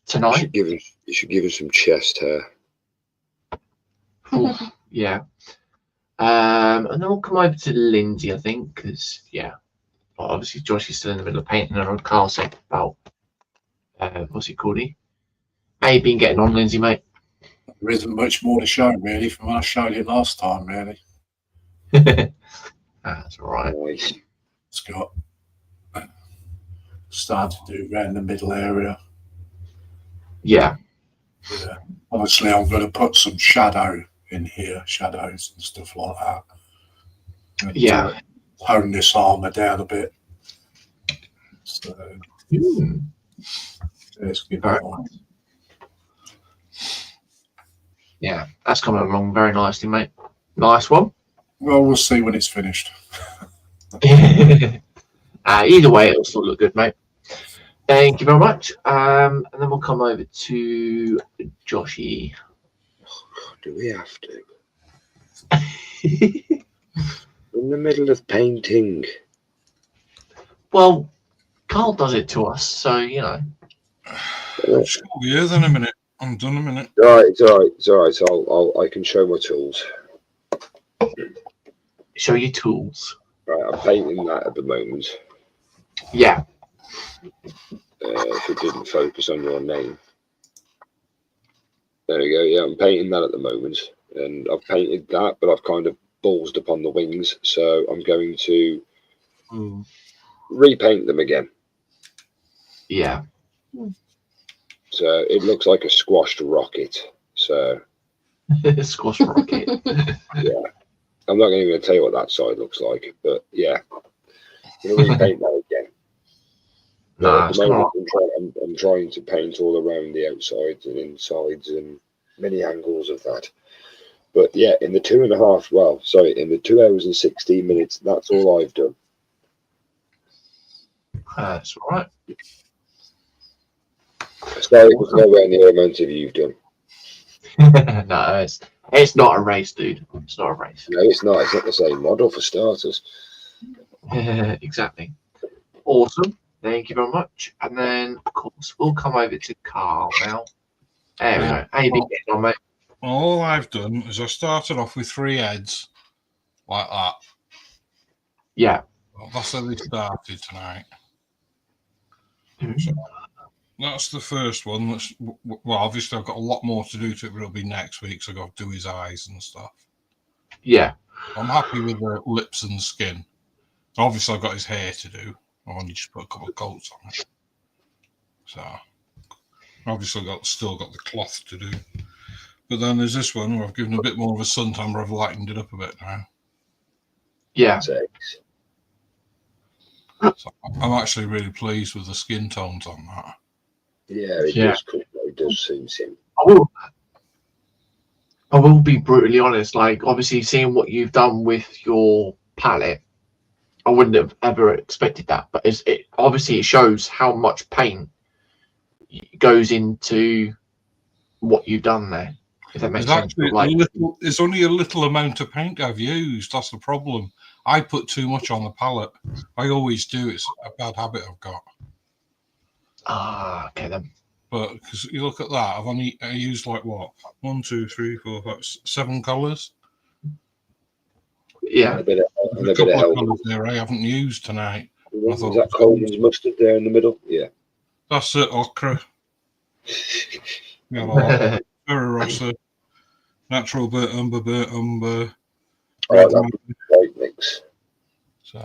tonight. You should give him some chest hair. Oof, yeah. And then we'll come over to Lindsay, I think, because yeah, well, obviously Josh is still in the middle of painting, and Carl said about what's it called? How you been getting on, Lindsay, mate? There isn't much more to show really from when I showed it last time. Really, That's all right. Nice. it's got started to do around the middle area. Yeah. Yeah. Obviously, I'm going to put some shadow in here, shadows and stuff like that. And, Yeah. Hone this armor down a bit. So let's give that one. Yeah, that's coming along very nicely, mate. Nice one. Well, we'll see when it's finished. Either way, it'll still look good, mate. Thank you very much. And then we'll come over to Joshi. Do we have to? In the middle of painting. Well, Carl does it to us, so you know. Yeah, then a minute. I'm done a minute. It's all right. I can show my tools. Show your tools. Right, I'm painting that at the moment. Yeah. If it didn't focus on your name. There we go. Yeah, I'm painting that at the moment. And I've painted that, but I've kind of ballsed upon the wings. So I'm going to repaint them again. Yeah. So it looks like a squashed rocket. So Squash rocket. yeah. I'm not even going to tell you what that side looks like, but yeah. I'm going to repaint that again. No, At the moment, I'm trying to paint all around the outsides and insides and many angles of that. But yeah, in the 2 hours and 16 minutes, that's all I've done. That's all right. So it's nowhere near the amount of you've done. No, It's not a race, dude. It's not a race. No, it's not. It's not the same model for starters. Exactly. Awesome. Thank you very much. And then, of course, we'll come over to Carl now. There we go. How you been getting on, mate? All I've done is I started off with 3 heads like that. Yeah. Well, that's how they started tonight. Mhm. So that's the first one. Well, obviously I've got a lot more to do to it, but it'll be next week, so I've got to do his eyes and stuff. Yeah. I'm happy with the lips and skin. Obviously I've got his hair to do. I've only just put a couple of coats on it. So obviously I've still got the cloth to do. But then there's this one where I've given a bit more of a suntan where I've lightened it up a bit now. Yeah. So I'm actually really pleased with the skin tones on that. Yeah, it does seem simple. I will be brutally honest. Like, obviously, seeing what you've done with your palette, I wouldn't have ever expected that. But it obviously it shows how much paint goes into what you've done there. If that makes sense. But like, It's only a little amount of paint I've used. That's the problem. I put too much on the palette. I always do. It's a bad habit I've got. Okay then. But because you look at that, I used like what 1, 2, 3, 4, 5, 7 colours. Yeah. A couple of colours there I haven't used tonight. Is that Coleman's mustard there in the middle? Yeah. That's it, ochre. Yeah, Ferrarossa, natural burnt umber. That white mix. So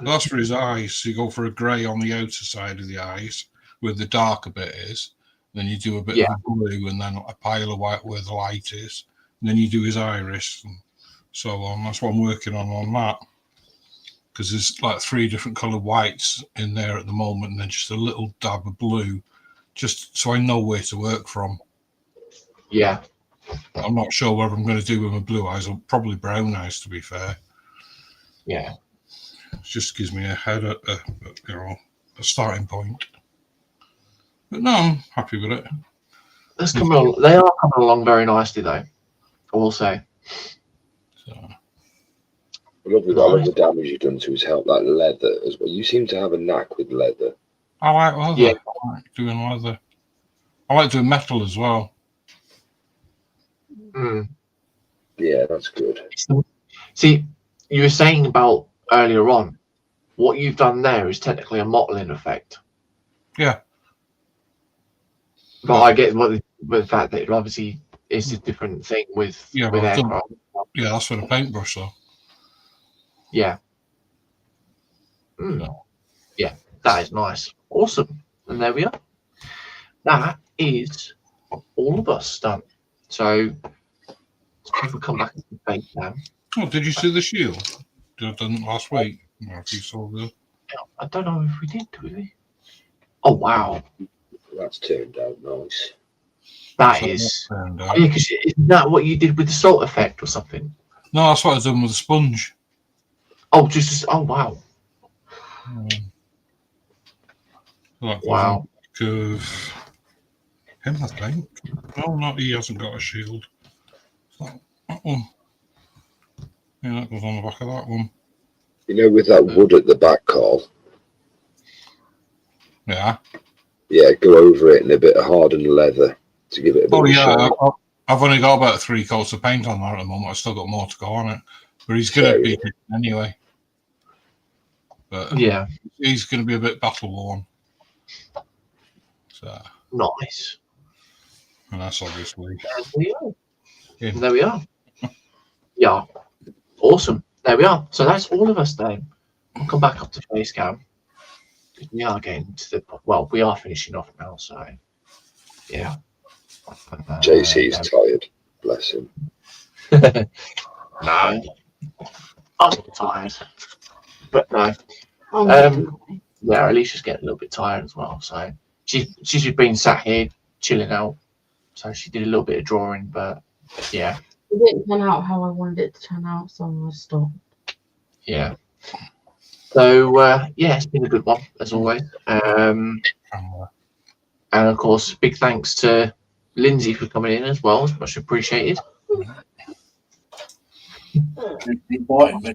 that's for his eyes. So you go for a grey on the outer side of the eyes, where the darker bit is. Then you do a bit of a blue, and then a pile of white where the light is. And then you do his iris and so on. That's what I'm working on that. Because there's like 3 different coloured whites in there at the moment, and then just a little dab of blue, just so I know where to work from. Yeah. I'm not sure whether I'm going to do with my blue eyes or probably brown eyes, to be fair. Yeah. It just gives me a starting point. But no, I'm happy with it. That's coming along. They are coming along very nicely, though. I will say. So. I love the damage you've done to his help. That leather as well. You seem to have a knack with leather. I like leather. Yeah. I like doing leather. I like doing metal as well. Mm. Yeah, that's good. See, you were saying about earlier on, what you've done there is technically a mottling effect. Yeah. But I get with the fact that it obviously is a different thing with aircraft. Yeah, that's for the paintbrush, though. Yeah. Mm. Yeah, that is nice. Awesome. And there we are. That is all of us done. So if we come back to the face now. Oh, did you see the shield? Did I done last week? No, if you saw the... I don't know if we did we? Oh wow. That's turned out nice. That is. Oh, yeah, because isn't that what you did with the salt effect or something? No, that's what I've done with the sponge. Oh, wow. Wow. Of him, I think. No, not he hasn't got a shield. That one. Yeah, that goes on the back of that one. You know, with that wood at the back, Carl. Yeah. Yeah, go over it in a bit of hardened leather to give it a bit of shine. I've only got about 3 coats of paint on there at the moment. I've still got more to go on it. But he's going to be it anyway. But yeah, he's going to be a bit battle worn. So nice. And that's obviously. There we are. Yeah. Awesome. There we are. So that's all of us then. We'll come back up to face cam. We are getting to the we are finishing off now, so yeah. JC's tired. Bless him. No. I'm tired. But no. Yeah, Alicia's getting a little bit tired as well. So she's just been sat here chilling out. So she did a little bit of drawing, but yeah. It didn't turn out how I wanted it to turn out, so I stopped. Yeah. So yeah, it's been a good one as always. And of course, big thanks to Lindsay for coming in as well. Much appreciated. Inviting me.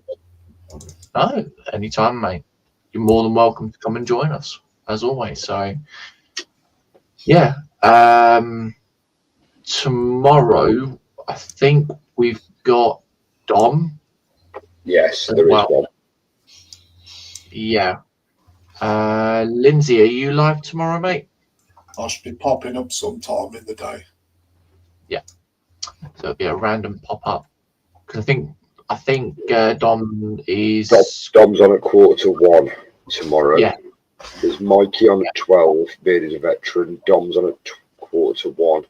No, anytime, mate. You're more than welcome to come and join us, as always. So, yeah. Tomorrow, I think we've got Dom. Yes, as there is well. one. Yeah. Lindsay, are you live tomorrow, mate? I should be popping up sometime in the day. So it'll be a random pop up because I think Dom is Dom's on at 1:45 tomorrow. Yeah. There's Mikey on at 12, being as a veteran. Dom's on at 1:45.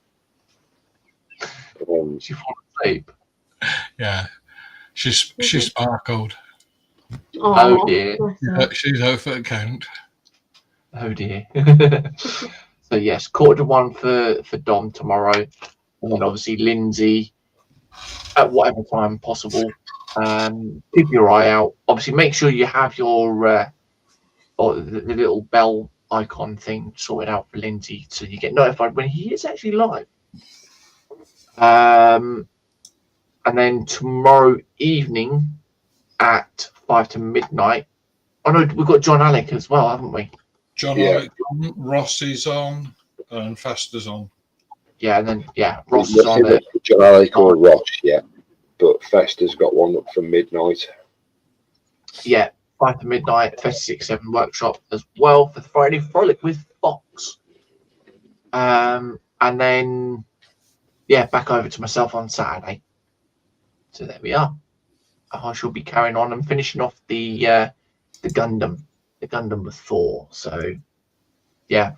She fallen asleep. Yeah, she's sparkled. Oh dear. bless her. She's out for account. Oh dear. So yes, 1:45 for Dom tomorrow, and then obviously Lindsay at whatever time possible. Keep your eye out. Obviously, make sure you have your or the little bell icon thing sorted out for Lindsay, so you get notified when he is actually live. And then tomorrow evening at 5 to midnight. Oh no, we've got John Alec as well, haven't we? John Yeah. Alec on, Rossi's on, and Fester's on. Yeah, and then Ross is on it. John Alec or Ross, yeah. But Fester's got one up for midnight. Yeah, 5 to midnight, 36-7 workshop as well for the Friday Frolic with Fox. And then back over to myself on Saturday. So there we are. I shall be carrying on and finishing off the Gundam with Thor. So yeah.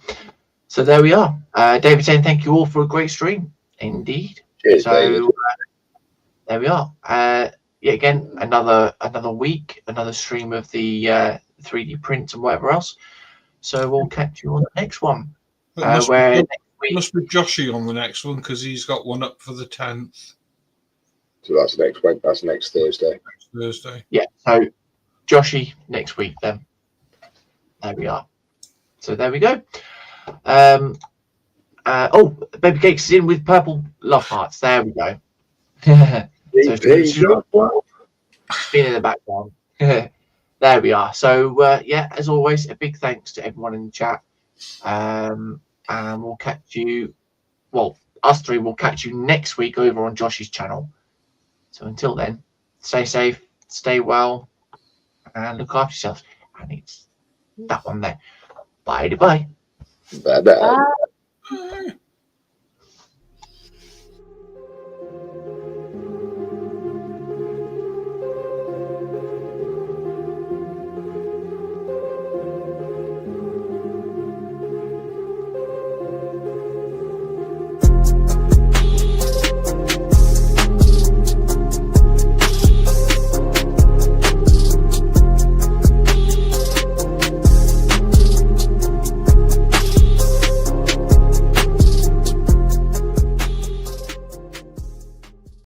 So there we are. David saying thank you all for a great stream. Indeed. Cheers, So David. there we are. Again, another week, another stream of the 3D prints and whatever else. So we'll catch you on the next one. It Where next week, must be Joshi on the next one because he's got one up for the 10th. So that's next week. That's next Thursday. Next Thursday. yeah. So Joshi next week then. There we are. So there we go. Baby Cakes is in with purple love hearts. There we go. So been in the background. There we are. So as always, a big thanks to everyone in the chat. And we'll catch you. Well, us three will catch you next week over on Josh's channel. So until then, stay safe, stay well, and look after yourselves. And it's that one there. Bye. Bye-bye. Bye.